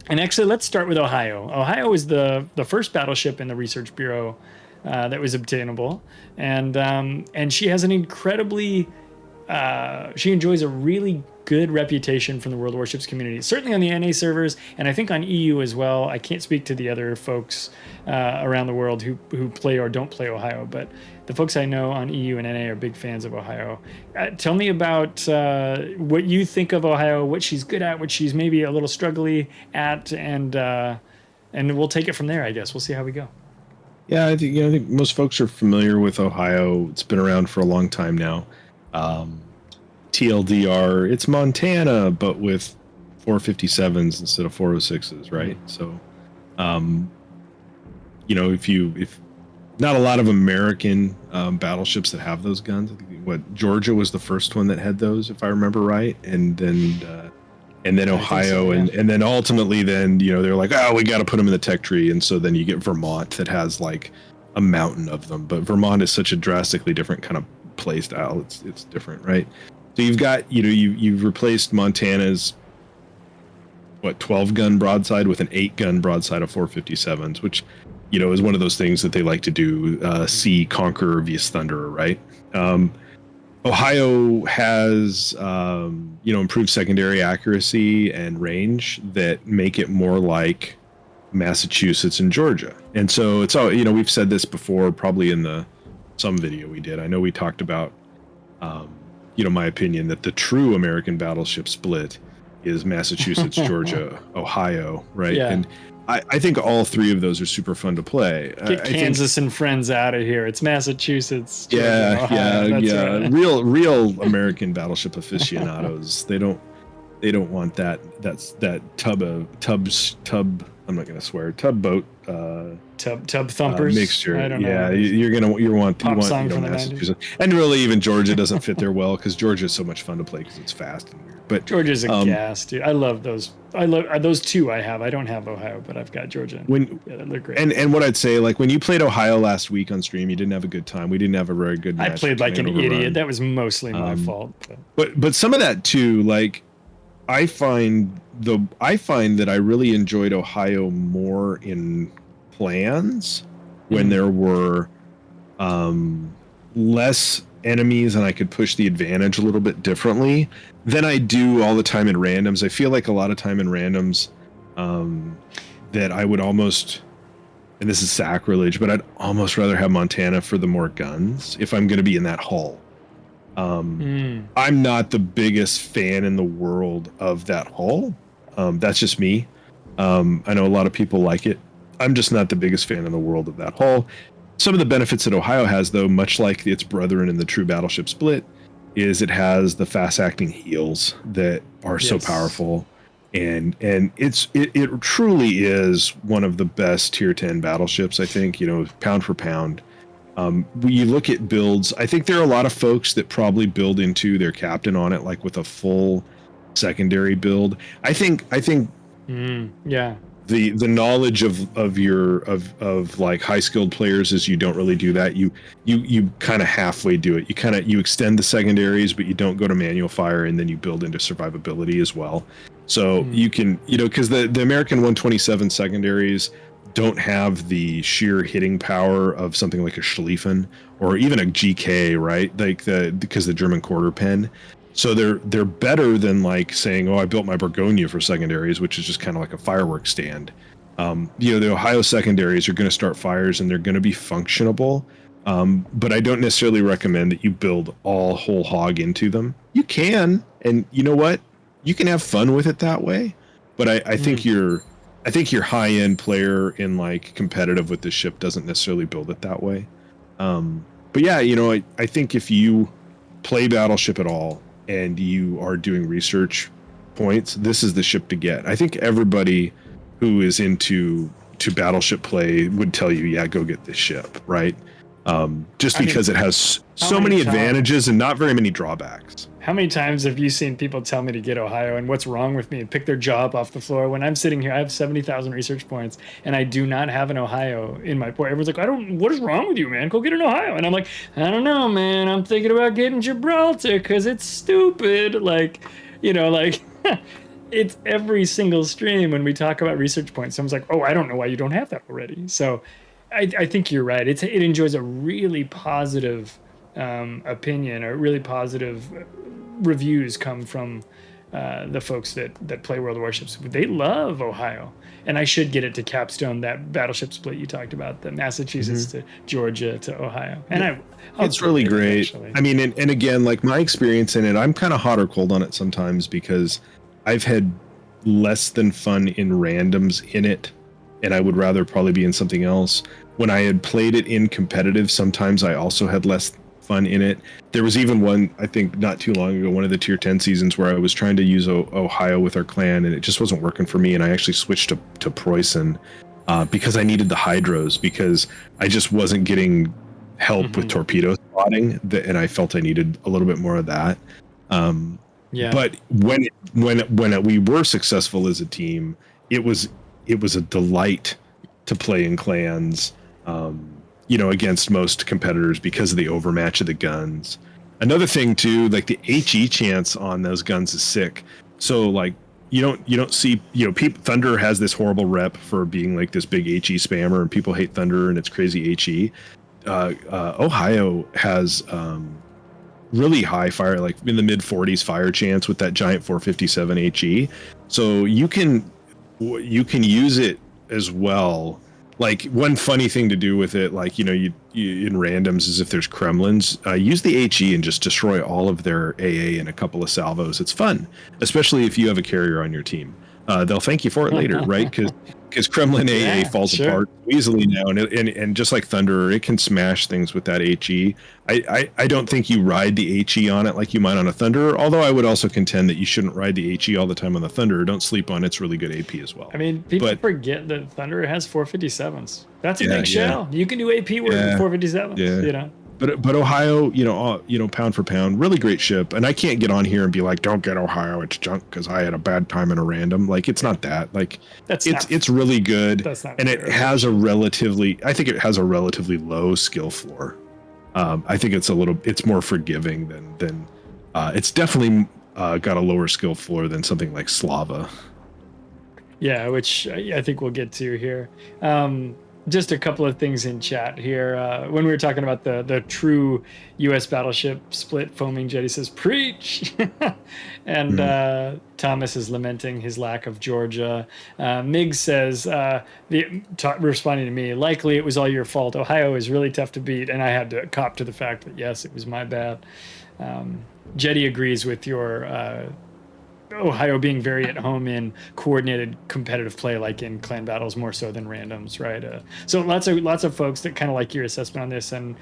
And actually, let's start with Ohio. Ohio is the first battleship in the Research Bureau that was obtainable, and she has an incredibly she enjoys a really good reputation from the World Warships community, certainly on the NA servers, and I think on EU as well. I can't speak to the other folks around the world who play or don't play Ohio, but the folks I know on EU and NA are big fans of Ohio. Tell me about what you think of Ohio, what she's good at, what she's maybe a little struggly at, and we'll take it from there. I guess we'll see how we go. Yeah, I think most folks are familiar with Ohio. It's been around for a long time now. TLDR, it's Montana, but with 457s instead of 406s, right? So, if not a lot of American battleships that have those guns. I think, what, Georgia was the first one that had those, if I remember right, and then Ohio, so, yeah. and then ultimately, then they're like, oh, we got to put them in the tech tree, and so then you get Vermont that has like a mountain of them. But Vermont is such a drastically different kind of play style. It's different, right? So you've got you've replaced Montana's 12-gun broadside with an 8-gun broadside of 457s, which is one of those things that they like to do. Sea Conqueror vs Thunderer, right? Ohio has improved secondary accuracy and range that make it more like Massachusetts and Georgia. And so it's all, we've said this before, probably in some video we did. I know we talked about my opinion that the true American battleship split is Massachusetts, Georgia, Ohio, right? Yeah. And I think all three of those are super fun to play. Get Kansas and friends out of here. It's Massachusetts. Georgia, Ohio. Yeah. Right. Real American battleship aficionados. They don't want that tub. I'm not gonna swear. Tubboat. Tub thumpers mixture. I don't know. Yeah, you want Massachusetts, and really even Georgia doesn't fit there well because Georgia is so much fun to play because it's fast and weird. But Georgia's a gas, dude. I love those. I love those two. I don't have Ohio, but I've got Georgia. They're great. And what I'd say, like when you played Ohio last week on stream, you didn't have a good time. We didn't have a very good match. I played like an idiot. That was mostly my fault. But some of that too, like I find that I really enjoyed Ohio more in plans when there were less enemies and I could push the advantage a little bit differently than I do all the time in randoms. I feel like a lot of time in randoms that I would almost, and this is sacrilege, but I'd almost rather have Montana for the more guns if I'm going to be in that hull. I'm not the biggest fan in the world of that hull. That's just me. I know a lot of people like it. I'm just not the biggest fan in the world of that hull. Some of the benefits that Ohio has, though, much like its brethren in the true battleship split, is it has the fast-acting heals that are so powerful, and it truly is one of the best tier 10 battleships. I think pound for pound. When you look at builds, I think there are a lot of folks that probably build into their captain on it, like with a full secondary build. I think the knowledge of like high skilled players is you don't really do that. You kind of halfway do it. You extend the secondaries, but you don't go to manual fire, and then you build into survivability as well. So you can, because the American 127 secondaries don't have the sheer hitting power of something like a Schlieffen or even a GK, right? Like because the German quarter pen. So they're better than like saying, oh, I built my Burgonia for secondaries, which is just kind of like a fireworks stand. The Ohio secondaries are going to start fires and they're going to be functionable. But I don't necessarily recommend that you build all whole hog into them. You can, and you know what? You can have fun with it that way. But I think your high end player in like competitive with the ship doesn't necessarily build it that way. But yeah, I think if you play Battleship at all, and you are doing research points, this is the ship to get. I think everybody who is into Battleship play would tell you, yeah, go get this ship, right? Just because it has so many advantages and not very many drawbacks. How many times have you seen people tell me to get Ohio and what's wrong with me and pick their job off the floor when I'm sitting here? I have 70,000 research points and I do not have an Ohio in my port. Everyone's like, what is wrong with you, man? Go get an Ohio. And I'm like, I don't know, man. I'm thinking about getting Gibraltar because it's stupid. Like, it's every single stream when we talk about research points. Someone's like, oh, I don't know why you don't have that already. So I think you're right. It enjoys a really positive opinion, or really positive reviews come from the folks that play World of Warships. They love Ohio, and I should get it to capstone that battleship split you talked about, the Massachusetts to Georgia to Ohio. And it's really great. Actually. I mean, and again, like my experience in it, I'm kind of hot or cold on it sometimes because I've had less than fun in randoms in it, and I would rather probably be in something else. When I had played it in competitive, sometimes I also had less fun in it. There was even one, I think not too long ago, one of the tier 10 seasons where I was trying to use Ohio with our clan and it just wasn't working for me, and I actually switched to Preußen because I needed the hydros, because I just wasn't getting help with torpedo spotting, and I felt I needed a little bit more of that. But when we were successful as a team, it was a delight to play in clans, against most competitors because of the overmatch of the guns. Another thing too, like the HE chance on those guns is sick. So like you don't see, people, Thunder has this horrible rep for being like this big HE spammer, and people hate Thunder and it's crazy HE. Ohio has really high fire, like in the mid 40s fire chance with that giant 457 HE. So you can use it as well. Like one funny thing to do with it, like, you in randoms, is if there's Kremlins, use the HE and just destroy all of their AA in a couple of salvos. It's fun, especially if you have a carrier on your team. They'll thank you for it later, right? Because Kremlin AA falls apart easily now, and just like Thunder, it can smash things with that HE. I don't think you ride the HE on it like you might on a Thunder, although I would also contend that you shouldn't ride the HE all the time on the Thunder. Don't sleep on its really good AP as well. I mean, people forget that Thunder has 457s. That's a big shell. You can do AP work with 457s, But Ohio, pound for pound, really great ship. And I can't get on here and be like, don't get Ohio, it's junk because I had a bad time in a random. Like, it's not that. Like, it's really good. And it has a relatively low skill floor. I think it's more forgiving than it's definitely got a lower skill floor than something like Slava. Yeah, which I think we'll get to here. Just a couple of things in chat here. When we were talking about the true U.S. battleship split, Foaming Jetty says, preach! And Thomas is lamenting his lack of Georgia. Mig says, responding to me, likely it was all your fault. Ohio is really tough to beat, and I had to cop to the fact that, yes, it was my bad. Jetty agrees with your... Ohio being very at home in coordinated competitive play, like in clan battles, more so than randoms, right? So lots of folks that kind of like your assessment on this, and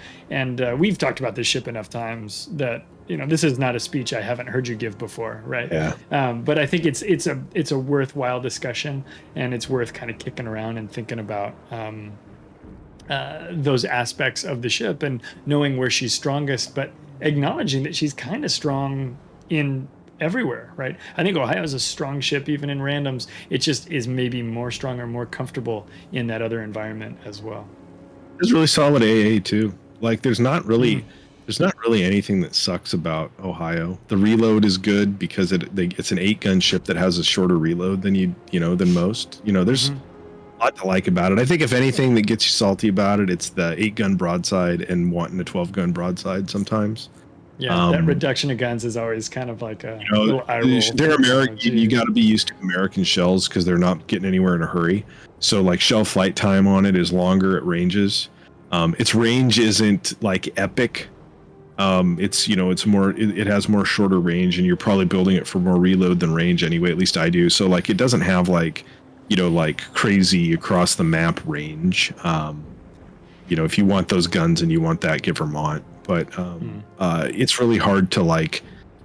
we've talked about this ship enough times that this is not a speech I haven't heard you give before, right? Yeah. But I think it's a worthwhile discussion, and it's worth kind of kicking around and thinking about those aspects of the ship and knowing where she's strongest, but acknowledging that she's kind of strong in everywhere, right? I think Ohio is a strong ship even in randoms. It just is maybe more strong or more comfortable in that other environment as well. There's really solid AA too. Like there's not really anything that sucks about Ohio. The reload is good because it's an 8-gun ship that has a shorter reload than than most. There's a lot to like about it. I think if anything that gets you salty about it, it's the 8-gun broadside and wanting a 12-gun broadside sometimes. Yeah, that reduction of guns is always kind of like a little eye roll. They're American. You got to be used to American shells because they're not getting anywhere in a hurry. So like shell flight time on it is longer at ranges. Its range isn't like epic. It's more. It has more shorter range, and you're probably building it for more reload than range anyway. At least I do. So like it doesn't have like crazy across the map range. If you want those guns and you want that, get Vermont. But it's really hard to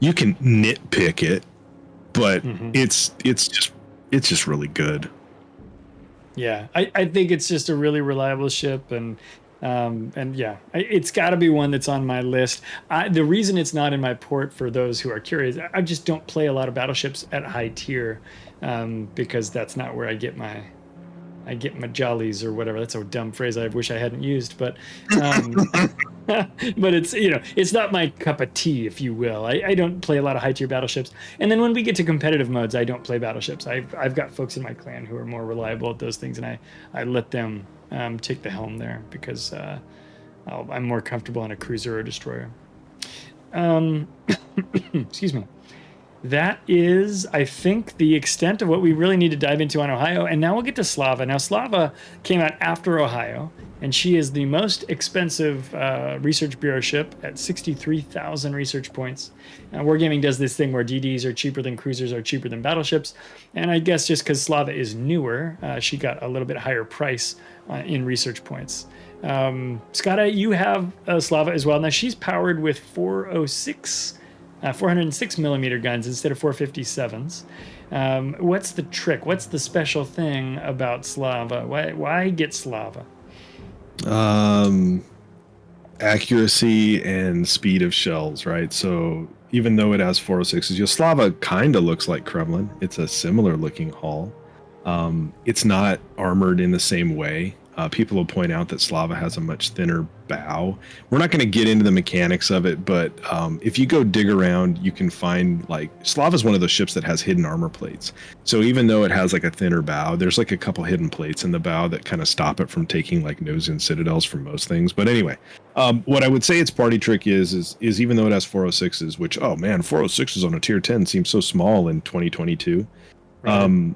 you can nitpick it, but it's just really good. Yeah, I think it's just a really reliable ship, and it's got to be one that's on my list. The reason it's not in my port, for those who are curious, I just don't play a lot of battleships at high tier, because that's not where I get my jollies or whatever. That's a dumb phrase I wish I hadn't used, but but it's not my cup of tea, if you will. I don't play a lot of high tier battleships, and then when we get to competitive modes, I don't play battleships. I've got folks in my clan who are more reliable at those things, and I let them take the helm there because I'm more comfortable on a cruiser or destroyer. Excuse me. That is, I think, the extent of what we really need to dive into on Ohio. And now we'll get to Slava. Now, Slava came out after Ohio, and she is the most expensive Research Bureau ship at 63,000 research points. Wargaming does this thing where DDs are cheaper than cruisers are cheaper than battleships. And I guess just because Slava is newer, she got a little bit higher price in research points. Scotta, you have Slava as well. Now, she's powered with 406 406 millimeter guns instead of 457s. What's the trick? What's the special thing about Slava? Why get Slava? Accuracy and speed of shells, right? So even though it has 406s, Slava kind of looks like Kremlin. It's a similar looking hull. It's not armored in the same way. People will point out that Slava has a much thinner bow. We're not going to get into the mechanics of it, but if you go dig around, you can find, like, Slava's one of those ships that has hidden armor plates. So even though it has like a thinner bow, there's like a couple hidden plates in the bow that kind of stop it from taking like nose-in citadels from most things. But anyway, what I would say its party trick is even though it has 406s, which, oh man, 406s on a tier 10 seems so small in 2022. Right.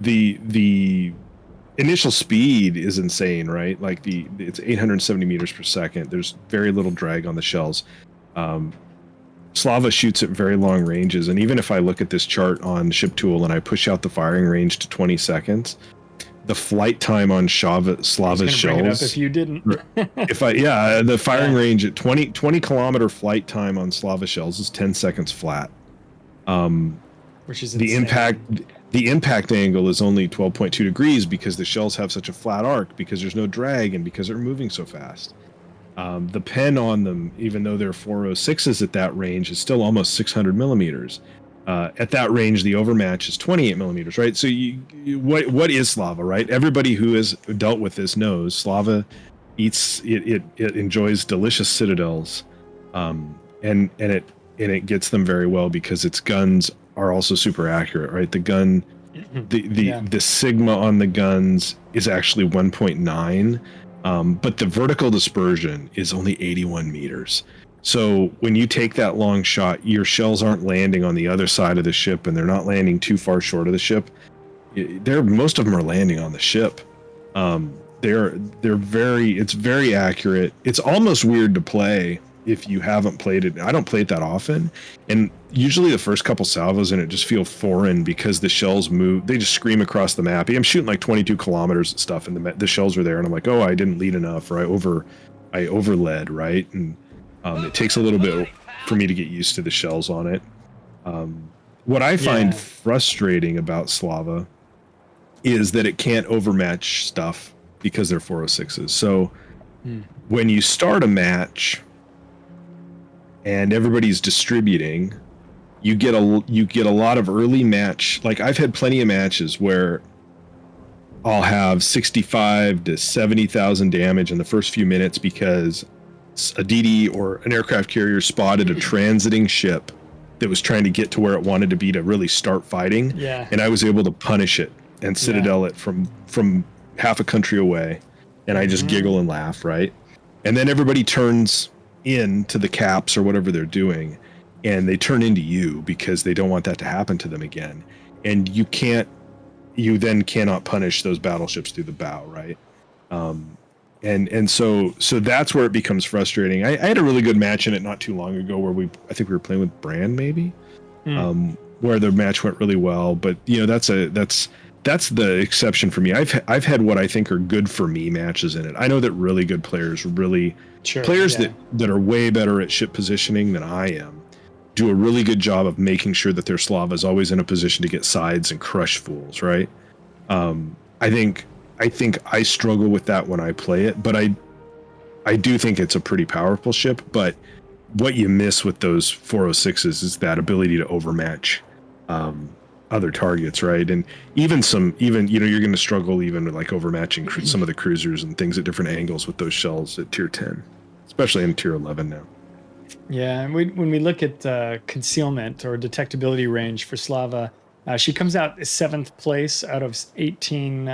The initial speed is insane, right? Like it's 870 meters per second. There's very little drag on the shells. Slava shoots at very long ranges, and even if I look at this chart on Ship Tool and I push out the firing range to 20 seconds, the flight time on Slava's shells. Bring it up if you didn't. The firing range at 20 kilometer flight time on Slava shells is 10 seconds flat. Which is insane. The impact angle is only 12.2 degrees because the shells have such a flat arc, because there's no drag and because they're moving so fast. The pen on them, even though they're 406s at that range, is still almost 600 millimeters. At that range, the overmatch is 28 millimeters, right? So what is Slava, right? Everybody who has dealt with this knows Slava eats it enjoys delicious citadels, and it gets them very well because its guns are also super accurate, right? The gun, the sigma on the guns is actually 1.9, but the vertical dispersion is only 81 meters. So when you take that long shot, your shells aren't landing on the other side of the ship, and they're not landing too far short of the ship. Most of them are landing on the ship. It's very accurate. It's almost weird to play if you haven't played it. I don't play it that often, and usually the first couple salvos in it just feel foreign because the shells move. They just scream across the map. I'm shooting like 22 kilometers and stuff, and the shells are there, and I'm like, oh, I didn't lead enough, or I overled, right? And it takes a little bit for me to get used to the shells on it. What I find frustrating about Slava is that it can't overmatch stuff because they're 406s. So when you start a match and everybody's distributing, you get a lot of early match. Like, I've had plenty of matches where I'll have 65 to 70,000 damage in the first few minutes because a DD or an aircraft carrier spotted a transiting ship that was trying to get to where it wanted to be to really start fighting. Yeah. And I was able to punish it and citadel it from half a country away. And I just giggle and laugh, right? And then everybody turns into the caps or whatever they're doing, and they turn into you because they don't want that to happen to them again. And you then cannot punish those battleships through the bow, right? And so that's where it becomes frustrating. I had a really good match in it not too long ago where I think we were playing with Brand maybe, where the match went really well. But that's the exception for me. I've had what I think are good for me matches in it. I know that really good players, that are way better at ship positioning than I am, do a really good job of making sure that their Slava is always in a position to get sides and crush fools, right? I think I struggle with that when I play it, but I do think it's a pretty powerful ship. But what you miss with those 406s is that ability to overmatch other targets, right? And even you're going to struggle even with like overmatching some of the cruisers and things at different angles with those shells at tier 10, especially in tier 11 now. Yeah, and when we look at concealment or detectability range for Slava, she comes out 7th place out of 18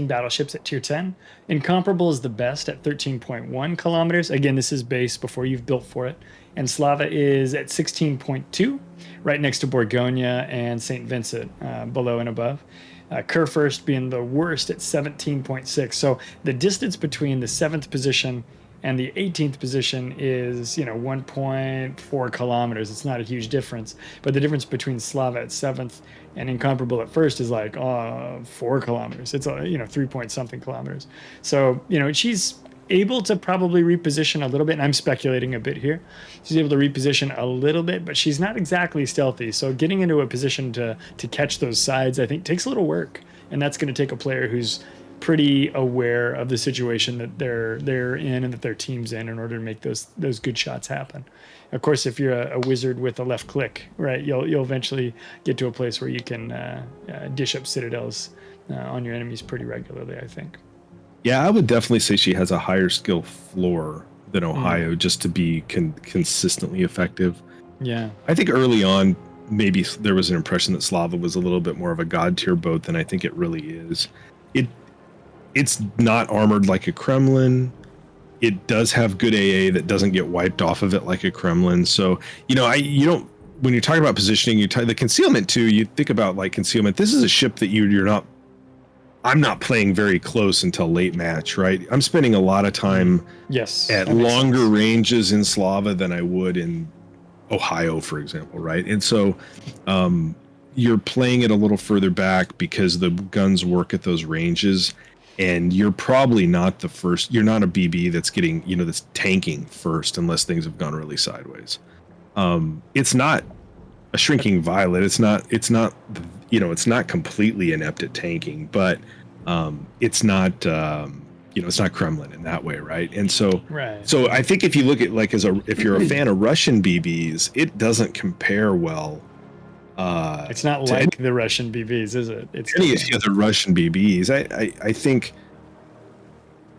battleships at tier 10. Incomparable is the best at 13.1 kilometers. Again, this is base before you've built for it. And Slava is at 16.2, right next to Borgonia and St. Vincent, below and above. Kurfürst being the worst at 17.6. So the distance between the 7th position and the 18th position is 1.4 kilometers. It's not a huge difference, but the difference between Slava at 7th and Incomparable at 1st is like 4 kilometers. It's 3 point something kilometers. So she's able to probably reposition a little bit, and I'm speculating a bit here. She's able to reposition a little bit, but she's not exactly stealthy. So getting into a position to catch those sides, I think, takes a little work, and that's going to take a player who's pretty aware of the situation that they're in and that their team's in order to make those good shots happen. Of course, if you're a wizard with a left click, right, you'll eventually get to a place where you can dish up citadels on your enemies pretty regularly, I think. Yeah, I would definitely say she has a higher skill floor than Ohio just to be consistently effective. Yeah. I think early on, maybe there was an impression that Slava was a little bit more of a god tier boat than I think it really is. It's not armored like a Kremlin. It does have good AA that doesn't get wiped off of it like a Kremlin. So, you don't, when you're talking about positioning, the concealment too, you think about like concealment. This is a ship that I'm not playing very close until late match, right? I'm spending a lot of time at longer ranges in Slava than I would in Ohio, for example, right? And so you're playing it a little further back because the guns work at those ranges, and you're probably not you're not a BB that's getting, that's tanking first unless things have gone really sideways. It's not a shrinking violet. It's not completely inept at tanking, but it's not Kremlin in that way, right? And so, so I think if you look at like if you're a fan of Russian BBs, it doesn't compare well. It's not like the Russian BBs, is it? It's any of the other Russian BBs. I think,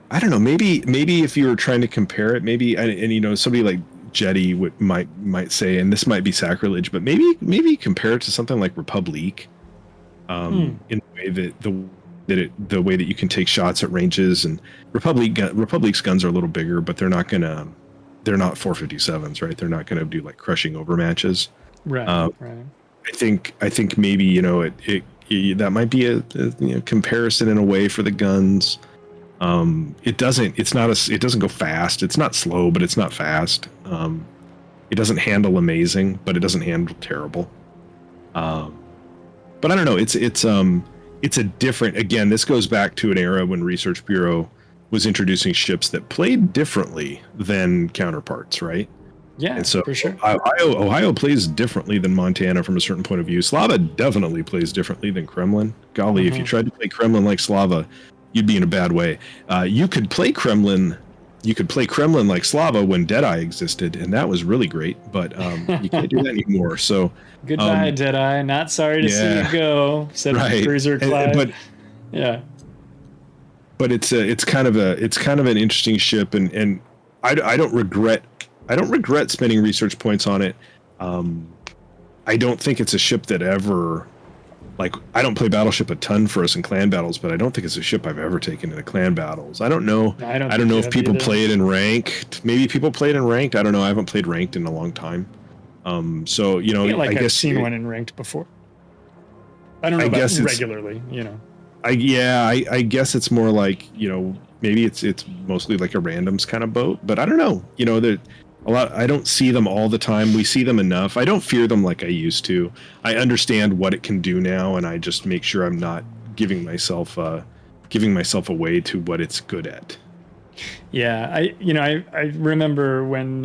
I don't know. Maybe if you were trying to compare it, and somebody like Jetty might say, and this might be sacrilege, but maybe compare it to something like Republic, in the way the way that you can take shots at ranges. And Republic's guns are a little bigger, but they're not 457s, right? They're not gonna do like crushing overmatches. Right. I think maybe that might be a comparison in a way for the guns. It doesn't go fast. It's not slow, but it's not fast. It doesn't handle amazing, but it doesn't handle terrible. But I don't know. It's a different. Again, this goes back to an era when Research Bureau was introducing ships that played differently than counterparts, right? Yeah, and so for sure. Ohio plays differently than Montana from a certain point of view. Slava definitely plays differently than Kremlin. Golly, if you tried to play Kremlin like Slava, you'd be in a bad way. You could play Kremlin like Slava when Deadeye existed, and that was really great. But you can't do that anymore. So goodbye, Deadeye. Not sorry to see you go. Said Cruiser Clyde. But it's kind of an interesting ship, and I don't regret spending research points on it. I don't think it's a ship that ever, like, I don't play Battleship a ton for us in clan battles, but I don't think it's a ship I've ever taken into clan battles. I don't know. I don't know if people play it in ranked. Maybe people play it in ranked. I don't know. I haven't played ranked in a long time. So I guess I've seen one in ranked before. I don't know about regularly. I guess it's more like, maybe it's mostly like a randoms kind of boat, but I don't know. I don't see them all the time. We see them enough. I don't fear them like I used to. I understand what it can do now, and I just make sure I'm not giving myself away to what it's good at. Yeah, I remember when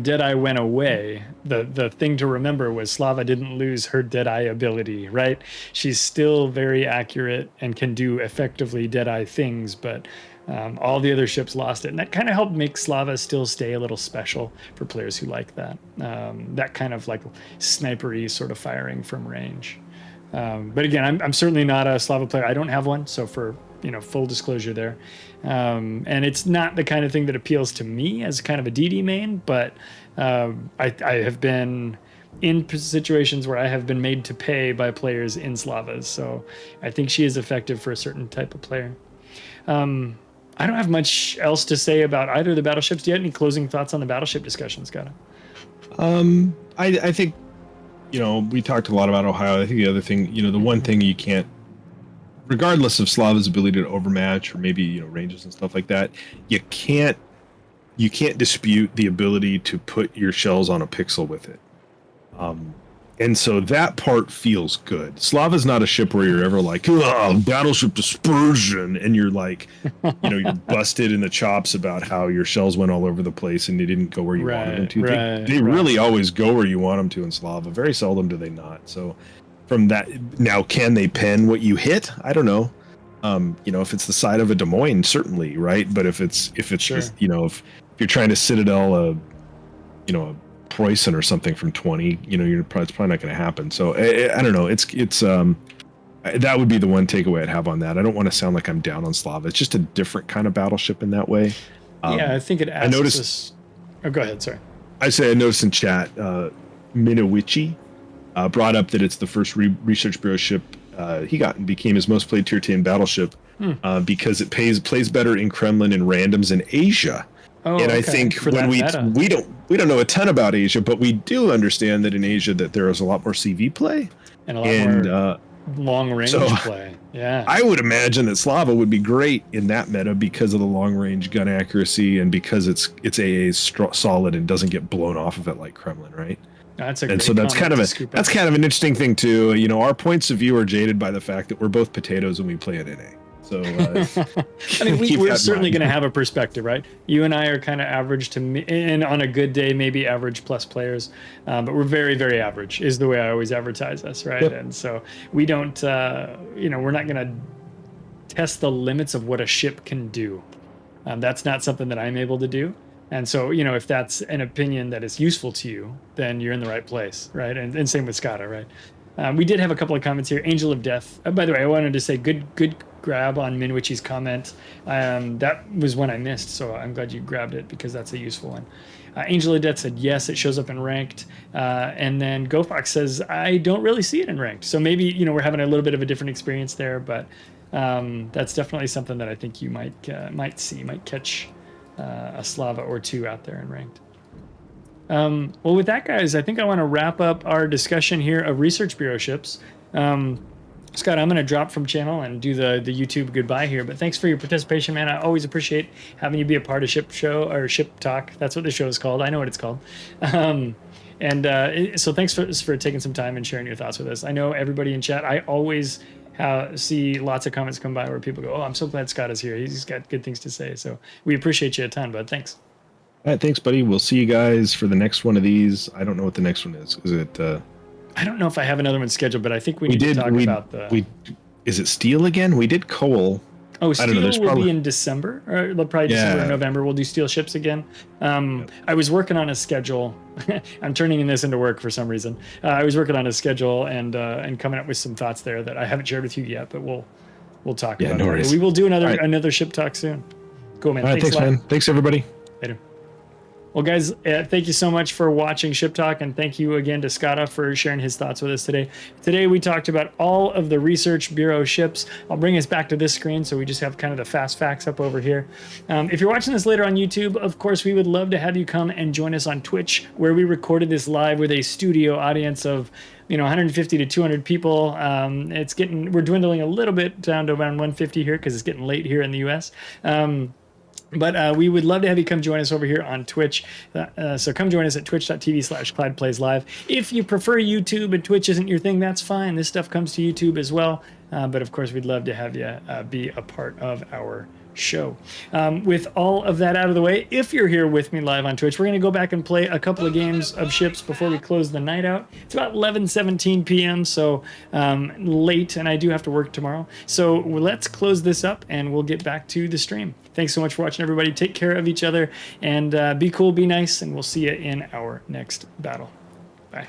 Deadeye went away, the thing to remember was Slava didn't lose her Deadeye ability, right? She's still very accurate and can do effectively Deadeye things, but all the other ships lost it, and that kind of helped make Slava still stay a little special for players who like that. That kind of like snipery sort of firing from range. But again, I'm certainly not a Slava player. I don't have one, so for full disclosure there. And it's not the kind of thing that appeals to me as kind of a DD main, but I have been in situations where I have been made to pay by players in Slavas, so I think she is effective for a certain type of player. I don't have much else to say about either of the battleships. Do you have any closing thoughts on the battleship discussion, Scott? I think, we talked a lot about Ohio. I think the other thing, the one thing you can't, regardless of Slava's ability to overmatch or maybe, ranges and stuff like that, you can't dispute the ability to put your shells on a pixel with it. And so that part feels good. Slava's not a ship where you're ever like, oh, battleship dispersion, and you're like, you're busted in the chops about how your shells went all over the place and they didn't go where you wanted them to. They really always go where you want them to in Slava. Very seldom do they not. So from that, now can they pen what you hit? I don't know. If it's the side of a Des Moines, certainly, right? But if it's Sure. if you're trying to Citadel a Preußen or something from 20, it's probably not going to happen. So I don't know. It's that would be the one takeaway I'd have on that. I don't want to sound like I'm down on Slava. It's just a different kind of battleship in that way. I think it asks I noticed. Oh, go ahead. Sorry. I noticed in chat, Minowichi brought up that it's the first research bureau ship he got and became his most played tier 10 battleship because it plays better in Kremlin and randoms in Asia. Oh, and I think when we don't know a ton about Asia, but we do understand that in Asia that there is a lot more CV play and a lot more long range play. Yeah, I would imagine that Slava would be great in that meta because of the long range gun accuracy and because it's AA solid and doesn't get blown off of it like Kremlin, right? That's a and so that's kind of an interesting thing too. Our points of view are jaded by the fact that we're both potatoes and we play at NA. So I mean, we're certainly going to have a perspective, right? You and I are kind of average and on a good day, maybe average plus players, but we're very, very average is the way I always advertise us, right? Yep. And so we don't, we're not going to test the limits of what a ship can do. That's not something that I'm able to do. And so, if that's an opinion that is useful to you, then you're in the right place, right? And same with Skada, right? We did have a couple of comments here. Angel of Death. By the way, I wanted to say good grab on Minwichi's comment. That was one I missed, so I'm glad you grabbed it because that's a useful one. Angel of Death said yes, it shows up in ranked. And then GoFox says I don't really see it in ranked. So maybe we're having a little bit of a different experience there, but that's definitely something that I think you might catch a Slava or two out there in ranked. Well, with that, guys, I think I want to wrap up our discussion here of Research Bureau ships. Scott, I'm going to drop from channel and do the YouTube goodbye here, but thanks for your participation, man. I always appreciate having you be a part of Ship Show or Ship Talk. That's what the show is called. I know what it's called. So thanks for taking some time and sharing your thoughts with us. I know everybody in chat, I always see lots of comments come by where people go, oh, I'm so glad Scott is here. He's got good things to say. So we appreciate you a ton, bud. Thanks. All right, thanks, buddy. We'll see you guys for the next one of these. I don't know what the next one is. Is it... I don't know if I have another one scheduled, but I think we need to talk about the... Is it steel again? We did coal. Oh, steel will be in December, or probably December or November. We'll do steel ships again. I was working on a schedule. I'm turning this into work for some reason. I was working on a schedule and coming up with some thoughts there that I haven't shared with you yet, but we'll talk about no worries. We will do another ship talk soon. Cool, man. All right, thanks, man. Thanks, everybody. Later. Well, guys, thank you so much for watching Ship Talk, and thank you again to Skada for sharing his thoughts with us today. Today, we talked about all of the Research Bureau ships. I'll bring us back to this screen, so we just have kind of the fast facts up over here. If you're watching this later on YouTube, of course, we would love to have you come and join us on Twitch, where we recorded this live with a studio audience of 150 to 200 people. We're dwindling a little bit down to around 150 here because it's getting late here in the US. But we would love to have you come join us over here on Twitch. So come join us at twitch.tv/ClydePlaysLive. If you prefer YouTube and Twitch isn't your thing, that's fine. This stuff comes to YouTube as well. But of course, we'd love to have you be a part of our show. With all of that out of the way, if you're here with me live on Twitch, we're going to go back and play a couple of games of ships before we close the night out. It's about 11:17 p.m., so late, and I do have to work tomorrow. So let's close this up, and we'll get back to the stream. Thanks so much for watching, everybody. Take care of each other, and be cool, be nice, and we'll see you in our next battle. Bye.